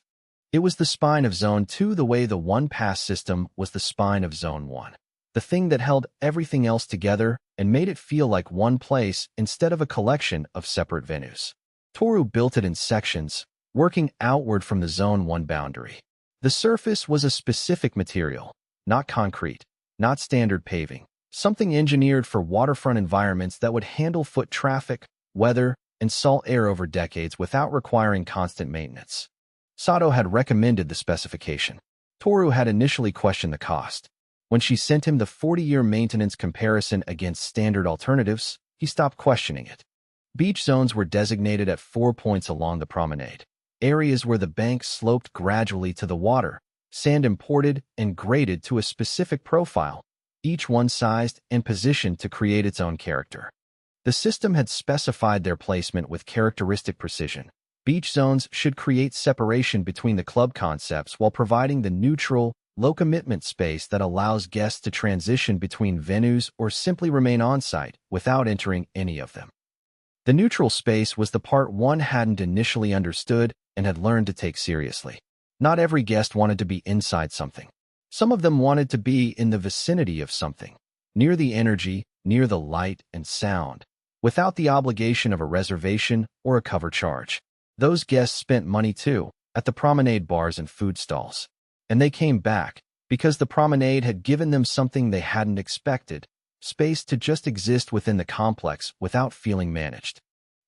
S1: It was the spine of Zone 2 the way the one-pass system was the spine of Zone 1. The thing that held everything else together and made it feel like one place instead of a collection of separate venues. Toru built it in sections, working outward from the Zone 1 boundary. The surface was a specific material, not concrete, not standard paving, something engineered for waterfront environments that would handle foot traffic, weather, and salt air over decades without requiring constant maintenance. Sato had recommended the specification. Toru had initially questioned the cost. When she sent him the 40-year maintenance comparison against standard alternatives, he stopped questioning it. Beach zones were designated at 4 points along the promenade, areas where the bank sloped gradually to the water, sand imported and graded to a specific profile, each one sized and positioned to create its own character. The system had specified their placement with characteristic precision. Beach zones should create separation between the club concepts while providing the neutral, low-commitment space that allows guests to transition between venues or simply remain on-site without entering any of them. The neutral space was the part one hadn't initially understood and had learned to take seriously. Not every guest wanted to be inside something. Some of them wanted to be in the vicinity of something, near the energy, near the light and sound, without the obligation of a reservation or a cover charge. Those guests spent money too, at the promenade bars and food stalls. And they came back, because the promenade had given them something they hadn't expected, space to just exist within the complex without feeling managed.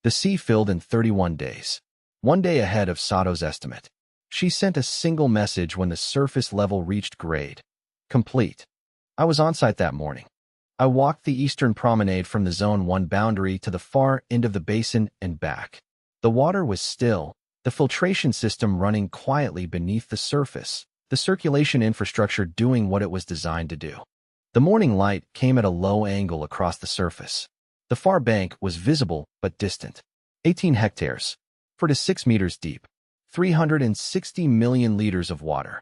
S1: The sea filled in 31 days, 1 day ahead of Sato's estimate. She sent a single message when the surface level reached grade. Complete. I was on site that morning. I walked the eastern promenade from the Zone 1 boundary to the far end of the basin and back. The water was still, the filtration system running quietly beneath the surface, the circulation infrastructure doing what it was designed to do. The morning light came at a low angle across the surface. The far bank was visible but distant. 18 hectares, 4 to 6 meters deep, 360 million liters of water.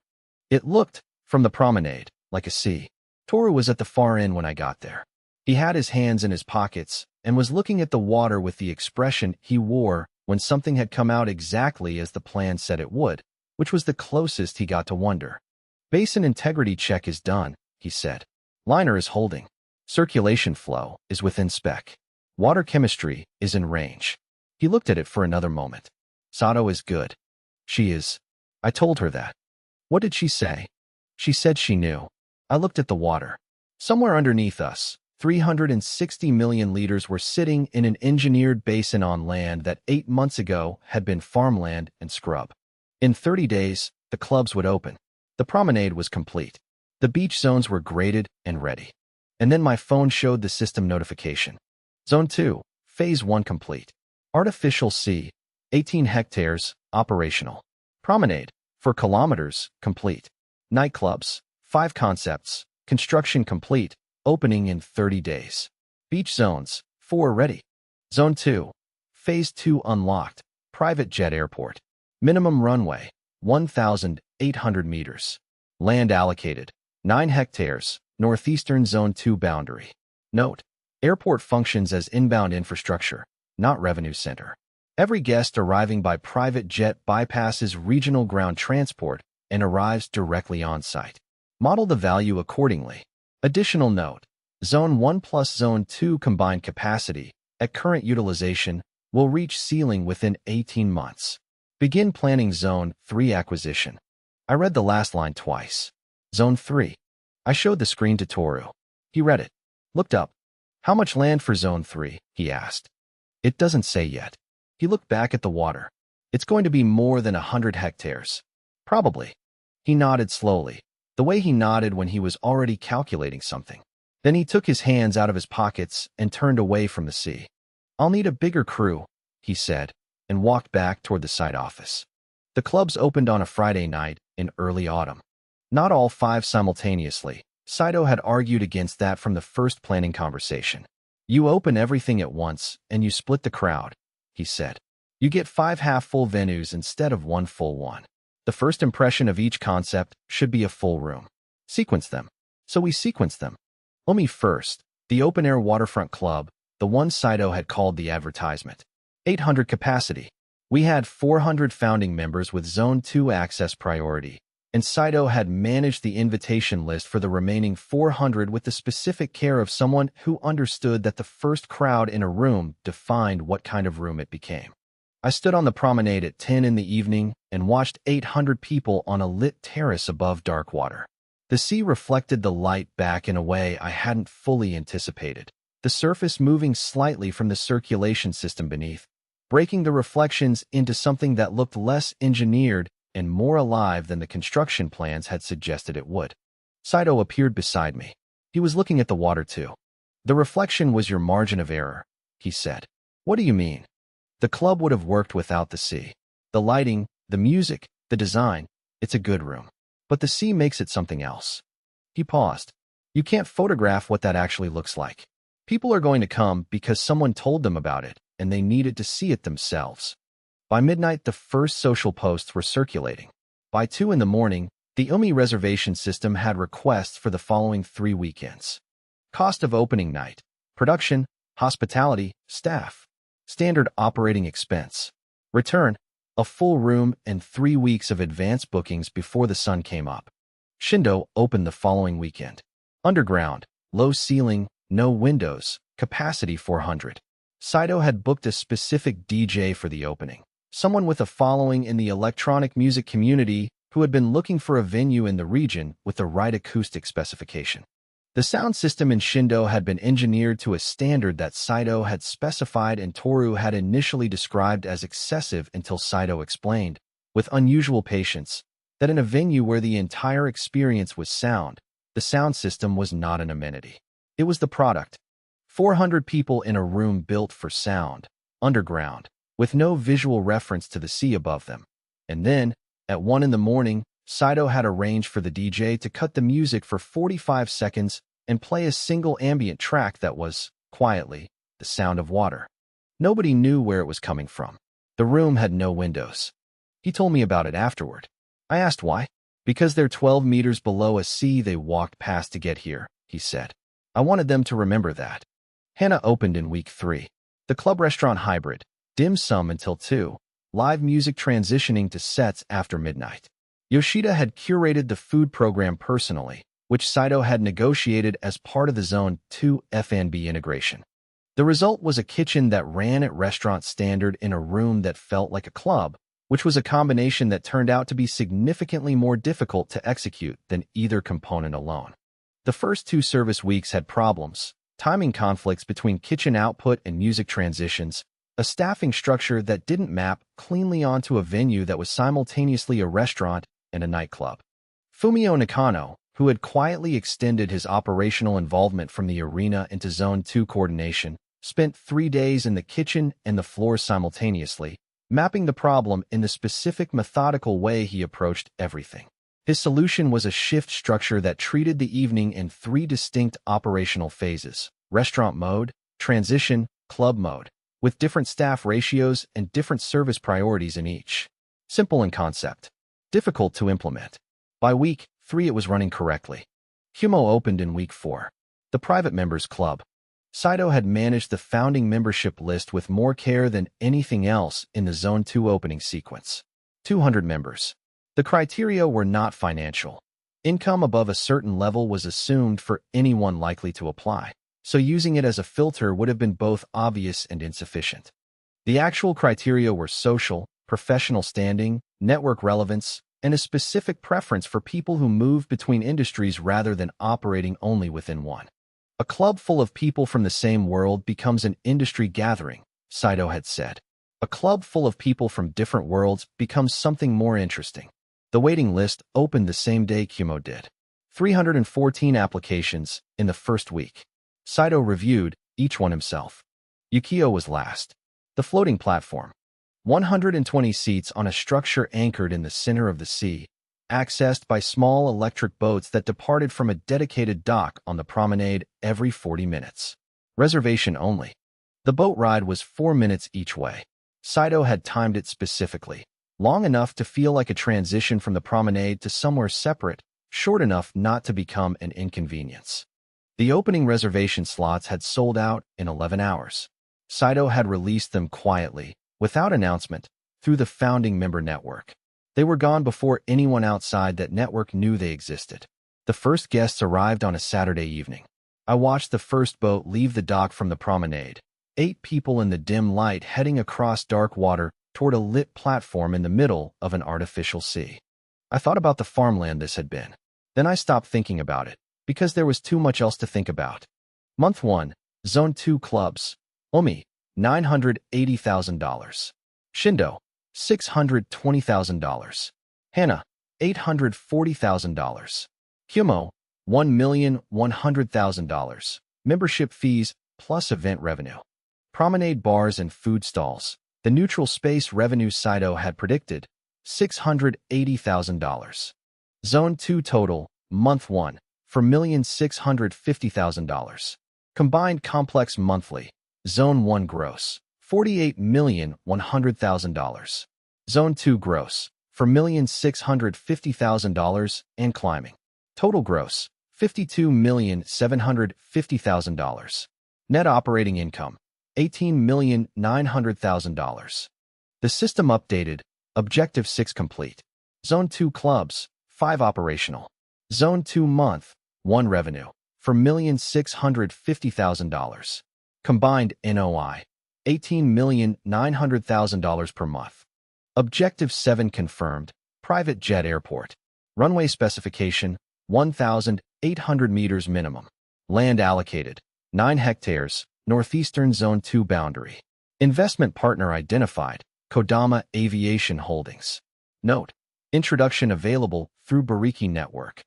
S1: It looked, from the promenade, like a sea. Toru was at the far end when I got there. He had his hands in his pockets and was looking at the water with the expression he wore when something had come out exactly as the plan said it would, which was the closest he got to wonder. Basin integrity check is done, he said. Liner is holding. Circulation flow is within spec. Water chemistry is in range. He looked at it for another moment. Sato is good. She is. I told her that. What did she say? She said she knew. I looked at the water. Somewhere underneath us, 360 million liters were sitting in an engineered basin on land that 8 months ago had been farmland and scrub. In 30 days, the clubs would open. The promenade was complete. The beach zones were graded and ready. And then my phone showed the system notification. Zone 2, Phase 1 complete. Artificial sea, 18 hectares, operational. Promenade, 4 kilometers, complete. Nightclubs, 5 concepts, construction complete, opening in 30 days. Beach zones, 4 ready. Zone 2, Phase 2 unlocked, private jet airport. Minimum runway, 1,800 meters. Land allocated, 9 hectares, northeastern Zone 2 boundary. Note, airport functions as inbound infrastructure, not revenue center. Every guest arriving by private jet bypasses regional ground transport and arrives directly on site. Model the value accordingly. Additional note, Zone 1 plus Zone 2 combined capacity, at current utilization, will reach ceiling within 18 months. Begin planning Zone 3 acquisition. I read the last line twice. Zone 3. I showed the screen to Toru. He read it. Looked up. How much land for Zone 3? He asked. It doesn't say yet. He looked back at the water. It's going to be more than 100 hectares. Probably. He nodded slowly, the way he nodded when he was already calculating something. Then he took his hands out of his pockets and turned away from the sea. I'll need a bigger crew, he said, and walked back toward the site office. The clubs opened on a Friday night in early autumn. Not all 5 simultaneously. Saito had argued against that from the first planning conversation. You open everything at once, and you split the crowd, he said. You get 5 half-full venues instead of 1 full one. The first impression of each concept should be a full room. Sequence them. So we sequenced them. Omi first, the open-air waterfront club, the one Saito had called the advertisement. 800 capacity. We had 400 founding members with Zone 2 access priority, and Saito had managed the invitation list for the remaining 400 with the specific care of someone who understood that the first crowd in a room defined what kind of room it became. I stood on the promenade at 10 in the evening and watched 800 people on a lit terrace above dark water. The sea reflected the light back in a way I hadn't fully anticipated, the surface moving slightly from the circulation system beneath, breaking the reflections into something that looked less engineered and more alive than the construction plans had suggested it would. Saito appeared beside me. He was looking at the water too. The reflection was your margin of error, he said. What do you mean? The club would have worked without the sea. The lighting, the music, the design, it's a good room. But the sea makes it something else. He paused. You can't photograph what that actually looks like. People are going to come because someone told them about it, and they needed to see it themselves. By midnight, the first social posts were circulating. By 2 in the morning, the Umi reservation system had requests for the following 3 weekends. Cost of opening night, production, hospitality, staff, standard operating expense, return, a full room, and 3 weeks of advance bookings before the sun came up. Shindo opened the following weekend. Underground, low ceiling, no windows, capacity 400. Saito had booked a specific DJ for the opening, someone with a following in the electronic music community who had been looking for a venue in the region with the right acoustic specification. The sound system in Shindo had been engineered to a standard that Saito had specified and Toru had initially described as excessive until Saito explained, with unusual patience, that in a venue where the entire experience was sound, the sound system was not an amenity. It was the product. 400 people in a room built for sound, underground, with no visual reference to the sea above them. And then, at 1 in the morning, Saito had arranged for the DJ to cut the music for 45 seconds and play a single ambient track that was, quietly, the sound of water. Nobody knew where it was coming from. The room had no windows. He told me about it afterward. I asked why. Because they're 12 meters below a sea they walked past to get here, he said. I wanted them to remember that. Hana opened in week 3. The club restaurant hybrid, dim sum until 2, live music transitioning to sets after midnight. Yoshida had curated the food program personally, which Saito had negotiated as part of the Zone 2 F&B integration. The result was a kitchen that ran at restaurant standard in a room that felt like a club, which was a combination that turned out to be significantly more difficult to execute than either component alone. The first 2 service weeks had problems, timing conflicts between kitchen output and music transitions, a staffing structure that didn't map cleanly onto a venue that was simultaneously a restaurant and a nightclub. Fumio Nakano, who had quietly extended his operational involvement from the arena into Zone 2 coordination, spent 3 days in the kitchen and the floor simultaneously, mapping the problem in the specific methodical way he approached everything. His solution was a shift structure that treated the evening in 3 distinct operational phases: restaurant mode, transition, club mode, with different staff ratios and different service priorities in each. Simple in concept, difficult to implement. By week 3 it was running correctly. Humo opened in week 4. The private members club. Saito had managed the founding membership list with more care than anything else in the Zone 2 opening sequence. 200 members. The criteria were not financial. Income above a certain level was assumed for anyone likely to apply, so using it as a filter would have been both obvious and insufficient. The actual criteria were social, professional standing, network relevance, and a specific preference for people who move between industries rather than operating only within one. A club full of people from the same world becomes an industry gathering, Saito had said. A club full of people from different worlds becomes something more interesting. The waiting list opened the same day Kumo did. 314 applications in the first week. Saito reviewed each one himself. Yukio was last. The floating platform. 120 seats on a structure anchored in the center of the sea, accessed by small electric boats that departed from a dedicated dock on the promenade every 40 minutes. Reservation only. The boat ride was 4 minutes each way. Saito had timed it specifically, long enough to feel like a transition from the promenade to somewhere separate, short enough not to become an inconvenience. The opening reservation slots had sold out in 11 hours. Saito had released them quietly, without announcement, through the founding member network. They were gone before anyone outside that network knew they existed. The first guests arrived on a Saturday evening. I watched the first boat leave the dock from the promenade. 8 people in the dim light heading across dark water toward a lit platform in the middle of an artificial sea. I thought about the farmland this had been. Then I stopped thinking about it, because there was too much else to think about. Month 1, Zone 2 clubs. Omi, $980,000. Shindo, $620,000. Hana, $840,000. Kyumo, $1,100,000. Membership fees plus event revenue. Promenade bars and food stalls. The neutral space revenue Saito had predicted, $680,000. Zone 2 total, Month 1, for $1,650,000. Combined complex monthly. Zone 1 gross, $48,100,000. Zone 2 gross, for $1,650,000 and climbing. Total gross, $52,750,000. Net operating income, $18,900,000. The system updated. Objective 6 complete. Zone 2 clubs, 5 operational. Zone 2 month, 1 revenue, for $1,650,000. Combined NOI, $18,900,000 per month. Objective 7 confirmed. Private jet airport. Runway specification, 1,800 meters minimum. Land allocated, 9 hectares, northeastern Zone 2 boundary. Investment partner identified, Kodama Aviation Holdings. Note: introduction available through Bariki Network.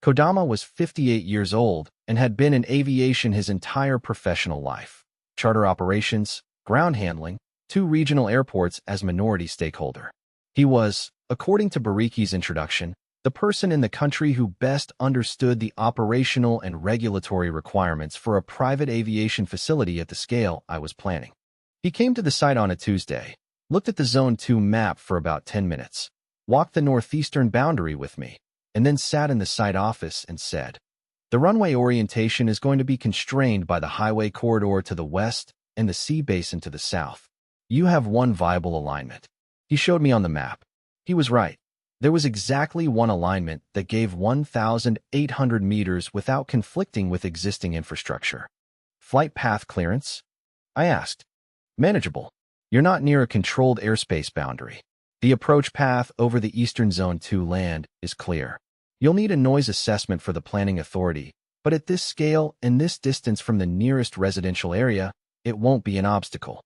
S1: Kodama was 58 years old and had been in aviation his entire professional life. Charter operations, ground handling, 2 regional airports as minority stakeholder. He was, according to Bariki's introduction, the person in the country who best understood the operational and regulatory requirements for a private aviation facility at the scale I was planning. He came to the site on a Tuesday, looked at the Zone 2 map for about 10 minutes, walked the northeastern boundary with me, and then sat in the site office and said, "The runway orientation is going to be constrained by the highway corridor to the west and the sea basin to the south. You have one viable alignment." He showed me on the map. He was right. There was exactly one alignment that gave 1,800 meters without conflicting with existing infrastructure. Flight path clearance? I asked. Manageable. You're not near a controlled airspace boundary. The approach path over the eastern Zone 2 land is clear. You'll need a noise assessment for the planning authority, but at this scale and this distance from the nearest residential area, it won't be an obstacle.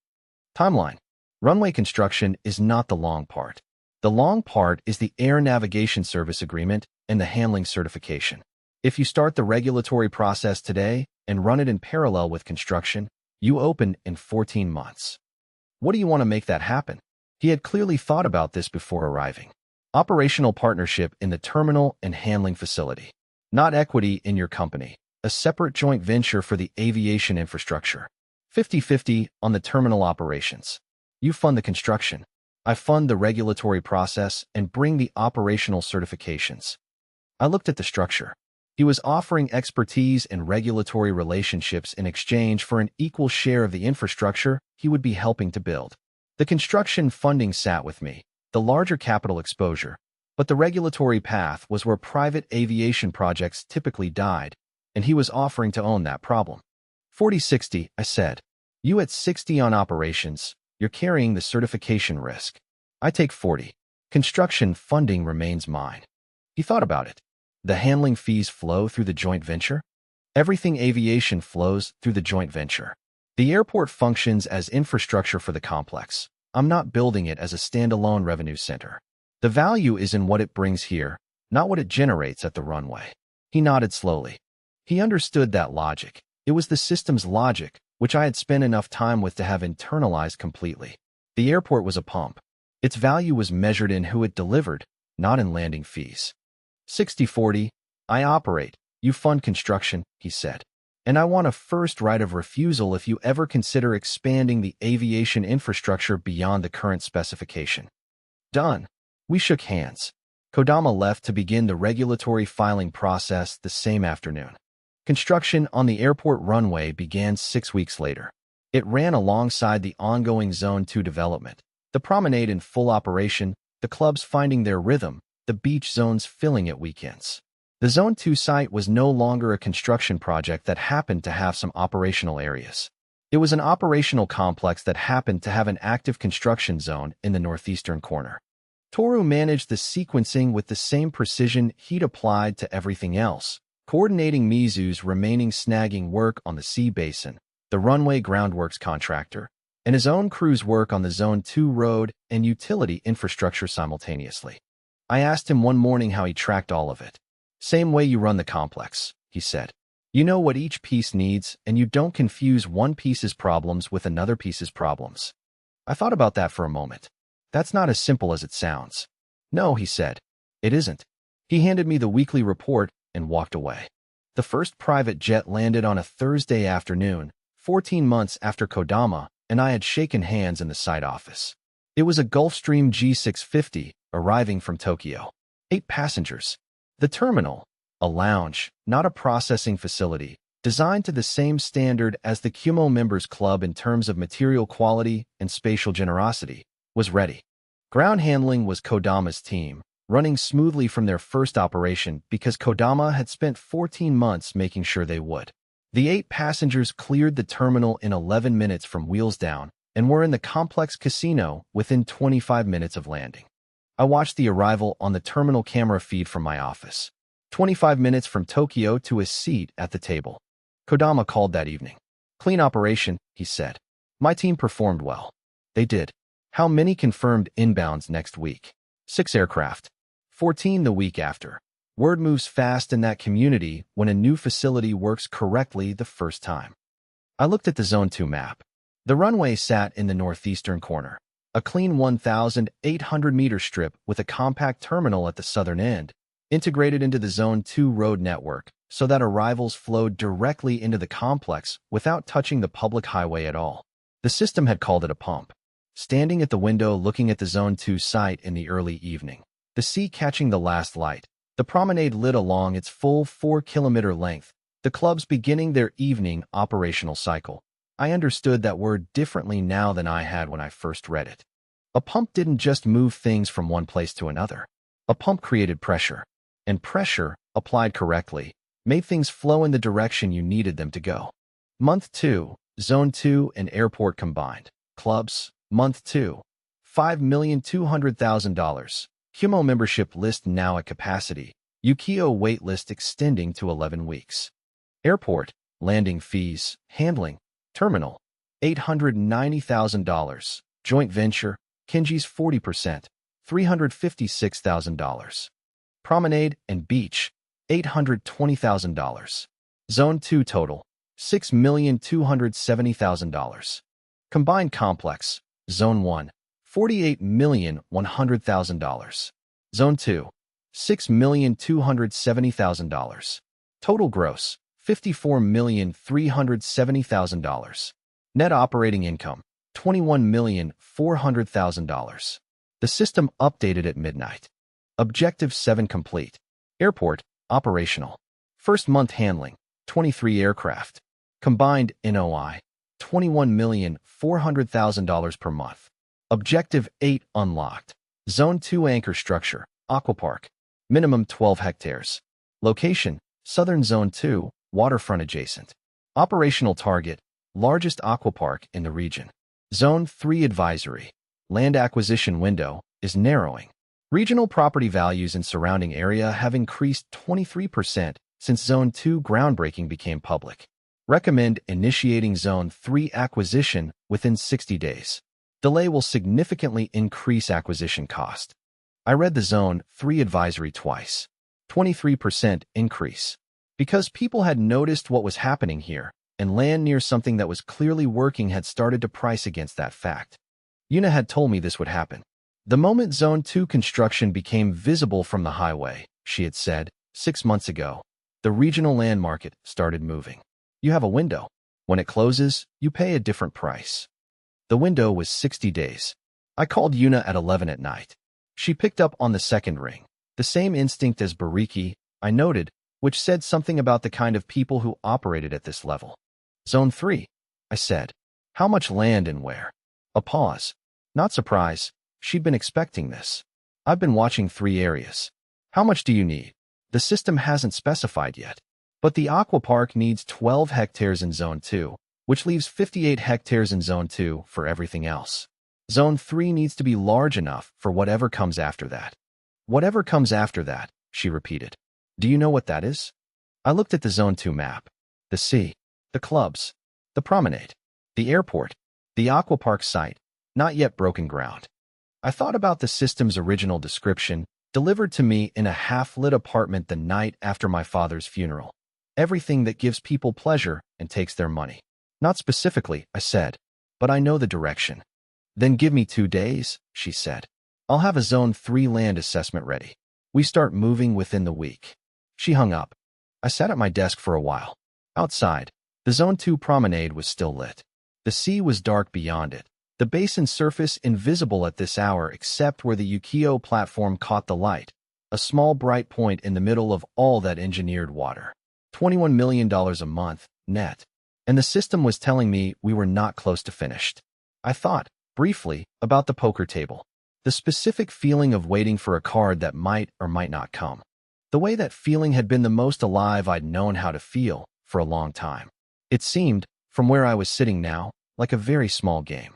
S1: Timeline. Runway construction is not the long part. The long part is the Air Navigation Service Agreement and the handling certification. If you start the regulatory process today and run it in parallel with construction, you open in 14 months. What do you want to make that happen? He had clearly thought about this before arriving. Operational partnership in the terminal and handling facility. Not equity in your company. A separate joint venture for the aviation infrastructure. 50-50 on the terminal operations. You fund the construction. I fund the regulatory process and bring the operational certifications. I looked at the structure. He was offering expertise and regulatory relationships in exchange for an equal share of the infrastructure he would be helping to build. The construction funding sat with me, the larger capital exposure, but the regulatory path was where private aviation projects typically died, and he was offering to own that problem. 40-60, I said. You at 60 on operations, you're carrying the certification risk. I take 40. Construction funding remains mine. He thought about it. The handling fees flow through the joint venture? Everything aviation flows through the joint venture. The airport functions as infrastructure for the complex. I'm not building it as a standalone revenue center. The value is in what it brings here, not what it generates at the runway. He nodded slowly. He understood that logic. It was the system's logic, which I had spent enough time with to have internalized completely. The airport was a pump. Its value was measured in who it delivered, not in landing fees. 60-40, I operate, you fund construction, he said. And I want a first right of refusal if you ever consider expanding the aviation infrastructure beyond the current specification. Done. We shook hands. Kodama left to begin the regulatory filing process the same afternoon. Construction on the airport runway began 6 weeks later. It ran alongside the ongoing Zone 2 development, the promenade in full operation, the clubs finding their rhythm, the beach zones filling at weekends. The Zone 2 site was no longer a construction project that happened to have some operational areas. It was an operational complex that happened to have an active construction zone in the northeastern corner. Toru managed the sequencing with the same precision he'd applied to everything else, coordinating Mizu's remaining snagging work on the sea basin, the runway groundworks contractor, and his own crew's work on the Zone 2 road and utility infrastructure simultaneously. I asked him one morning how he tracked all of it. "Same way you run the complex," he said. "You know what each piece needs, and you don't confuse one piece's problems with another piece's problems." I thought about that for a moment. "That's not as simple as it sounds." "No," he said. "It isn't." He handed me the weekly report and walked away. The first private jet landed on a Thursday afternoon, 14 months after Kodama and I had shaken hands in the site office. It was a Gulfstream G650 arriving from Tokyo. 8 passengers. The terminal, a lounge, not a processing facility, designed to the same standard as the Kumo Members Club in terms of material quality and spatial generosity, was ready. Ground handling was Kodama's team, running smoothly from their first operation because Kodama had spent 14 months making sure they would. The 8 passengers cleared the terminal in 11 minutes from wheels down and were in the complex casino within 25 minutes of landing. I watched the arrival on the terminal camera feed from my office. 25 minutes from Tokyo to a seat at the table. Kodama called that evening. "Clean operation," he said. "My team performed well." They did. "How many confirmed inbounds next week?" 6 aircraft. 14 the week after. Word moves fast in that community when a new facility works correctly the first time. I looked at the Zone 2 map. The runway sat in the northeastern corner. A clean 1,800-meter strip with a compact terminal at the southern end, integrated into the Zone 2 road network so that arrivals flowed directly into the complex without touching the public highway at all. The system had called it a pump. Standing at the window looking at the Zone 2 site in the early evening, the sea catching the last light, the promenade lit along its full 4-kilometer length, the clubs beginning their evening operational cycle, I understood that word differently now than I had when I first read it. A pump didn't just move things from one place to another. A pump created pressure, and pressure, applied correctly, made things flow in the direction you needed them to go. Month 2, Zone 2 and airport combined. Clubs, Month 2, $5,200,000. Kumo membership list now at capacity. Yukio wait list extending to 11 weeks. Airport, landing fees, handling, terminal, $890,000. Joint venture, Kenji's 40%, $356,000. Promenade and beach, $820,000. Zone 2 total, $6,270,000. Combined complex, Zone 1, $48,100,000. Zone 2, $6,270,000. Total gross, $54,370,000. Net operating income, $21,400,000. The system updated at midnight. Objective 7 complete. Airport, operational. First month handling, 23 aircraft. Combined NOI, $21,400,000 per month. Objective 8 unlocked. Zone 2 anchor structure, aquapark. Minimum 12 hectares. Location, Southern Zone 2, waterfront adjacent. Operational target, largest aquapark in the region. Zone 3 advisory. Land acquisition window is narrowing. Regional property values in surrounding area have increased 23% since Zone 2 groundbreaking became public. Recommend initiating Zone 3 acquisition within 60 days. Delay will significantly increase acquisition cost. I read the Zone 3 advisory twice. 23% increase. Because people had noticed what was happening here, and land near something that was clearly working had started to price against that fact. Yuna had told me this would happen. The moment Zone 2 construction became visible from the highway, she had said, 6 months ago, the regional land market started moving. You have a window. When it closes, you pay a different price. The window was 60 days. I called Yuna at 11 at night. She picked up on the second ring. The same instinct as Bariki, I noted, which said something about the kind of people who operated at this level. Zone 3, I said. How much land and where? A pause. Not surprise. She'd been expecting this. I've been watching 3 areas. How much do you need? The system hasn't specified yet. But the aqua park needs 12 hectares in Zone 2, which leaves 58 hectares in Zone 2 for everything else. Zone 3 needs to be large enough for whatever comes after that. Whatever comes after that, she repeated. Do you know what that is? I looked at the Zone 2 map. The sea, the clubs, the promenade, the airport, the aqua park site, not yet broken ground. I thought about the system's original description, delivered to me in a half-lit apartment the night after my father's funeral. Everything that gives people pleasure and takes their money. Not specifically, I said, but I know the direction. Then give me 2 days, she said. I'll have a Zone 3 land assessment ready. We start moving within the week. She hung up. I sat at my desk for a while. Outside, the Zone 2 promenade was still lit. The sea was dark beyond it, the basin surface invisible at this hour except where the Yukio platform caught the light, a small bright point in the middle of all that engineered water. $21 million a month, net. And the system was telling me we were not close to finished. I thought, briefly, about the poker table. The specific feeling of waiting for a card that might or might not come. The way that feeling had been the most alive I'd known how to feel for a long time. It seemed, from where I was sitting now, like a very small game.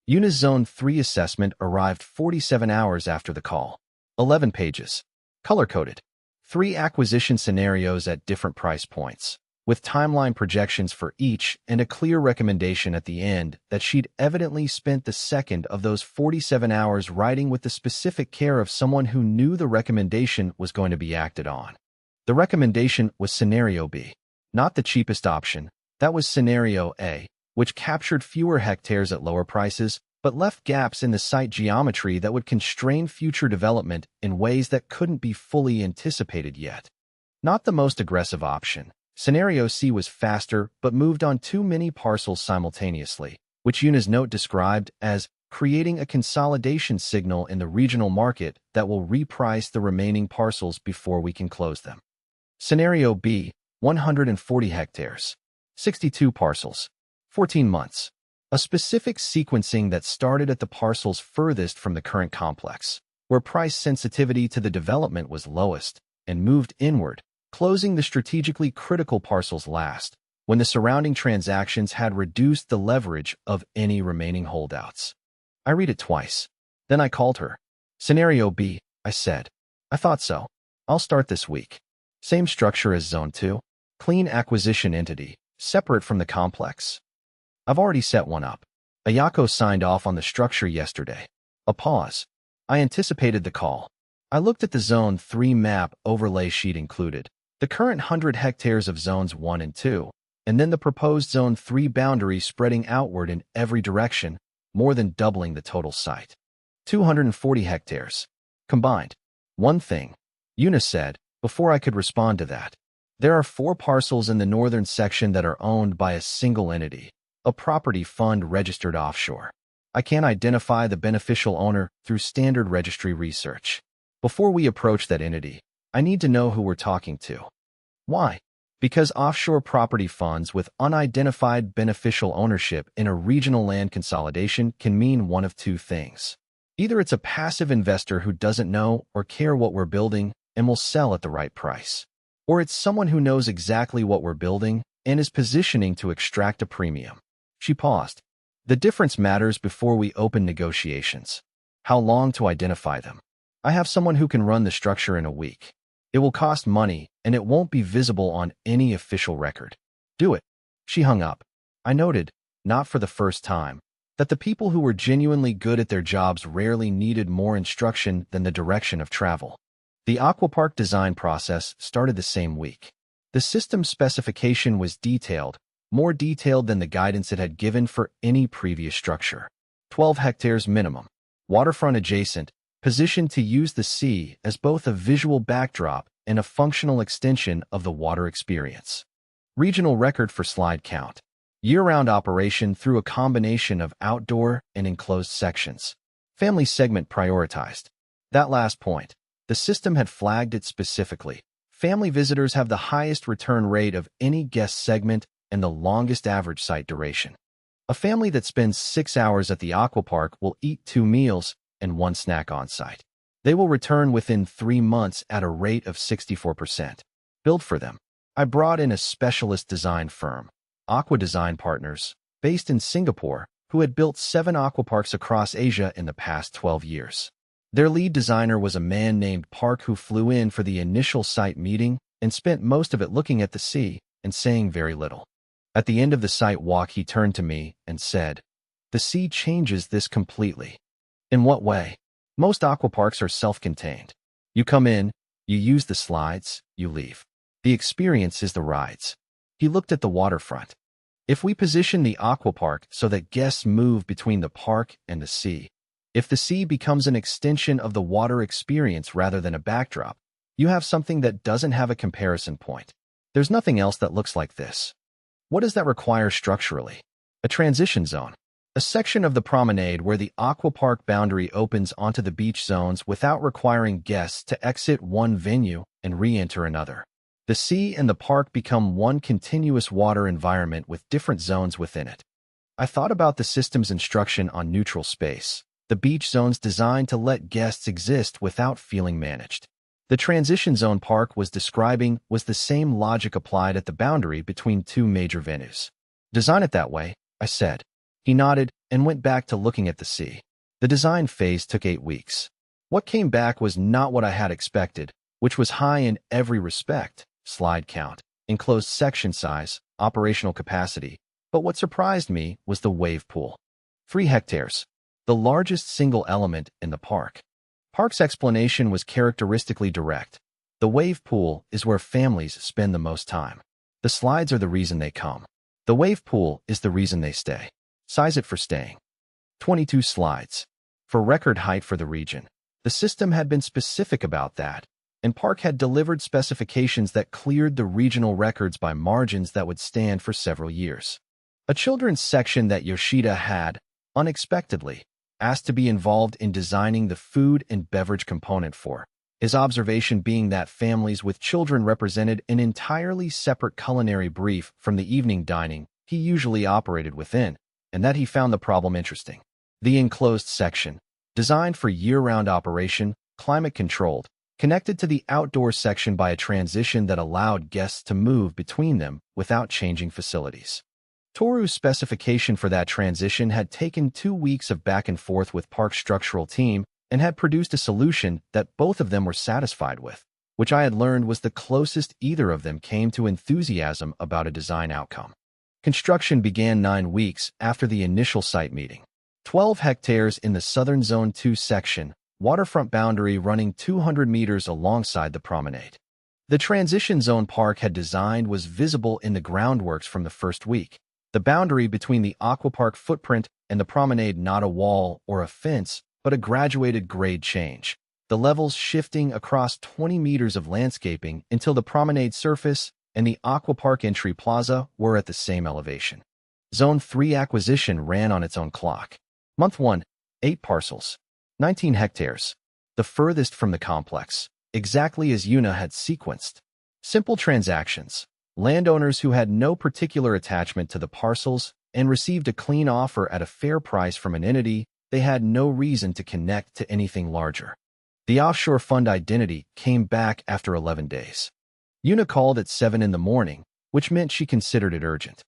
S1: Yuna's Zone 3 assessment arrived 47 hours after the call. 11 pages. Color-coded. 3 acquisition scenarios at different price points, with timeline projections for each and a clear recommendation at the end that she'd evidently spent the second of those 47 hours writing with the specific care of someone who knew the recommendation was going to be acted on. The recommendation was Scenario B, not the cheapest option. That was Scenario A, which captured fewer hectares at lower prices, but left gaps in the site geometry that would constrain future development in ways that couldn't be fully anticipated yet. Not the most aggressive option. Scenario C was faster but moved on too many parcels simultaneously, which Yuna's note described as creating a consolidation signal in the regional market that will reprice the remaining parcels before we can close them. Scenario B, 140 hectares, 62 parcels, 14 months. A specific sequencing that started at the parcels furthest from the current complex, where price sensitivity to the development was lowest, and moved inward, closing the strategically critical parcels last, when the surrounding transactions had reduced the leverage of any remaining holdouts. I read it twice. Then I called her. Scenario B, I said. I thought so. I'll start this week. Same structure as Zone 2. Clean acquisition entity, separate from the complex. I've already set one up. Ayako signed off on the structure yesterday. A pause. I anticipated the call. I looked at the Zone 3 map overlay sheet included, the current 100 hectares of Zones 1 and 2, and then the proposed Zone 3 boundary spreading outward in every direction, more than doubling the total site. 240 hectares. Combined. One thing, Yuna said, before I could respond to that. There are 4 parcels in the northern section that are owned by a single entity, a property fund registered offshore. I can't identify the beneficial owner through standard registry research. Before we approach that entity, I need to know who we're talking to. Why? Because offshore property funds with unidentified beneficial ownership in a regional land consolidation can mean one of 2 things. Either it's a passive investor who doesn't know or care what we're building and will sell at the right price, or it's someone who knows exactly what we're building and is positioning to extract a premium. She paused. The difference matters before we open negotiations. How long to identify them? I have someone who can run the structure in a week. It will cost money, and it won't be visible on any official record. Do it. She hung up. I noted, not for the first time, that the people who were genuinely good at their jobs rarely needed more instruction than the direction of travel. The aquapark design process started the same week. The system specification was detailed, more detailed than the guidance it had given for any previous structure. 12 hectares minimum, waterfront adjacent, positioned to use the sea as both a visual backdrop and a functional extension of the water experience. Regional record for slide count. Year-round operation through a combination of outdoor and enclosed sections. Family segment prioritized. That last point. The system had flagged it specifically. Family visitors have the highest return rate of any guest segment and the longest average site duration. A family that spends 6 hours at the aquapark will eat 2 meals and 1 snack on site. They will return within 3 months at a rate of 64%. Build for them. I brought in a specialist design firm, Aqua Design Partners, based in Singapore, who had built 7 aquaparks across Asia in the past 12 years. Their lead designer was a man named Park who flew in for the initial site meeting and spent most of it looking at the sea and saying very little. At the end of the site walk, he turned to me and said, "The sea changes this completely." In what way? Most aquaparks are self-contained. You come in, you use the slides, you leave. The experience is the rides. He looked at the waterfront. If we position the aquapark so that guests move between the park and the sea, if the sea becomes an extension of the water experience rather than a backdrop, you have something that doesn't have a comparison point. There's nothing else that looks like this. What does that require structurally? A transition zone. A section of the promenade where the aquapark boundary opens onto the beach zones without requiring guests to exit one venue and re-enter another. The sea and the park become one continuous water environment with different zones within it. I thought about the system's instruction on neutral space. The beach zones designed to let guests exist without feeling managed. The transition zone Park was describing was the same logic applied at the boundary between 2 major venues. Design it that way, I said. He nodded and went back to looking at the sea. The design phase took 8 weeks. What came back was not what I had expected, which was high in every respect: slide count, enclosed section size, operational capacity. But what surprised me was the wave pool. 3 hectares. The largest single element in the park. Park's explanation was characteristically direct. The wave pool is where families spend the most time. The slides are the reason they come. The wave pool is the reason they stay. Size it for staying. 22 slides. For record height for the region. The system had been specific about that, and Park had delivered specifications that cleared the regional records by margins that would stand for several years. A children's section that Yoshida had, unexpectedly, asked to be involved in designing the food and beverage component for, his observation being that families with children represented an entirely separate culinary brief from the evening dining he usually operated within, and that he found the problem interesting. The enclosed section, designed for year-round operation, climate-controlled, connected to the outdoor section by a transition that allowed guests to move between them without changing facilities. Toru's specification for that transition had taken 2 weeks of back and forth with Park's structural team and had produced a solution that both of them were satisfied with, which I had learned was the closest either of them came to enthusiasm about a design outcome. Construction began 9 weeks after the initial site meeting. 12 hectares in the Southern Zone 2 section, waterfront boundary running 200 meters alongside the promenade. The transition zone Park had designed was visible in the groundworks from the first week. The boundary between the aquapark footprint and the promenade, not a wall or a fence, but a graduated grade change. The levels shifting across 20 meters of landscaping until the promenade surface and the aquapark entry plaza were at the same elevation. Zone 3 acquisition ran on its own clock. Month 1, 8 parcels, 19 hectares. The furthest from the complex, exactly as Yuna had sequenced. Simple transactions. Landowners who had no particular attachment to the parcels and received a clean offer at a fair price from an entity they had no reason to connect to anything larger. The offshore fund identity came back after 11 days. Yuna called at 7 in the morning, which meant she considered it urgent.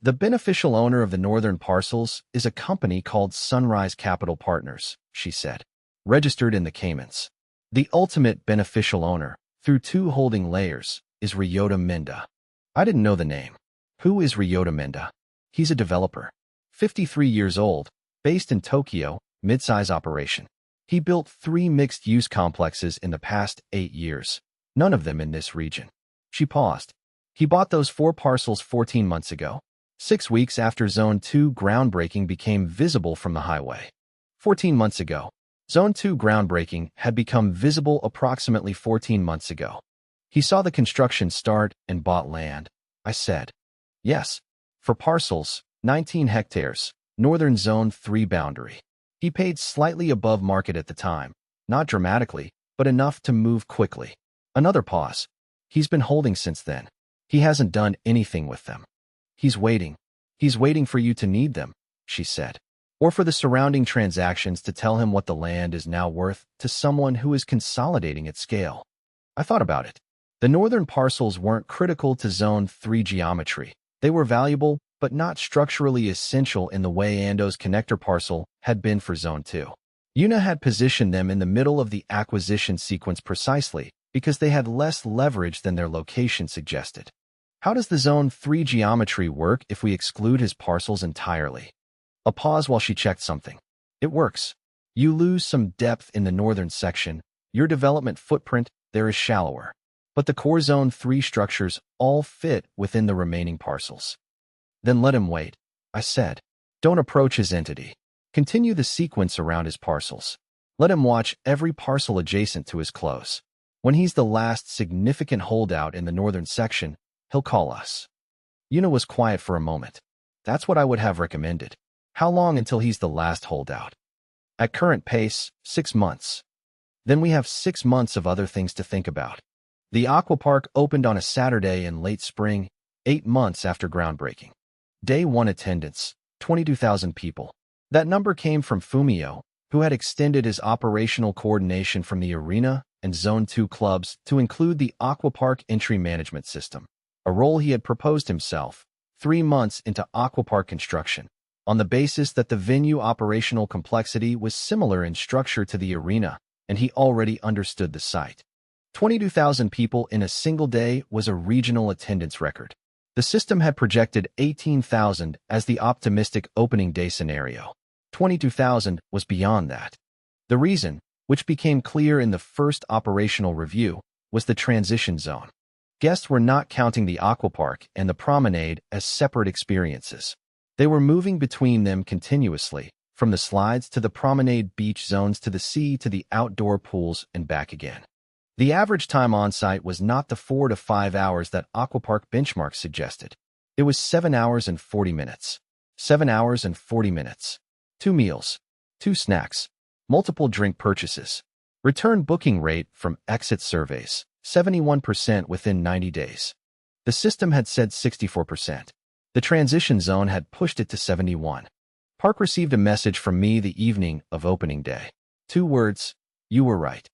S1: The beneficial owner of the northern parcels is a company called Sunrise Capital Partners, she said, registered in the Caymans. The ultimate beneficial owner, through 2 holding layers, is Ryota Menda. I didn't know the name. Who is Ryota Menda? He's a developer. 53 years old, based in Tokyo, mid-size operation. He built 3 mixed-use complexes in the past 8 years, none of them in this region. She paused. He bought those 4 parcels 14 months ago, 6 weeks after Zone 2 groundbreaking became visible from the highway. 14 months ago. Zone 2 groundbreaking had become visible approximately 14 months ago. He saw the construction start and bought land, I said. Yes. For parcels, 19 hectares, Northern Zone 3 boundary. He paid slightly above market at the time, not dramatically, but enough to move quickly. Another pause. He's been holding since then. He hasn't done anything with them. He's waiting. He's waiting for you to need them, she said. Or for the surrounding transactions to tell him what the land is now worth to someone who is consolidating at scale. I thought about it. The northern parcels weren't critical to Zone 3 geometry. They were valuable, but not structurally essential in the way Ando's connector parcel had been for Zone 2. Yuna had positioned them in the middle of the acquisition sequence precisely because they had less leverage than their location suggested. How does the Zone 3 geometry work if we exclude his parcels entirely? A pause while she checked something. It works. You lose some depth in the northern section. Your development footprint there is shallower. But the core Zone 3 structures all fit within the remaining parcels. Then let him wait, I said. Don't approach his entity. Continue the sequence around his parcels. Let him watch every parcel adjacent to his close. When he's the last significant holdout in the northern section, he'll call us. Yuna was quiet for a moment. That's what I would have recommended. How long until he's the last holdout? At current pace, 6 months. Then we have 6 months of other things to think about. The aquapark opened on a Saturday in late spring, 8 months after groundbreaking. Day 1 attendance, 22,000 people. That number came from Fumio, who had extended his operational coordination from the arena and Zone 2 clubs to include the aquapark entry management system, a role he had proposed himself 3 months into aquapark construction, on the basis that the venue operational complexity was similar in structure to the arena, and he already understood the site. 22,000 people in a single day was a regional attendance record. The system had projected 18,000 as the optimistic opening day scenario. 22,000 was beyond that. The reason, which became clear in the first operational review, was the transition zone. Guests were not counting the aquapark and the promenade as separate experiences. They were moving between them continuously, from the slides to the promenade beach zones to the sea to the outdoor pools and back again. The average time on site was not the 4 to 5 hours that aquapark benchmarks suggested. It was 7 hours and 40 minutes. 7 hours and 40 minutes. 2 meals, 2 snacks, multiple drink purchases. Return booking rate from exit surveys, 71% within 90 days. The system had said 64%. The transition zone had pushed it to 71. Park received a message from me the evening of opening day. 2 words, you were right.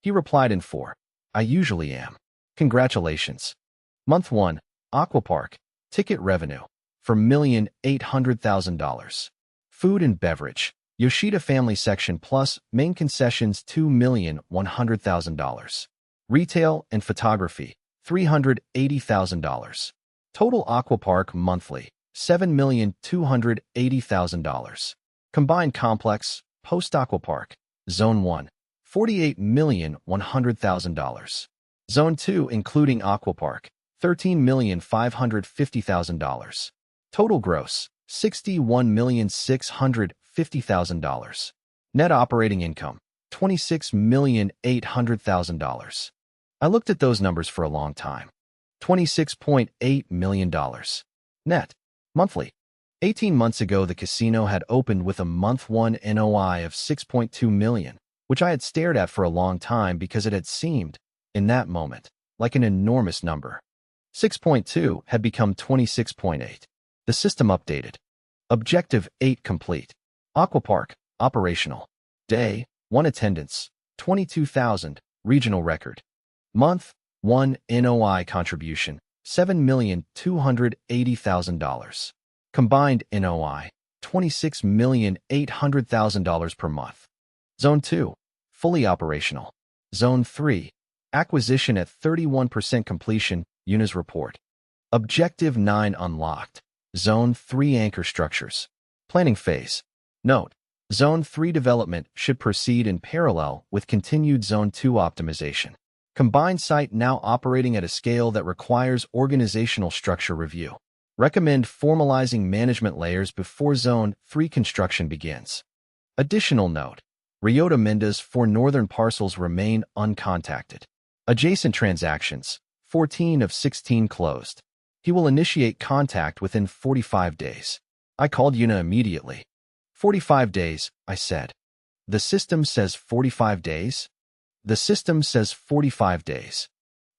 S1: He replied in 4. I usually am. Congratulations. Month 1, Aquapark, ticket revenue, $4,800,000. Food and beverage, Yoshida family section plus main concessions $2,100,000. Retail and photography, $380,000. Total Aquapark monthly, $7,280,000. Combined complex, post-Aquapark, Zone 1. $48,100,000. Zone 2, including Aquapark, $13,550,000. Total gross, $61,650,000. Net operating income, $26,800,000. I looked at those numbers for a long time. $26.8 million. Net, monthly. 18 months ago, the casino had opened with a month 1 NOI of $6.2 million. Which I had stared at for a long time because it had seemed, in that moment, like an enormous number. 6.2 had become 26.8. The system updated. Objective 8 complete. Aquapark, operational. Day 1 attendance, 22,000, regional record. Month 1 NOI contribution, $7,280,000. Combined NOI, $26,800,000 per month. Zone 2, fully operational. Zone 3, acquisition at 31% completion, Yuna's report. Objective 9 unlocked. Zone 3 anchor structures. Planning phase. Note, Zone 3 development should proceed in parallel with continued Zone 2 optimization. Combined site now operating at a scale that requires organizational structure review. Recommend formalizing management layers before Zone 3 construction begins. Additional note. Ryota Menda's 4 northern parcels remain uncontacted. Adjacent transactions, 14 of 16 closed. He will initiate contact within 45 days. I called Yuna immediately. 45 days, I said. The system says 45 days? The system says 45 days.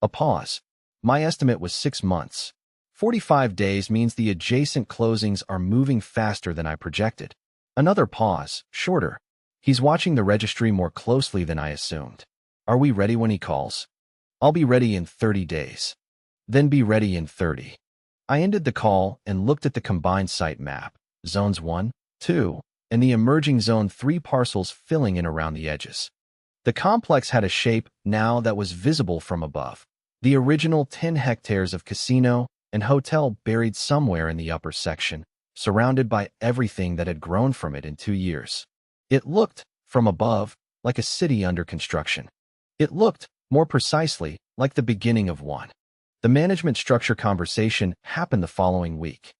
S1: A pause. My estimate was 6 months. 45 days means the adjacent closings are moving faster than I projected. Another pause, shorter. He's watching the registry more closely than I assumed. Are we ready when he calls? I'll be ready in 30 days. Then be ready in 30. I ended the call and looked at the combined site map, zones 1, 2, and the emerging zone 3 parcels filling in around the edges. The complex had a shape now that was visible from above. The original 10 hectares of casino and hotel buried somewhere in the upper section, surrounded by everything that had grown from it in 2 years. It looked, from above, like a city under construction. It looked, more precisely, like the beginning of one. The management structure conversation happened the following week.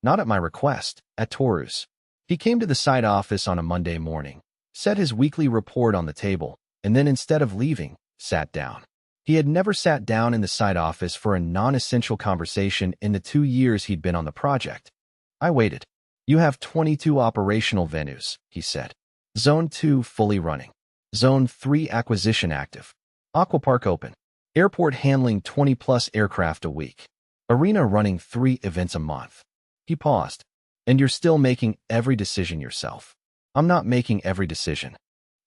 S1: Not at my request, at Toru's. He came to the site office on a Monday morning, set his weekly report on the table, and then instead of leaving, sat down. He had never sat down in the site office for a non-essential conversation in the 2 years he'd been on the project. I waited. You have 22 operational venues, he said. Zone 2 fully running. Zone 3 acquisition active. Aquapark open. Airport handling 20-plus aircraft a week. Arena running 3 events a month. He paused. And you're still making every decision yourself. I'm not making every decision.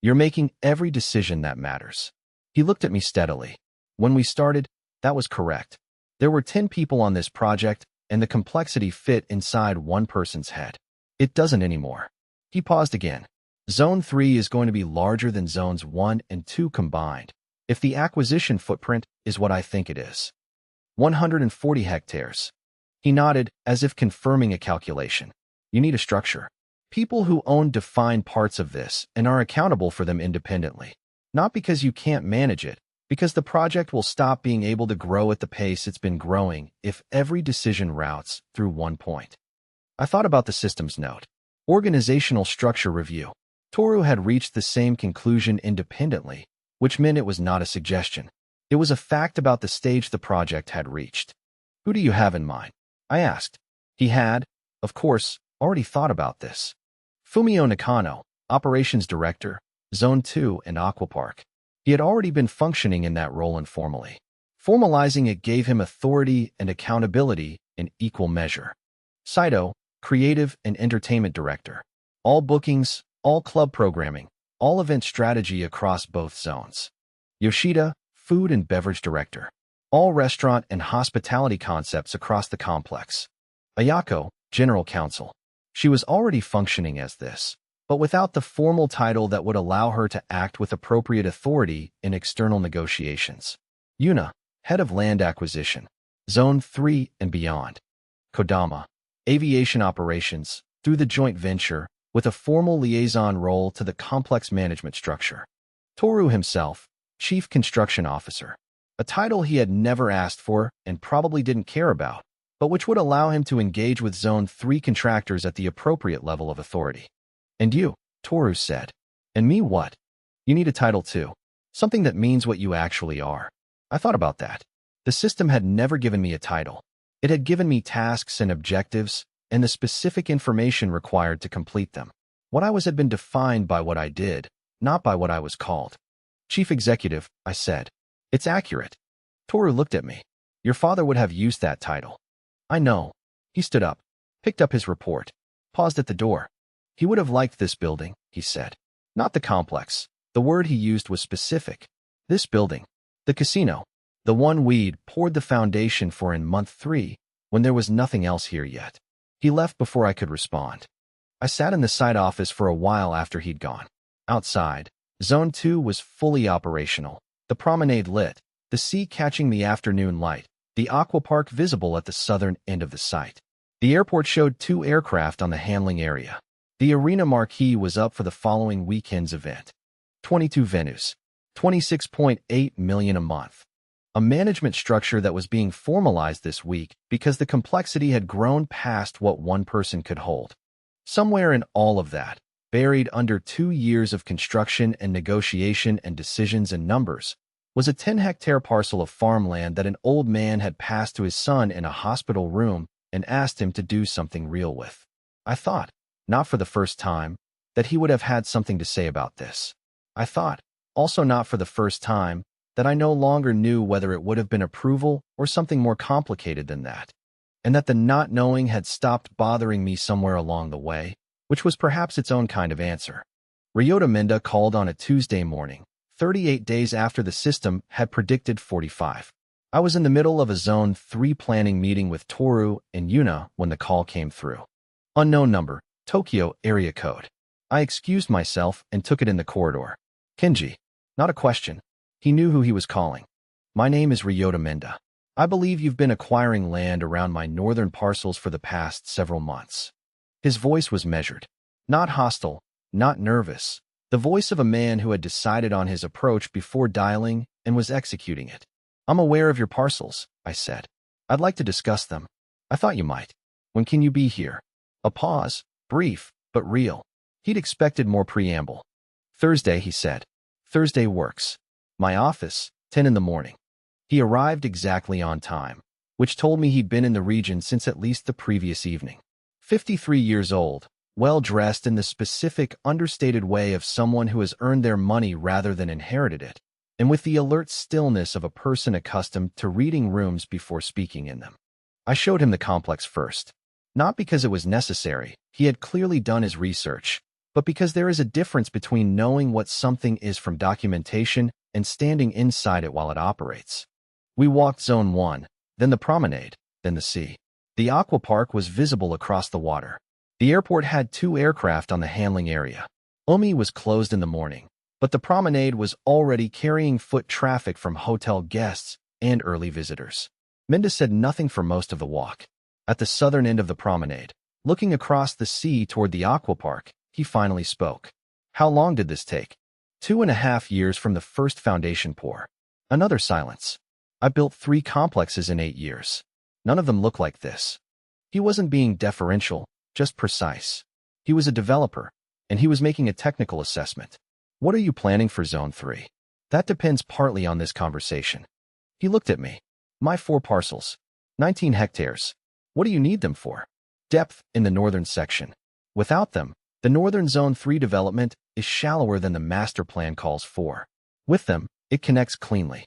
S1: You're making every decision that matters. He looked at me steadily. When we started, that was correct. There were 10 people on this project, and the complexity fit inside one person's head. It doesn't anymore. He paused again. Zone 3 is going to be larger than Zones 1 and 2 combined, if the acquisition footprint is what I think it is. 140 hectares. He nodded, as if confirming a calculation. You need a structure. People who own defined parts of this and are accountable for them independently. Not because you can't manage it, because the project will stop being able to grow at the pace it's been growing if every decision routes through one point. I thought about the systems note. Organizational structure review. Toru had reached the same conclusion independently, which meant it was not a suggestion. It was a fact about the stage the project had reached. Who do you have in mind? I asked. He had, of course, already thought about this. Fumio Nakano, Operations Director, Zone 2 and Aquapark. He had already been functioning in that role informally. Formalizing it gave him authority and accountability in equal measure. Saito, Creative and Entertainment Director. All bookings, all club programming, all event strategy across both zones. Yoshida, Food and Beverage Director. All restaurant and hospitality concepts across the complex. Ayako, General Counsel. She was already functioning as this, but without the formal title that would allow her to act with appropriate authority in external negotiations. Yuna, Head of Land Acquisition. Zone 3 and beyond. Kodama, Aviation Operations, through the joint venture, with a formal liaison role to the complex management structure. Toru himself, Chief Construction Officer, a title he had never asked for and probably didn't care about, but which would allow him to engage with Zone 3 contractors at the appropriate level of authority. And you, Toru said. And me what? You need a title too. Something that means what you actually are. I thought about that. The system had never given me a title. It had given me tasks and objectives, and the specific information required to complete them. What I was had been defined by what I did, not by what I was called. Chief Executive, I said. It's accurate. Toru looked at me. Your father would have used that title. I know. He stood up, picked up his report, paused at the door. He would have liked this building, he said. Not the complex. The word he used was specific. This building. The casino. The one we'd poured the foundation for in month 3, when there was nothing else here yet. He left before I could respond. I sat in the site office for a while after he'd gone. Outside, Zone 2 was fully operational. The promenade lit, the sea catching the afternoon light, the aquapark visible at the southern end of the site. The airport showed 2 aircraft on the handling area. The arena marquee was up for the following weekend's event. 22 venues, 26.8 million a month. A management structure that was being formalized this week because the complexity had grown past what one person could hold. Somewhere in all of that, buried under 2 years of construction and negotiation and decisions and numbers, was a 10-hectare parcel of farmland that an old man had passed to his son in a hospital room and asked him to do something real with. I thought, not for the first time, that he would have had something to say about this. I thought, also not for the first time, that I no longer knew whether it would have been approval or something more complicated than that, and that the not knowing had stopped bothering me somewhere along the way, which was perhaps its own kind of answer. Ryota Minda called on a Tuesday morning, 38 days after the system had predicted 45. I was in the middle of a Zone 3 planning meeting with Toru and Yuna when the call came through. Unknown number, Tokyo area code. I excused myself and took it in the corridor. Kenji. Not a question. He knew who he was calling. My name is Ryota Minda. I believe you've been acquiring land around my northern parcels for the past several months. His voice was measured. Not hostile, not nervous. The voice of a man who had decided on his approach before dialing and was executing it. I'm aware of your parcels, I said. I'd like to discuss them. I thought you might. When can you be here? A pause, brief, but real. He'd expected more preamble. Thursday, he said. Thursday works. My office, 10 in the morning. He arrived exactly on time, which told me he'd been in the region since at least the previous evening. 53 years old, well-dressed in the specific, understated way of someone who has earned their money rather than inherited it, and with the alert stillness of a person accustomed to reading rooms before speaking in them. I showed him the complex first. Not because it was necessary, he had clearly done his research, but because there is a difference between knowing what something is from documentation and standing inside it while it operates. We walked Zone 1, then the promenade, then the sea. The aqua park was visible across the water. The airport had 2 aircraft on the handling area. Omi was closed in the morning, but the promenade was already carrying foot traffic from hotel guests and early visitors. Minda said nothing for most of the walk. At the southern end of the promenade, looking across the sea toward the aqua park, he finally spoke. How long did this take? 2.5 years from the first foundation pour. Another silence. I built 3 complexes in 8 years. None of them look like this. He wasn't being deferential, just precise. He was a developer, and he was making a technical assessment. What are you planning for Zone 3? That depends partly on this conversation. He looked at me. My 4 parcels. 19 hectares. What do you need them for? Depth in the northern section. Without them, the northern Zone 3 development is shallower than the master plan calls for. With them, it connects cleanly.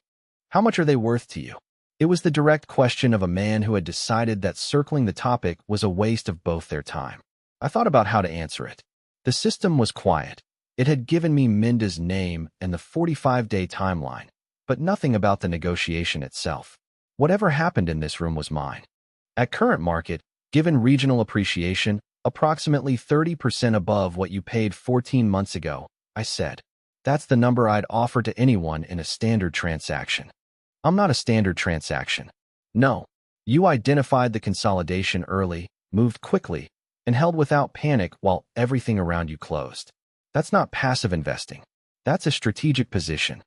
S1: How much are they worth to you? It was the direct question of a man who had decided that circling the topic was a waste of both their time. I thought about how to answer it. The system was quiet. It had given me Minda's name and the 45-day timeline, but nothing about the negotiation itself. Whatever happened in this room was mine. At current market, given regional appreciation, approximately 30% above what you paid 14 months ago, I said. That's the number I'd offer to anyone in a standard transaction. I'm not a standard transaction. No. You identified the consolidation early, moved quickly, and held without panic while everything around you closed. That's not passive investing. That's a strategic position.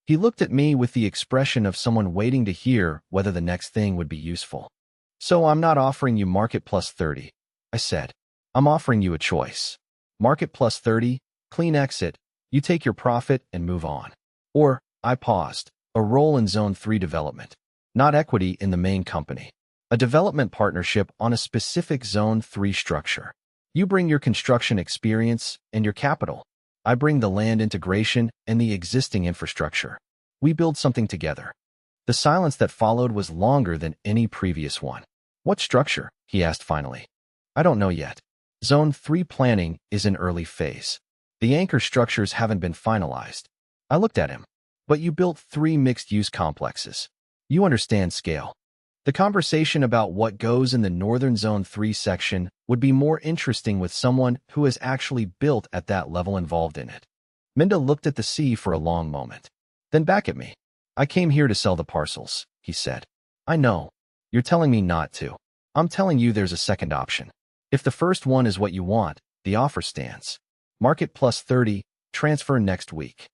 S1: He looked at me with the expression of someone waiting to hear whether the next thing would be useful. So I'm not offering you market plus 30, I said. I'm offering you a choice. Market plus 30, clean exit, you take your profit and move on. Or, I paused, a role in Zone 3 development, not equity in the main company. A development partnership on a specific Zone 3 structure. You bring your construction experience and your capital. I bring the land integration and the existing infrastructure. We build something together. The silence that followed was longer than any previous one. What structure? He asked finally. I don't know yet. Zone 3 planning is in early phase. The anchor structures haven't been finalized. I looked at him. But you built 3 mixed-use complexes. You understand scale. The conversation about what goes in the Northern Zone 3 section would be more interesting with someone who has actually built at that level involved in it. Minda looked at the sea for a long moment. Then back at me. I came here to sell the parcels, he said. I know. You're telling me not to. I'm telling you there's a second option. If the first one is what you want, the offer stands. Market plus 30, transfer next week.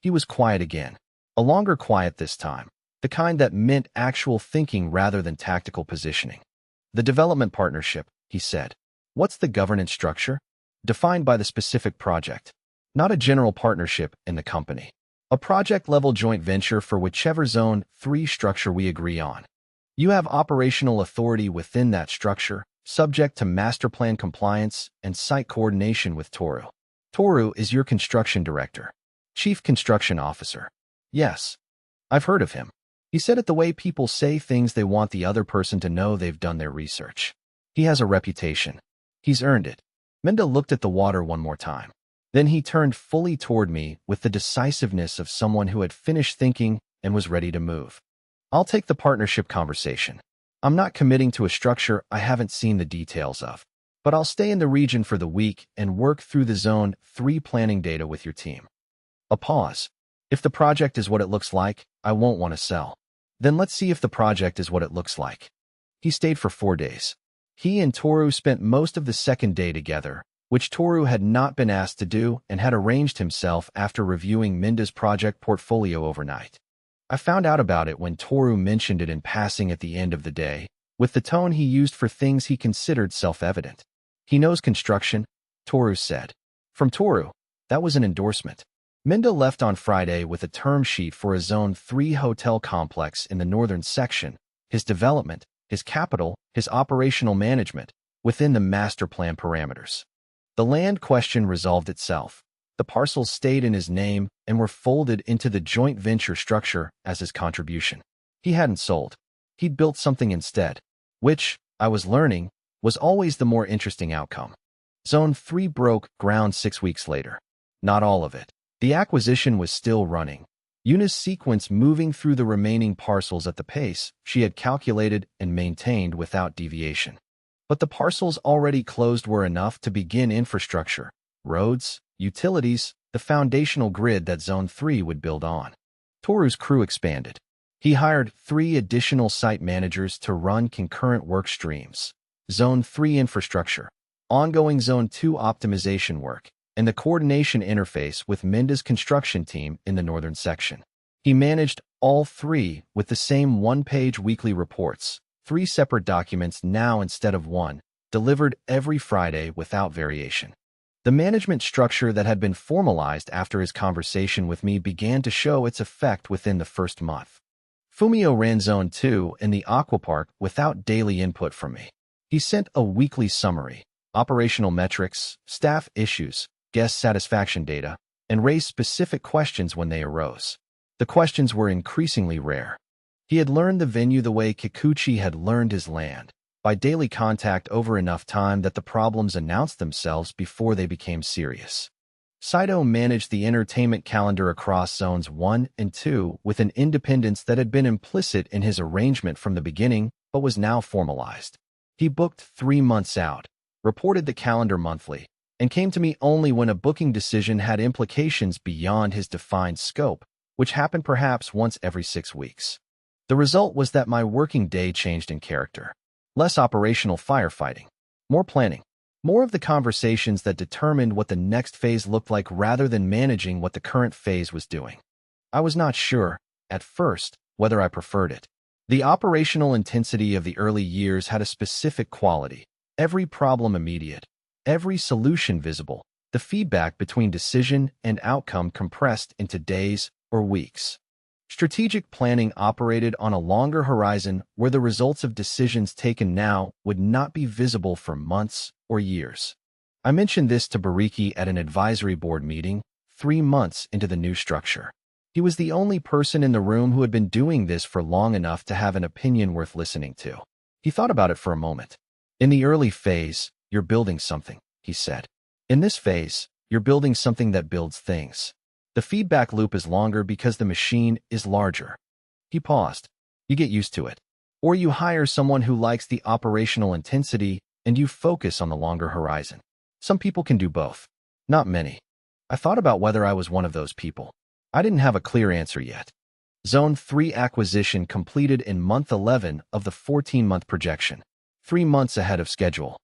S1: He was quiet again. A longer quiet this time. The kind that meant actual thinking rather than tactical positioning. The development partnership, he said. What's the governance structure? Defined by the specific project. Not a general partnership in the company. A project-level joint venture for whichever Zone 3 structure we agree on. You have operational authority within that structure, subject to master plan compliance and site coordination with Toru. Toru is your construction director. Chief Construction Officer. Yes. I've heard of him. He said it the way people say things they want the other person to know they've done their research. He has a reputation. He's earned it. Minda looked at the water one more time. Then he turned fully toward me with the decisiveness of someone who had finished thinking and was ready to move. I'll take the partnership conversation. I'm not committing to a structure I haven't seen the details of, but I'll stay in the region for the week and work through the Zone 3 planning data with your team. A pause. If the project is what it looks like, I won't want to sell. Then let's see if the project is what it looks like. He stayed for 4 days. He and Toru spent most of the second day together, which Toru had not been asked to do and had arranged himself after reviewing Minda's project portfolio overnight. I found out about it when Toru mentioned it in passing at the end of the day, with the tone he used for things he considered self-evident. He knows construction, Toru said. From Toru, that was an endorsement. Minda left on Friday with a term sheet for a Zone 3 hotel complex in the northern section, his development, his capital, his operational management, within the master plan parameters. The land question resolved itself. The parcels stayed in his name and were folded into the joint venture structure as his contribution. He hadn't sold. He'd built something instead, which, I was learning, was always the more interesting outcome. Zone 3 broke ground 6 weeks later. Not all of it. The acquisition was still running. Yuna's sequence moving through the remaining parcels at the pace she had calculated and maintained without deviation. But the parcels already closed were enough to begin infrastructure, roads, utilities, the foundational grid that Zone 3 would build on. Toru's crew expanded. He hired 3 additional site managers to run concurrent work streams: Zone 3 infrastructure, ongoing Zone 2 optimization work, and the coordination interface with Minda's construction team in the northern section. He managed all 3 with the same one-page weekly reports, 3 separate documents now instead of 1, delivered every Friday without variation. The management structure that had been formalized after his conversation with me began to show its effect within the first month. Fumio ran Zone 2 and the Aquapark without daily input from me. He sent a weekly summary, operational metrics, staff issues, guest satisfaction data, and raised specific questions when they arose. The questions were increasingly rare. He had learned the venue the way Kikuchi had learned his land, by daily contact over enough time that the problems announced themselves before they became serious. Saito managed the entertainment calendar across Zones 1 and 2 with an independence that had been implicit in his arrangement from the beginning but was now formalized. He booked 3 months out, reported the calendar monthly, and came to me only when a booking decision had implications beyond his defined scope, which happened perhaps once every 6 weeks. The result was that my working day changed in character. Less operational firefighting, more planning, more of the conversations that determined what the next phase looked like rather than managing what the current phase was doing. I was not sure, at first, whether I preferred it. The operational intensity of the early years had a specific quality: every problem immediate, every solution visible, the feedback between decision and outcome compressed into days or weeks. Strategic planning operated on a longer horizon where the results of decisions taken now would not be visible for months or years. I mentioned this to Bariki at an advisory board meeting, 3 months into the new structure. He was the only person in the room who had been doing this for long enough to have an opinion worth listening to. He thought about it for a moment. In the early phase, you're building something, he said. In this phase, you're building something that builds things. The feedback loop is longer because the machine is larger. He paused. You get used to it. Or you hire someone who likes the operational intensity and you focus on the longer horizon. Some people can do both. Not many. I thought about whether I was one of those people. I didn't have a clear answer yet. Zone 3 acquisition completed in month 11 of the 14-month projection, 3 months ahead of schedule.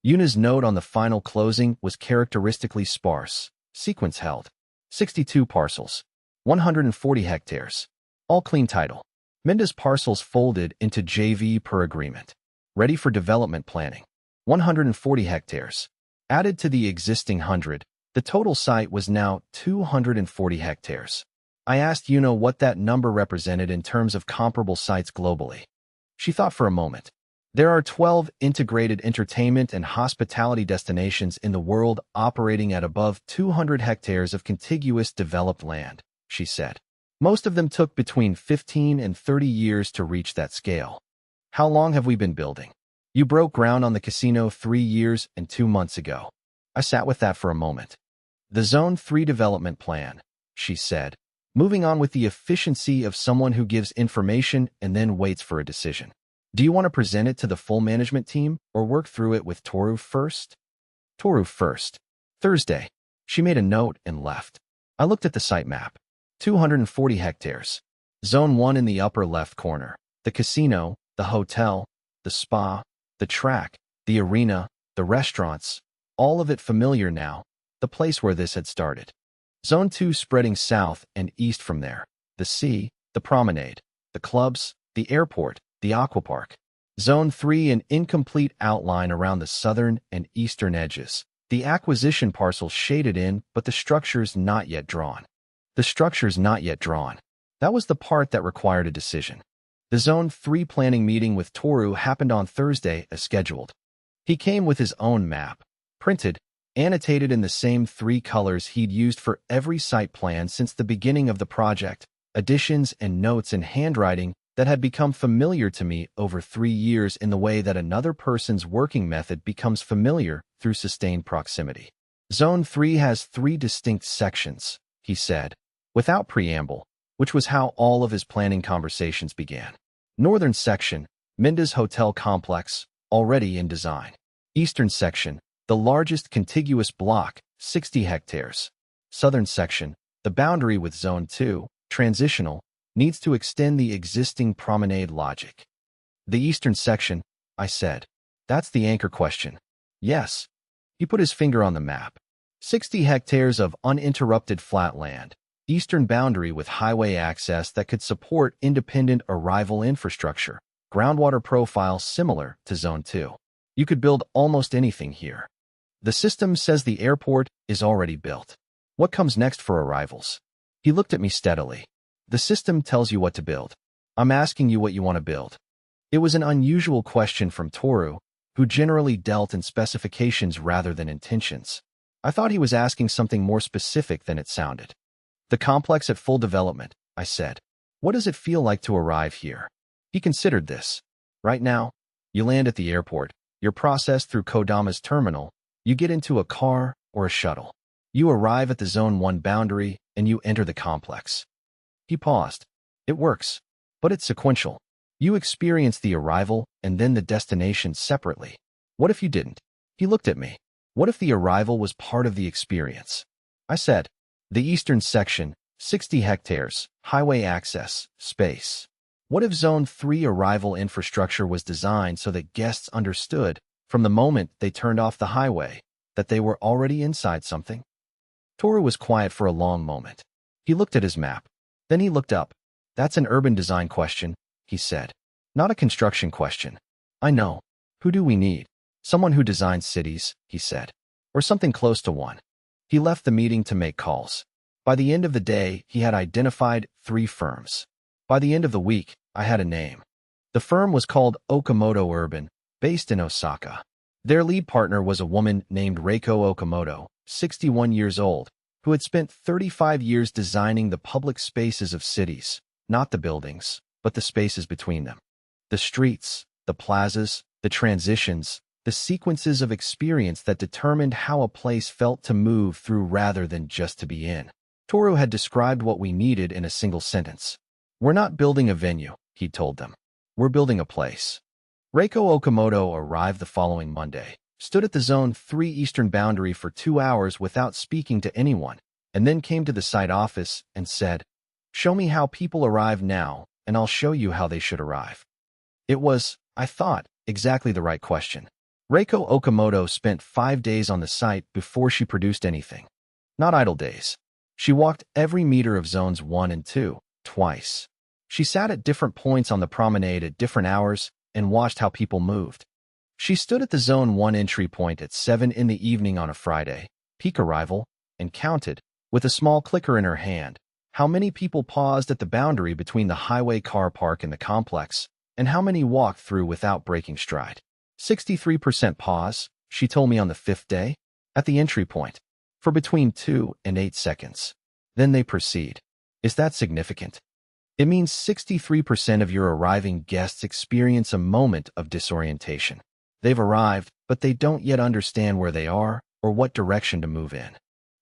S1: Yuna's note on the final closing was characteristically sparse. Sequence held. 62 parcels, 140 hectares, all clean title. Minda's parcels folded into JV per agreement. Ready for development planning. 140 hectares. Added to the existing 100, the total site was now 240 hectares. I asked Yuno what that number represented in terms of comparable sites globally. She thought for a moment. There are 12 integrated entertainment and hospitality destinations in the world operating at above 200 hectares of contiguous developed land, she said. Most of them took between 15 and 30 years to reach that scale. How long have we been building? You broke ground on the casino 3 years and 2 months ago. I sat with that for a moment. The Zone 3 development plan, she said, moving on with the efficiency of someone who gives information and then waits for a decision. Do you want to present it to the full management team or work through it with Toru first? Toru first. Thursday. She made a note and left. I looked at the site map. 240 hectares. Zone 1 in the upper left corner. The casino, the hotel, the spa, the track, the arena, the restaurants, all of it familiar now, the place where this had started. Zone 2 spreading south and east from there. The sea, the promenade, the clubs, the airport, the aquapark. Zone 3 an incomplete outline around the southern and eastern edges. The acquisition parcel shaded in, but the structures not yet drawn. The structures not yet drawn. That was the part that required a decision. The Zone 3 planning meeting with Toru happened on Thursday as scheduled. He came with his own map, printed, annotated in the same 3 colors he'd used for every site plan since the beginning of the project, additions and notes in handwriting that had become familiar to me over 3 years in the way that another person's working method becomes familiar through sustained proximity. Zone 3 has 3 distinct sections, he said, without preamble, which was how all of his planning conversations began. Northern section, Minda's hotel complex, already in design. Eastern section, the largest contiguous block, 60 hectares. Southern section, the boundary with Zone 2, transitional, needs to extend the existing promenade logic. The eastern section, I said. That's the anchor question. Yes. He put his finger on the map. 60 hectares of uninterrupted flat land, eastern boundary with highway access that could support independent arrival infrastructure, groundwater profile similar to Zone 2. You could build almost anything here. The system says the airport is already built. What comes next for arrivals? He looked at me steadily. The system tells you what to build. I'm asking you what you want to build. It was an unusual question from Toru, who generally dealt in specifications rather than intentions. I thought he was asking something more specific than it sounded. The complex at full development, I said. What does it feel like to arrive here? He considered this. Right now, you land at the airport, you're processed through Kodama's terminal, you get into a car or a shuttle. You arrive at the Zone 1 boundary and you enter the complex. He paused. It works, but it's sequential. You experience the arrival and then the destination separately. What if you didn't? He looked at me. What if the arrival was part of the experience? I said, the eastern section, 60 hectares, highway access, space. What if Zone 3 arrival infrastructure was designed so that guests understood, from the moment they turned off the highway, that they were already inside something? Toru was quiet for a long moment. He looked at his map. Then he looked up. That's an urban design question, he said. Not a construction question. I know. Who do we need? Someone who designs cities, he said. Or something close to one. He left the meeting to make calls. By the end of the day, he had identified 3 firms. By the end of the week, I had a name. The firm was called Okamoto Urban, based in Osaka. Their lead partner was a woman named Reiko Okamoto, 61 years old, who had spent 35 years designing the public spaces of cities, not the buildings, but the spaces between them. The streets, the plazas, the transitions, the sequences of experience that determined how a place felt to move through rather than just to be in. Toru had described what we needed in a single sentence. We're not building a venue, he told them. We're building a place. Reiko Okamoto arrived the following Monday, stood at the Zone 3 eastern boundary for 2 hours without speaking to anyone, and then came to the site office and said, "Show me how people arrive now, and I'll show you how they should arrive." It was, I thought, exactly the right question. Reiko Okamoto spent 5 days on the site before she produced anything. Not idle days. She walked every meter of Zones 1 and 2, twice. She sat at different points on the promenade at different hours and watched how people moved. She stood at the Zone 1 entry point at 7 in the evening on a Friday, peak arrival, and counted, with a small clicker in her hand, How many people paused at the boundary between the highway car park and the complex, and how many walked through without breaking stride? 63% pause, she told me on the 5th day, at the entry point, for between 2 and 8 seconds. Then they proceed. Is that significant? It means 63% of your arriving guests experience a moment of disorientation. They've arrived, but they don't yet understand where they are or what direction to move in.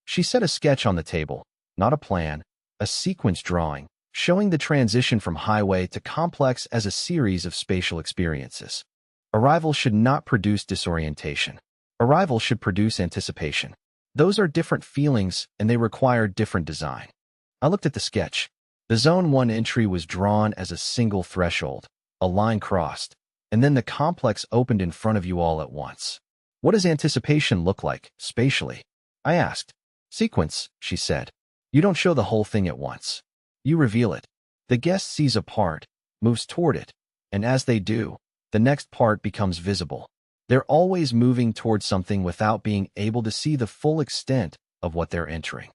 S1: She set a sketch on the table, not a plan, a sequence drawing, showing the transition from highway to complex as a series of spatial experiences. Arrival should not produce disorientation. Arrival should produce anticipation. Those are different feelings, and they require different design. I looked at the sketch. The Zone 1 entry was drawn as a single threshold, a line crossed, and then the complex opened in front of you all at once. What does anticipation look like, spatially? I asked. Sequence, she said. You don't show the whole thing at once. You reveal it. The guest sees a part, moves toward it, and as they do, the next part becomes visible. They're always moving towards something without being able to see the full extent of what they're entering.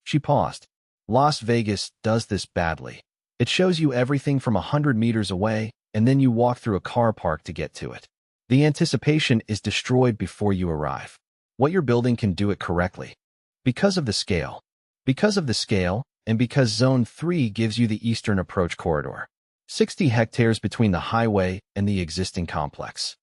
S1: She paused. Las Vegas does this badly. It shows you everything from 100 meters away, and then you walk through a car park to get to it. The anticipation is destroyed before you arrive. What you're building can do it correctly. Because of the scale. Because of the scale, and because Zone 3 gives you the eastern approach corridor. 60 hectares between the highway and the existing complex.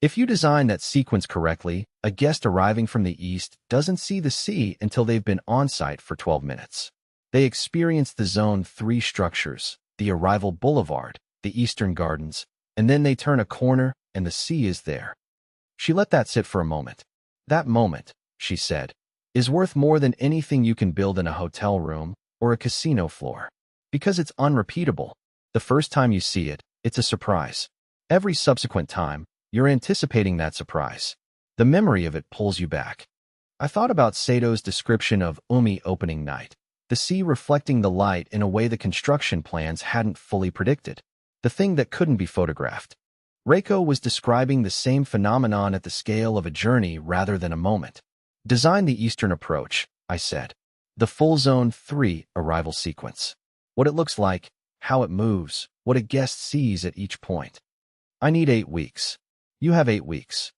S1: If you design that sequence correctly, a guest arriving from the east doesn't see the sea until they've been on-site for 12 minutes. They experience the Zone 3 structures, the arrival boulevard, the eastern gardens, and then they turn a corner and the sea is there. She let that sit for a moment. That moment, she said, is worth more than anything you can build in a hotel room or a casino floor. Because it's unrepeatable. The first time you see it, it's a surprise. Every subsequent time, you're anticipating that surprise. The memory of it pulls you back. I thought about Sato's description of Umi opening night. The sea reflecting the light in a way the construction plans hadn't fully predicted. The thing that couldn't be photographed. Reiko was describing the same phenomenon at the scale of a journey rather than a moment. Design the eastern approach, I said. The full Zone 3 arrival sequence. What it looks like, how it moves, what a guest sees at each point. I need 8 weeks. You have 8 weeks.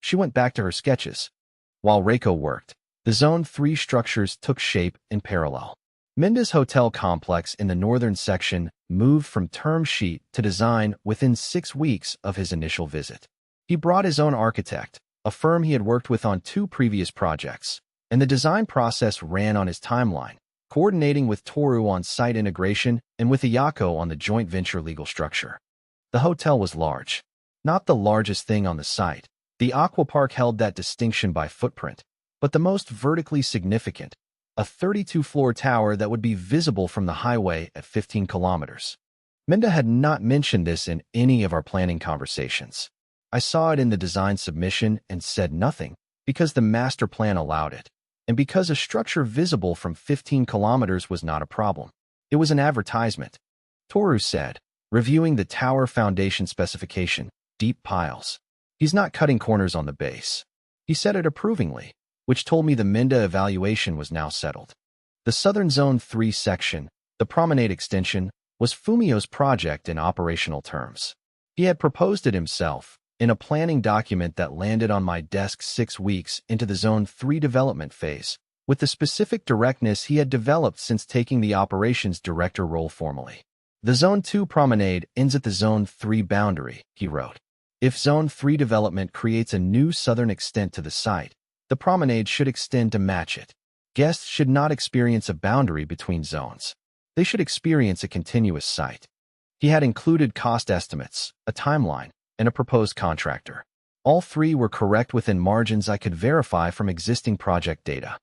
S1: She went back to her sketches. While Reiko worked, the Zone 3 structures took shape in parallel. Minda's hotel complex in the northern section moved from term sheet to design within 6 weeks of his initial visit. He brought his own architect, a firm he had worked with on 2 previous projects, and the design process ran on his timeline, coordinating with Toru on site integration and with Iyako on the joint venture legal structure. The hotel was large. Not the largest thing on the site. The aquapark held that distinction by footprint, but the most vertically significant, a 32-floor tower that would be visible from the highway at 15 kilometers. Minda had not mentioned this in any of our planning conversations. I saw it in the design submission and said nothing, because the master plan allowed it, and because a structure visible from 15 kilometers was not a problem. It was an advertisement. Toru said, reviewing the tower foundation specification, deep piles. He's not cutting corners on the base. He said it approvingly, which told me the Minda evaluation was now settled. The Southern Zone 3 section, the promenade extension, was Fumio's project in operational terms. He had proposed it himself, in a planning document that landed on my desk 6 weeks into the Zone 3 development phase, with the specific directness he had developed since taking the operations director role formally. The Zone 2 promenade ends at the Zone 3 boundary, he wrote. If Zone 3 development creates a new southern extent to the site, the promenade should extend to match it. Guests should not experience a boundary between zones. They should experience a continuous site. He had included cost estimates, a timeline, and a proposed contractor. All 3 were correct within margins I could verify from existing project data.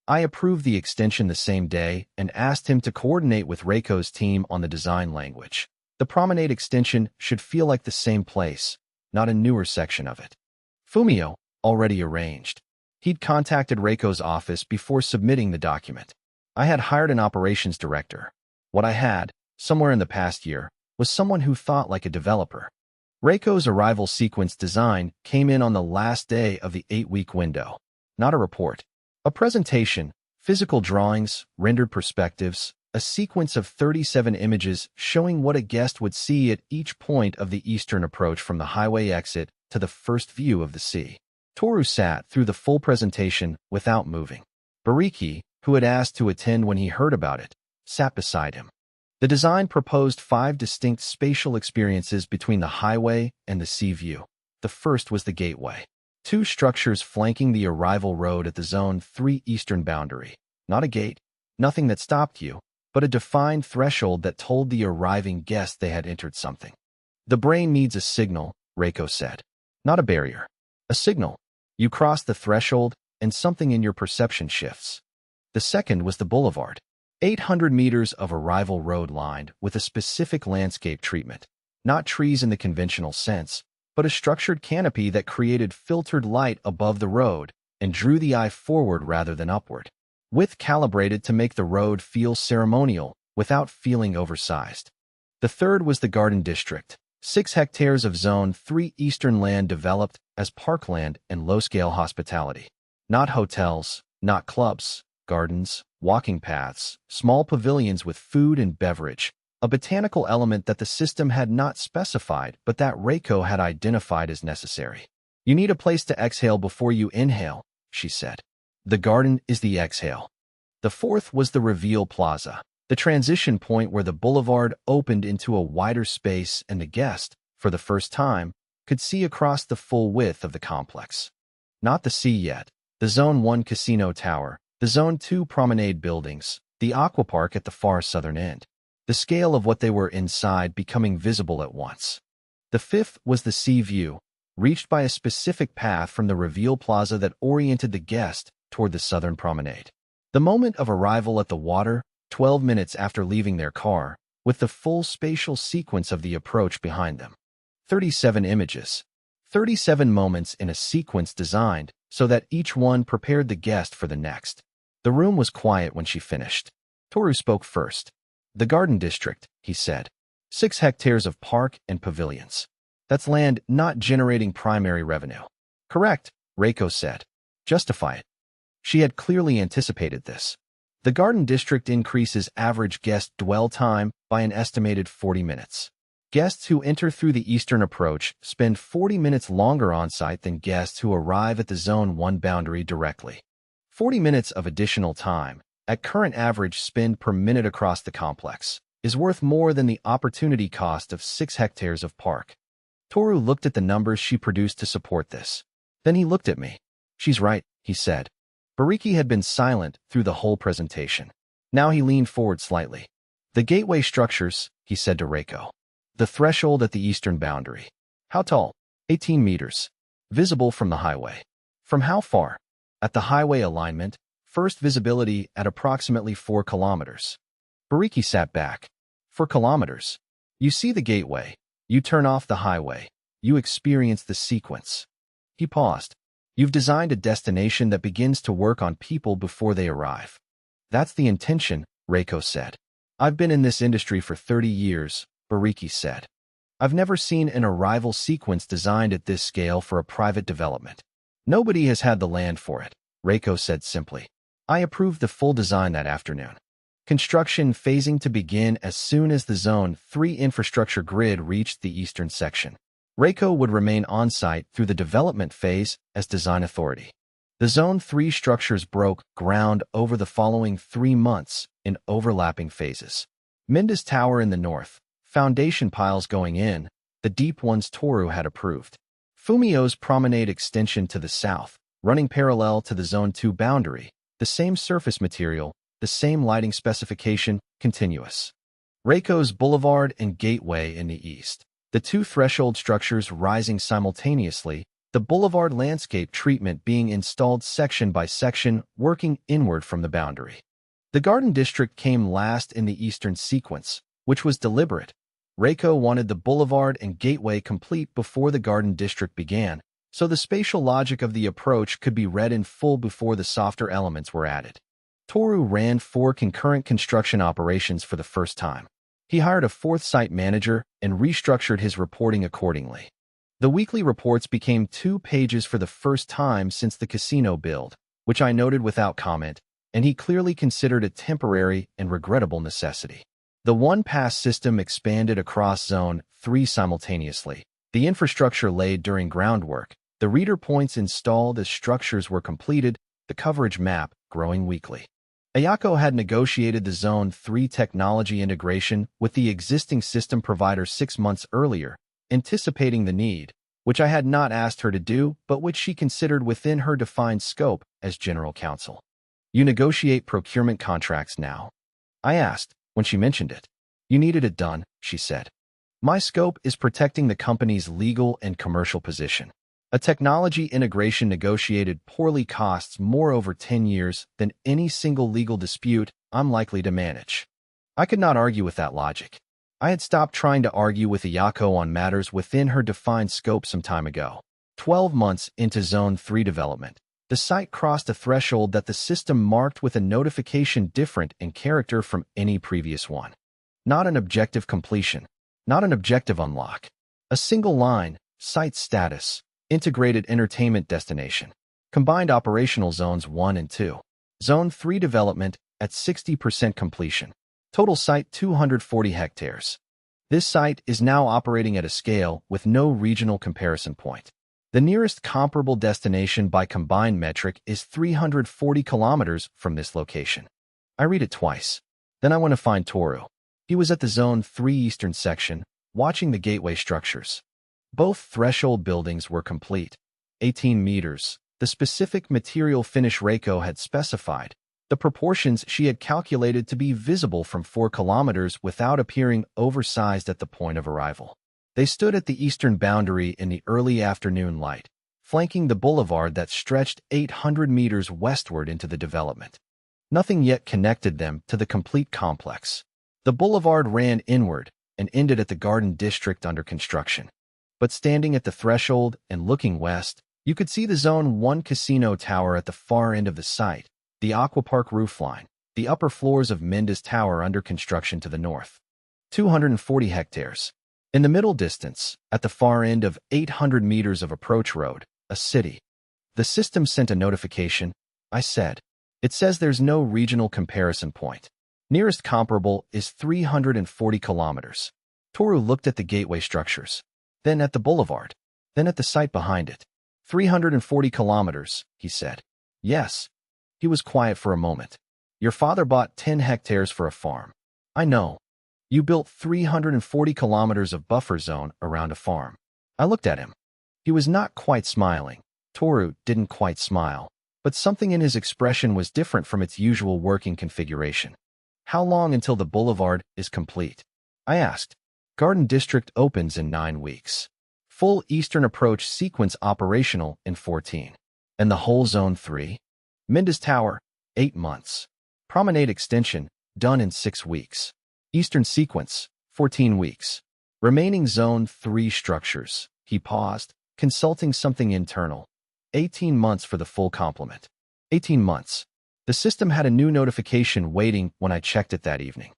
S1: I approved the extension the same day and asked him to coordinate with Reiko's team on the design language. The promenade extension should feel like the same place, not a newer section of it. Fumio, already arranged. He'd contacted Reiko's office before submitting the document. I had hired an operations director. What I had, somewhere in the past year, was someone who thought like a developer. Reiko's arrival sequence design came in on the last day of the 8-week window. Not a report. A presentation, physical drawings, rendered perspectives, a sequence of 37 images showing what a guest would see at each point of the eastern approach from the highway exit to the first view of the sea. Toru sat through the full presentation without moving. Bariki, who had asked to attend when he heard about it, sat beside him. The design proposed 5 distinct spatial experiences between the highway and the sea view. The first was the gateway. 2 structures flanking the arrival road at the Zone 3 eastern boundary. Not a gate, nothing that stopped you, but a defined threshold that told the arriving guest they had entered something. The brain needs a signal, Reiko said. Not a barrier. A signal. You cross the threshold, and something in your perception shifts. The second was the boulevard. 800 meters of arrival road lined with a specific landscape treatment. Not trees in the conventional sense, but a structured canopy that created filtered light above the road and drew the eye forward rather than upward. Width calibrated to make the road feel ceremonial without feeling oversized. The third was the Garden District. 6 hectares of Zone 3 eastern land developed as parkland and low-scale hospitality. Not hotels, not clubs, gardens, walking paths, small pavilions with food and beverage, a botanical element that the system had not specified but that Reiko had identified as necessary. You need a place to exhale before you inhale, she said. The garden is the exhale. The fourth was the reveal plaza, the transition point where the boulevard opened into a wider space and the guest, for the first time, could see across the full width of the complex. Not the sea yet, the Zone 1 casino tower, the Zone 2 promenade buildings, the aquapark at the far southern end. The scale of what they were inside becoming visible at once. The fifth was the sea view, reached by a specific path from the reveal plaza that oriented the guest toward the southern promenade. The moment of arrival at the water, 12 minutes after leaving their car, with the full spatial sequence of the approach behind them. 37 images. 37 moments in a sequence designed so that each one prepared the guest for the next. The room was quiet when she finished. Toru spoke first. The Garden District, he said. 6 hectares of park and pavilions. That's land not generating primary revenue. Correct, Reiko said. Justify it. She had clearly anticipated this. The Garden District increases average guest dwell time by an estimated 40 minutes. Guests who enter through the eastern approach spend 40 minutes longer on-site than guests who arrive at the Zone 1 boundary directly. 40 minutes of additional time, at current average spend per minute across the complex, is worth more than the opportunity cost of 6 hectares of park. Toru looked at the numbers she produced to support this. Then he looked at me. She's right, he said. Bariki had been silent through the whole presentation. Now he leaned forward slightly. The gateway structures, he said to Reiko. The threshold at the eastern boundary. How tall? 18 meters. Visible from the highway. From how far? At the highway alignment, first visibility at approximately 4 kilometers. Bariki sat back. 4 kilometers. You see the gateway. You turn off the highway. You experience the sequence. He paused. You've designed a destination that begins to work on people before they arrive. That's the intention, Reiko said. I've been in this industry for 30 years, Bariki said. I've never seen an arrival sequence designed at this scale for a private development. Nobody has had the land for it, Reiko said simply. I approved the full design that afternoon. Construction phasing to begin as soon as the Zone 3 infrastructure grid reached the eastern section. Reiko would remain on-site through the development phase as design authority. The Zone 3 structures broke ground over the following 3 months in overlapping phases. Minda's Tower in the north, foundation piles going in, the deep ones Toru had approved. Fumio's Promenade extension to the south, running parallel to the Zone 2 boundary, the same surface material, the same lighting specification, continuous. Reiko's Boulevard and Gateway in the east, the 2 threshold structures rising simultaneously, the boulevard landscape treatment being installed section by section, working inward from the boundary. The Garden District came last in the eastern sequence, which was deliberate. Reiko wanted the boulevard and gateway complete before the Garden District began, so the spatial logic of the approach could be read in full before the softer elements were added. Toru ran 4 concurrent construction operations for the first time. He hired a 4th site manager and restructured his reporting accordingly. The weekly reports became 2 pages for the first time since the casino build, which I noted without comment. and he clearly considered it temporary and regrettable necessity. The one-pass system expanded across Zone 3 simultaneously. The infrastructure laid during groundwork, the reader points installed as structures were completed, the coverage map growing weekly. Ayako had negotiated the Zone 3 technology integration with the existing system provider 6 months earlier, anticipating the need, which I had not asked her to do, but which she considered within her defined scope as general counsel. You negotiate procurement contracts now? I asked, when she mentioned it. You needed it done, she said. My scope is protecting the company's legal and commercial position. A technology integration negotiated poorly costs more over 10 years than any single legal dispute I'm likely to manage. I could not argue with that logic. I had stopped trying to argue with Ayako on matters within her defined scope some time ago. 12 months into Zone 3 development, the site crossed a threshold that the system marked with a notification different in character from any previous one. Not an objective completion, not an objective unlock. A single line, site status, integrated entertainment destination. Combined operational zones 1 and 2. Zone 3 development at 60% completion. Total site 240 hectares. This site is now operating at a scale with no regional comparison point. The nearest comparable destination by combined metric is 340 kilometers from this location. I read it twice. Then I went to find Toru. He was at the Zone 3 eastern section, watching the gateway structures. Both threshold buildings were complete. 18 meters, the specific material finish Reiko had specified, the proportions she had calculated to be visible from 4 kilometers without appearing oversized at the point of arrival. They stood at the eastern boundary in the early afternoon light, flanking the boulevard that stretched 800 meters westward into the development. Nothing yet connected them to the complete complex. The boulevard ran inward and ended at the garden district under construction. But standing at the threshold and looking west, you could see the Zone 1 casino tower at the far end of the site, the aquapark roofline, the upper floors of Mendes Tower under construction to the north. 240 hectares. In the middle distance, at the far end of 800 meters of approach road, a city. The system sent a notification, I said. It says there's no regional comparison point. Nearest comparable is 340 kilometers. Toru looked at the gateway structures, then at the boulevard, then at the site behind it. 340 kilometers, he said. Yes. He was quiet for a moment. Your father bought 10 hectares for a farm. I know. You built 340 kilometers of buffer zone around a farm. I looked at him. He was not quite smiling. Toru didn't quite smile, but something in his expression was different from its usual working configuration. How long until the boulevard is complete? I asked. Garden District opens in 9 weeks. Full eastern approach sequence operational in 14. And the whole Zone 3? Mendes Tower, 8 months. Promenade extension, done in 6 weeks. Eastern sequence, 14 weeks. Remaining Zone 3 structures. He paused, consulting something internal. 18 months for the full complement. 18 months. The system had a new notification waiting when I checked it that evening.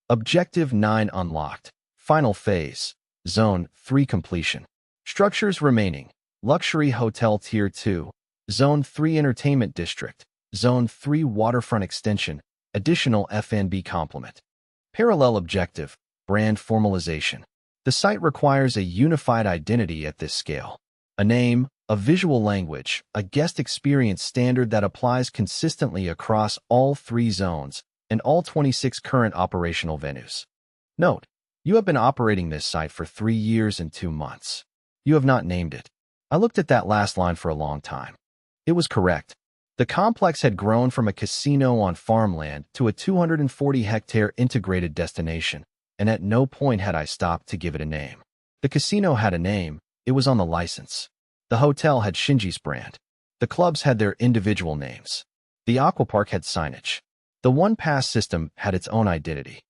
S1: Objective 9 unlocked. Final phase. Zone 3 completion. Structures remaining. Luxury Hotel Tier 2. Zone 3 Entertainment District. Zone 3 Waterfront Extension. Additional FNB complement. Parallel objective. Brand formalization. The site requires a unified identity at this scale. A name, a visual language, a guest experience standard that applies consistently across all 3 zones and all 26 current operational venues. Note, you have been operating this site for 3 years and 2 months. You have not named it. I looked at that last line for a long time. It was correct. The complex had grown from a casino on farmland to a 240-hectare integrated destination, and at no point had I stopped to give it a name. The casino had a name, it was on the license. The hotel had Shinji's brand. The clubs had their individual names. The aquapark had signage. The one-pass system had its own identity.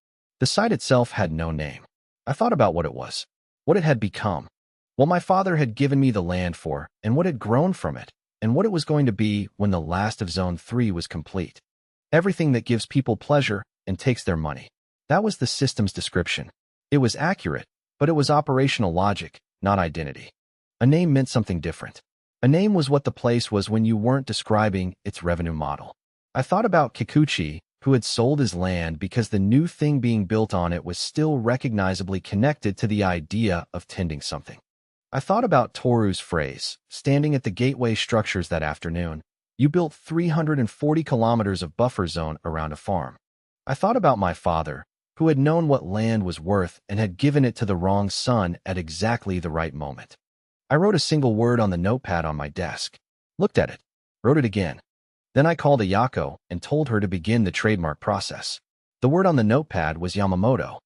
S1: The site itself had no name. I thought about what it was, what it had become, what my father had given me the land for, and what had grown from it, and what it was going to be when the last of Zone 3 was complete. Everything that gives people pleasure and takes their money. That was the system's description. It was accurate, but it was operational logic, not identity. A name meant something different. A name was what the place was when you weren't describing its revenue model. I thought about Kikuchi, who had sold his land because the new thing being built on it was still recognizably connected to the idea of tending something. I thought about Toru's phrase, standing at the gateway structures that afternoon. You built 340 kilometers of buffer zone around a farm. I thought about my father, who had known what land was worth and had given it to the wrong son at exactly the right moment. I wrote a single word on the notepad on my desk, looked at it, wrote it again. Then I called Ayako and told her to begin the trademark process. The word on the notepad was Yamamoto.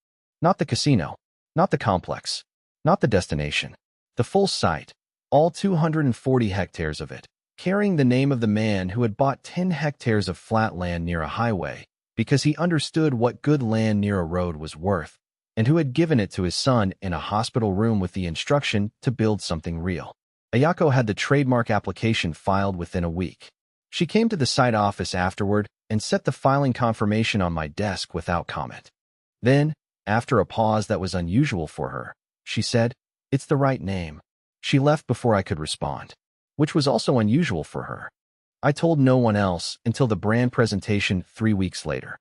S1: Not the casino, not the complex, not the destination. The full site, all 240 hectares of it, carrying the name of the man who had bought 10 hectares of flat land near a highway because he understood what good land near a road was worth, and who had given it to his son in a hospital room with the instruction to build something real. Ayako had the trademark application filed within a week. She came to the site office afterward and set the filing confirmation on my desk without comment. Then, after a pause that was unusual for her, she said, "It's the right name." She left before I could respond, which was also unusual for her. I told no one else until the brand presentation 3 weeks later.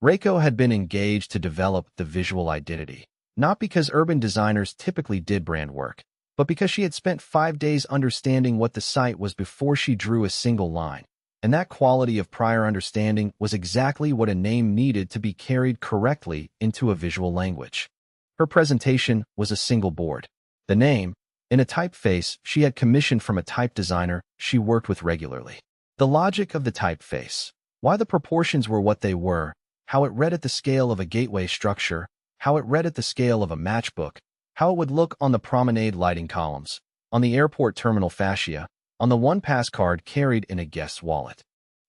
S1: Reiko had been engaged to develop the visual identity, not because urban designers typically did brand work, but because she had spent 5 days understanding what the site was before she drew a single line, and that quality of prior understanding was exactly what a name needed to be carried correctly into a visual language. Her presentation was a single board. The name, in a typeface she had commissioned from a type designer she worked with regularly. The logic of the typeface, why the proportions were what they were, how it read at the scale of a gateway structure, how it read at the scale of a matchbook, how it would look on the promenade lighting columns, on the airport terminal fascia, on the one-pass card carried in a guest's wallet.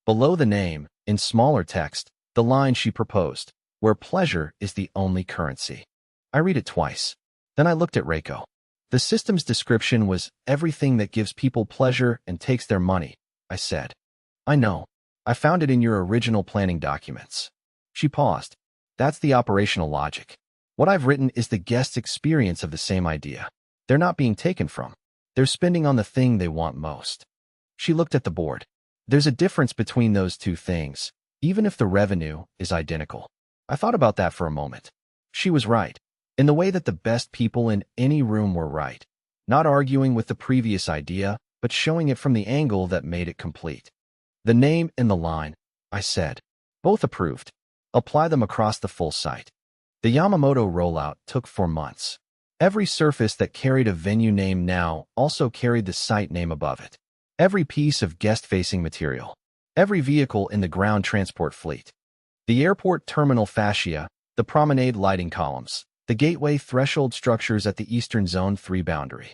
S1: Below the name, in smaller text, the line she proposed, where pleasure is the only currency. I read it twice. Then I looked at Reiko. The system's description was everything that gives people pleasure and takes their money, I said. I know. I found it in your original planning documents. She paused. That's the operational logic. What I've written is the guest's experience of the same idea. They're not being taken from. They're spending on the thing they want most. She looked at the board. There's a difference between those two things, even if the revenue is identical. I thought about that for a moment. She was right, in the way that the best people in any room were right, not arguing with the previous idea, but showing it from the angle that made it complete. The name and the line, I said. Both approved. Apply them across the full site. The Yamamoto rollout took 4 months. Every surface that carried a venue name now also carried the site name above it. Every piece of guest-facing material. Every vehicle in the ground transport fleet. The airport terminal fascia, the promenade lighting columns, the gateway threshold structures at the Eastern Zone 3 boundary.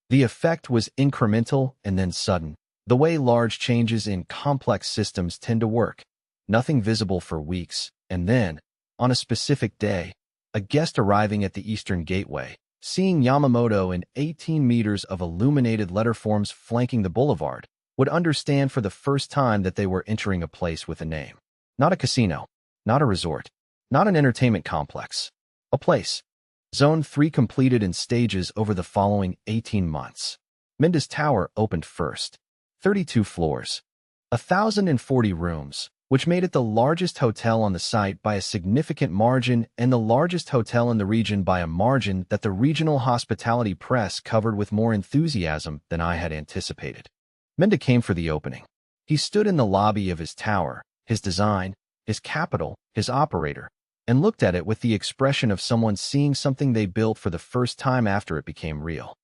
S1: The effect was incremental and then sudden, the way large changes in complex systems tend to work. Nothing visible for weeks, and then, on a specific day, a guest arriving at the Eastern Gateway, seeing Yamamoto in 18 meters of illuminated letterforms flanking the boulevard, would understand for the first time that they were entering a place with a name. Not a casino, not a resort, not an entertainment complex. A place. Zone 3 completed in stages over the following 18 months. Mendes Tower opened first. 32 floors. 1,040 rooms, which made it the largest hotel on the site by a significant margin and the largest hotel in the region by a margin that the regional hospitality press covered with more enthusiasm than I had anticipated. Mende came for the opening. He stood in the lobby of his tower, his design, his capital, his operator, and looked at it with the expression of someone seeing something they built for the first time after it became real.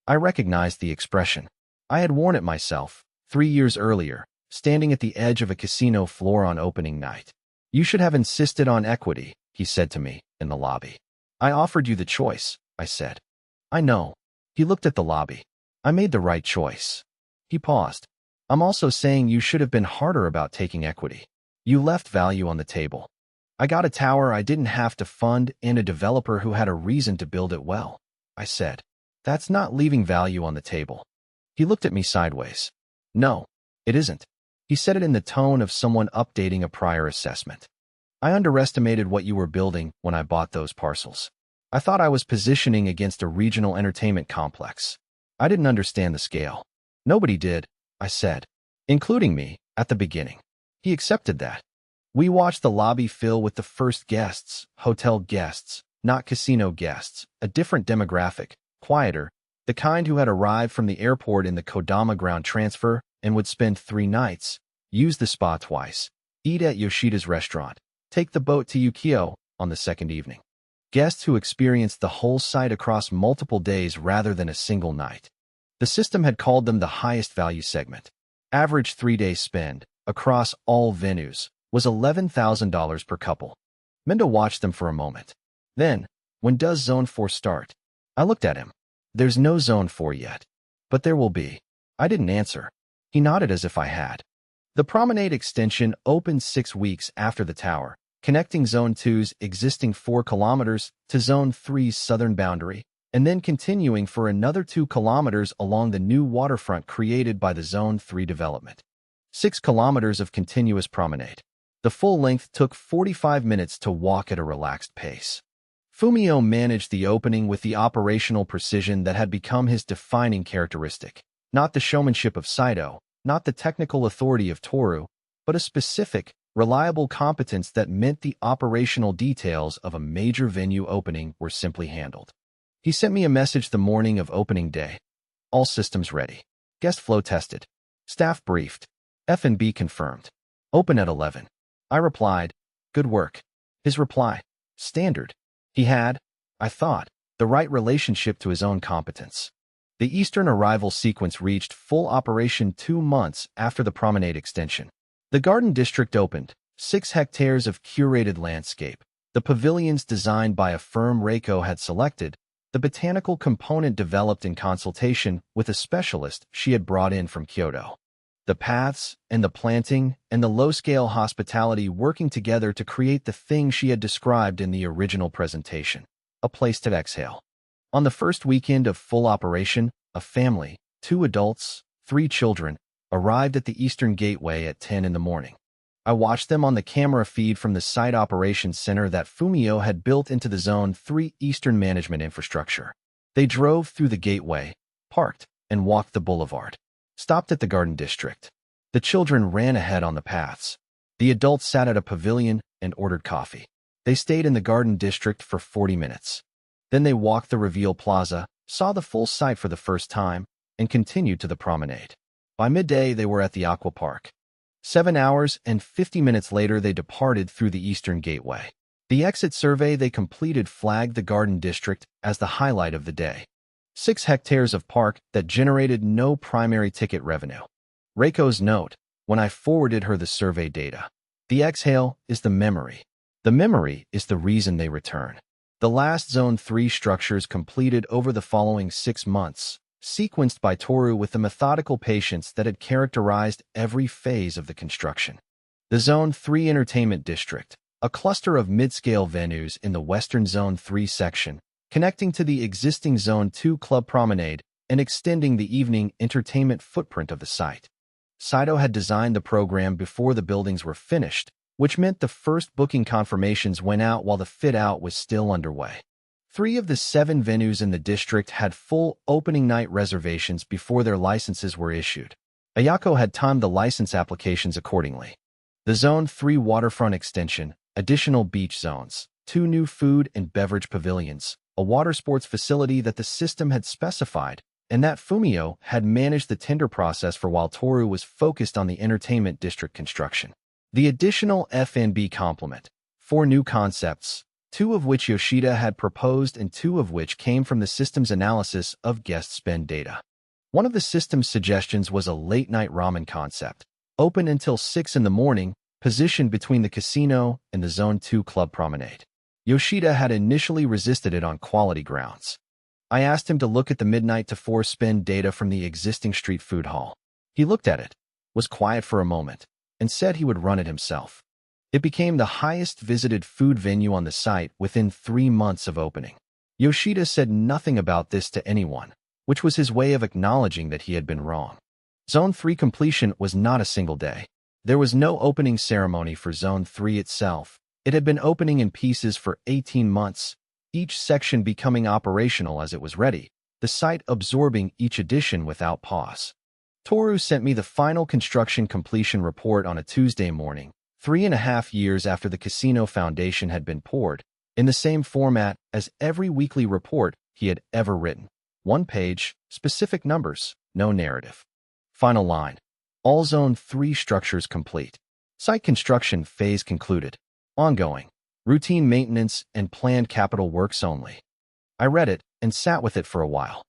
S1: I recognized the expression. I had worn it myself, 3 years earlier, standing at the edge of a casino floor on opening night. You should have insisted on equity, he said to me, in the lobby. I offered you the choice, I said. I know. He looked at the lobby. I made the right choice. He paused. I'm also saying you should have been harder about taking equity. You left value on the table. I got a tower I didn't have to fund and a developer who had a reason to build it well, I said. That's not leaving value on the table. He looked at me sideways. No, it isn't. He said it in the tone of someone updating a prior assessment. I underestimated what you were building when I bought those parcels. I thought I was positioning against a regional entertainment complex. I didn't understand the scale. Nobody did, I said, including me, at the beginning. He accepted that. We watched the lobby fill with the first guests, hotel guests, not casino guests, a different demographic, quieter, the kind who had arrived from the airport in the Kodama ground transfer and would spend 3 nights, use the spa twice, eat at Yoshida's restaurant, take the boat to Yukio on the second evening. Guests who experienced the whole site across multiple days rather than a single night. The system had called them the highest value segment. Average 3-day spend, across all venues, was $11,000 per couple. Mendo watched them for a moment. Then, when does Zone 4 start? I looked at him. There's no Zone 4 yet. But there will be. I didn't answer. He nodded as if I had. The promenade extension opened 6 weeks after the tower, connecting Zone 2's existing 4 kilometers to Zone 3's southern boundary, and then continuing for another 2 kilometers along the new waterfront created by the Zone 3 development. 6 kilometers of continuous promenade. The full length took 45 minutes to walk at a relaxed pace. Fumio managed the opening with the operational precision that had become his defining characteristic. Not the showmanship of Saito, not the technical authority of Toru, but a specific, reliable competence that meant the operational details of a major venue opening were simply handled. He sent me a message the morning of opening day. All systems ready. Guest flow tested. Staff briefed. F&B confirmed. Open at 11. I replied, good work. His reply, standard. He had, I thought, the right relationship to his own competence. The Eastern arrival sequence reached full operation 2 months after the promenade extension. The garden district opened, 6 hectares of curated landscape, the pavilions designed by a firm Reiko had selected, the botanical component developed in consultation with a specialist she had brought in from Kyoto. The paths and the planting and the low-scale hospitality working together to create the thing she had described in the original presentation, a place to exhale. On the first weekend of full operation, a family, 2 adults, 3 children, arrived at the Eastern Gateway at 10 in the morning. I watched them on the camera feed from the site operations center that Fumio had built into the Zone 3 Eastern management infrastructure. They drove through the gateway, parked, and walked the boulevard. Stopped at the garden district. The children ran ahead on the paths. The adults sat at a pavilion and ordered coffee. They stayed in the garden district for 40 minutes. Then they walked the Reveal Plaza, saw the full site for the first time, and continued to the promenade. By midday, they were at the Aqua Park. 7 hours and 50 minutes later, they departed through the Eastern Gateway. The exit survey they completed flagged the garden district as the highlight of the day. 6 hectares of park that generated no primary ticket revenue. Reiko's note, when I forwarded her the survey data. The exhale is the memory. The memory is the reason they return. The last Zone 3 structures completed over the following 6 months, sequenced by Toru with the methodical patience that had characterized every phase of the construction. The Zone 3 Entertainment District, a cluster of mid-scale venues in the Western Zone 3 section, connecting to the existing Zone 2 Club Promenade and extending the evening entertainment footprint of the site. Saito had designed the program before the buildings were finished, which meant the first booking confirmations went out while the fit-out was still underway. 3 of the 7 venues in the district had full opening night reservations before their licenses were issued. Ayako had timed the license applications accordingly. The Zone 3 waterfront extension, additional beach zones, 2 new food and beverage pavilions, a water sports facility that the system had specified, and that Fumio had managed the tender process for while Toru was focused on the entertainment district construction. The additional F&B complement, 4 new concepts, 2 of which Yoshida had proposed and 2 of which came from the system's analysis of guest spend data. One of the system's suggestions was a late-night ramen concept, open until 6 in the morning, positioned between the casino and the Zone 2 Club Promenade. Yoshida had initially resisted it on quality grounds. I asked him to look at the midnight to 4 spend data from the existing street food hall. He looked at it, was quiet for a moment, and said he would run it himself. It became the highest visited food venue on the site within 3 months of opening. Yoshida said nothing about this to anyone, which was his way of acknowledging that he had been wrong. Zone 3 completion was not a single day. There was no opening ceremony for Zone 3 itself. It had been opening in pieces for 18 months, each section becoming operational as it was ready, the site absorbing each addition without pause. Toru sent me the final construction completion report on a Tuesday morning, 3.5 years after the casino foundation had been poured, in the same format as every weekly report he had ever written. 1 page, specific numbers, no narrative. Final line. All Zone 3 structures complete. Site construction phase concluded. Ongoing. Routine maintenance and planned capital works only. I read it and sat with it for a while.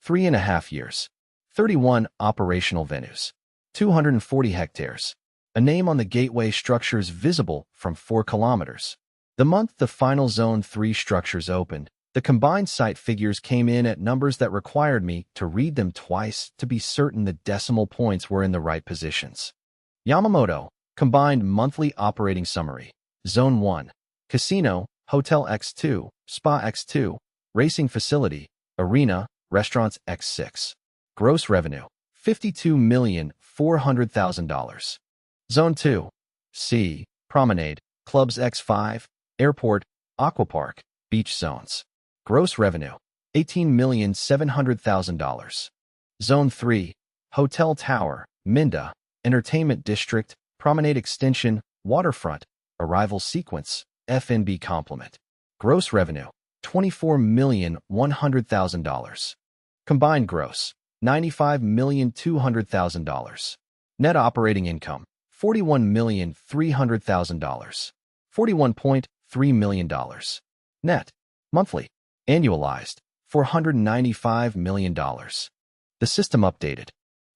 S1: 3.5 years. 31 operational venues. 240 hectares. A name on the gateway structures visible from 4 kilometers. The month the final Zone 3 structures opened, the combined site figures came in at numbers that required me to read them twice to be certain the decimal points were in the right positions. Yamamoto, combined monthly operating summary. Zone 1. Casino, Hotel X2, Spa X2, Racing Facility, Arena, Restaurants X6. Gross revenue, $52,400,000. Zone 2. C. Promenade, Clubs X5, Airport, Aquapark, Beach Zones. Gross revenue, $18,700,000. Zone 3. Hotel Tower, Minda, Entertainment District, Promenade Extension, Waterfront, Arrival Sequence, F&B Complement. Gross revenue, $24,100,000. Combined gross, $95,200,000. Net operating income, $41,300,000. $41.3 million. Net. Monthly. Annualized. $495 million. The system updated.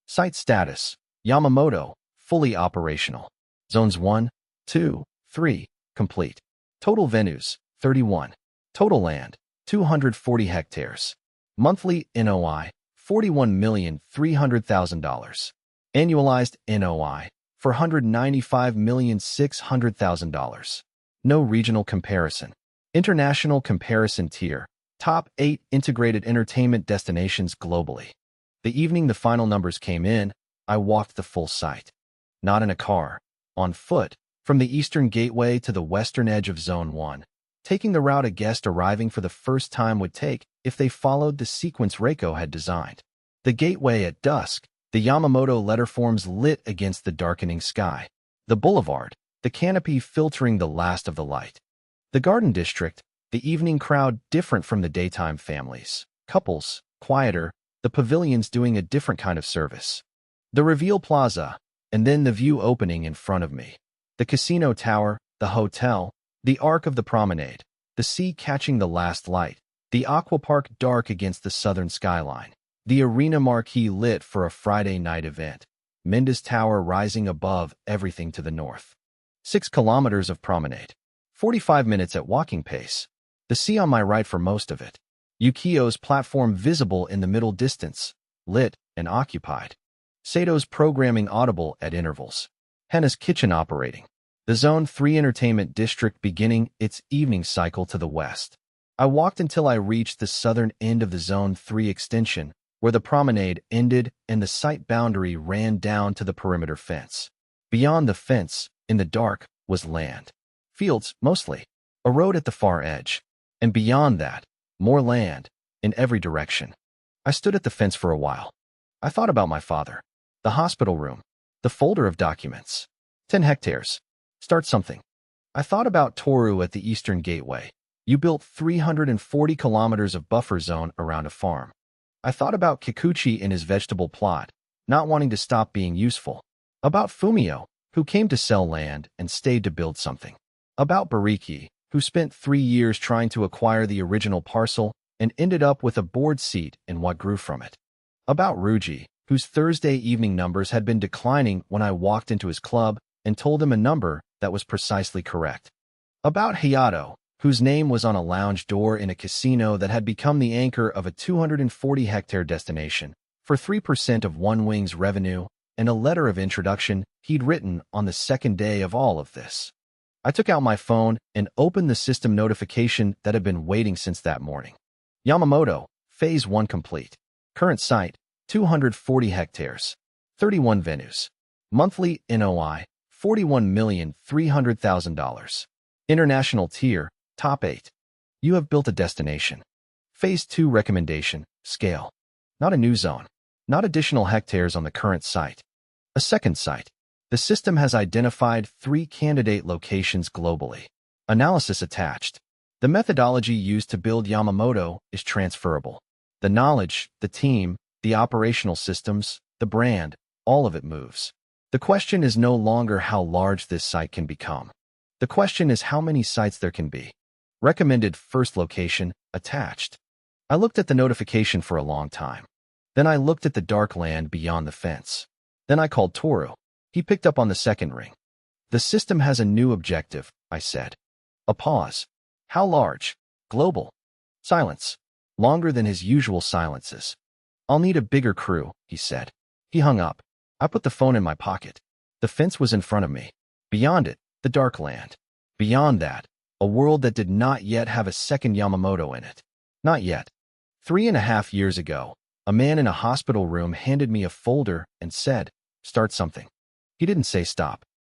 S1: Site status. Yamamoto. Fully operational. Zones 1, 2, 3. Complete. Total venues. 31. Total land. 240 hectares. Monthly NOI. $41,300,000. Annualized NOI. $495,600,000. No regional comparison. International comparison tier. Top 8 integrated entertainment destinations globally. The evening the final numbers came in, I walked the full site. Not in a car. On foot. From the eastern gateway to the western edge of Zone 1. Taking the route a guest arriving for the first time would take if they followed the sequence Reiko had designed. The gateway at dusk. The Yamamoto letterforms lit against the darkening sky. The boulevard, the canopy filtering the last of the light. The garden district, the evening crowd different from the daytime families. Couples, quieter, the pavilions doing a different kind of service. The reveal plaza, and then the view opening in front of me. The casino tower, the hotel, the arc of the promenade, the sea catching the last light, the aquapark dark against the southern skyline. The arena marquee lit for a Friday night event. Minda's tower rising above everything to the north. 6 kilometers of promenade. 45 minutes at walking pace. The sea on my right for most of it. Yukio's platform visible in the middle distance, lit and occupied. Sato's programming audible at intervals. Henna's kitchen operating. The Zone 3 entertainment district beginning its evening cycle to the west. I walked until I reached the southern end of the Zone 3 extension, where the promenade ended and the site boundary ran down to the perimeter fence. Beyond the fence, in the dark, was land. Fields, mostly. A road at the far edge. And beyond that, more land, in every direction. I stood at the fence for a while. I thought about my father. The hospital room. The folder of documents. 10 hectares. Start something. I thought about Toru at the eastern gateway. You built 340 kilometers of buffer zone around a farm. I thought about Kikuchi in his vegetable plot, not wanting to stop being useful. About Fumio, who came to sell land and stayed to build something. About Bariki, who spent 3 years trying to acquire the original parcel and ended up with a board seat in what grew from it. About Ruji, whose Thursday evening numbers had been declining when I walked into his club and told him a number that was precisely correct. About Hayato, whose name was on a lounge door in a casino that had become the anchor of a 240-hectare destination, for 3% of One Wing's revenue, and a letter of introduction he'd written on the second day of all of this. I took out my phone and opened the system notification that had been waiting since that morning. Yamamoto, Phase 1 complete. Current site, 240 hectares. 31 venues. Monthly NOI, $41,300,000. International tier, Top 8. You have built a destination. Phase 2 recommendation, scale. Not a new zone. not additional hectares on the current site. A second site. The system has identified 3 candidate locations globally. Analysis attached. The methodology used to build Yamamoto is transferable. The knowledge, the team, the operational systems, the brand, all of it moves. The question is no longer how large this site can become. The question is how many sites there can be. Recommended first location, attached. I looked at the notification for a long time. Then I looked at the dark land beyond the fence. Then I called Toru. He picked up on the second ring. The system has a new objective, I said. A pause. How large? Global. Silence. Longer than his usual silences. I'll need a bigger crew, he said. He hung up. I put the phone in my pocket. The fence was in front of me. Beyond it, the dark land. Beyond that, a world that did not yet have a second Yamamoto in it. Not yet. 3.5 years ago, a man in a hospital room handed me a folder and said, "Start something." He didn't say stop.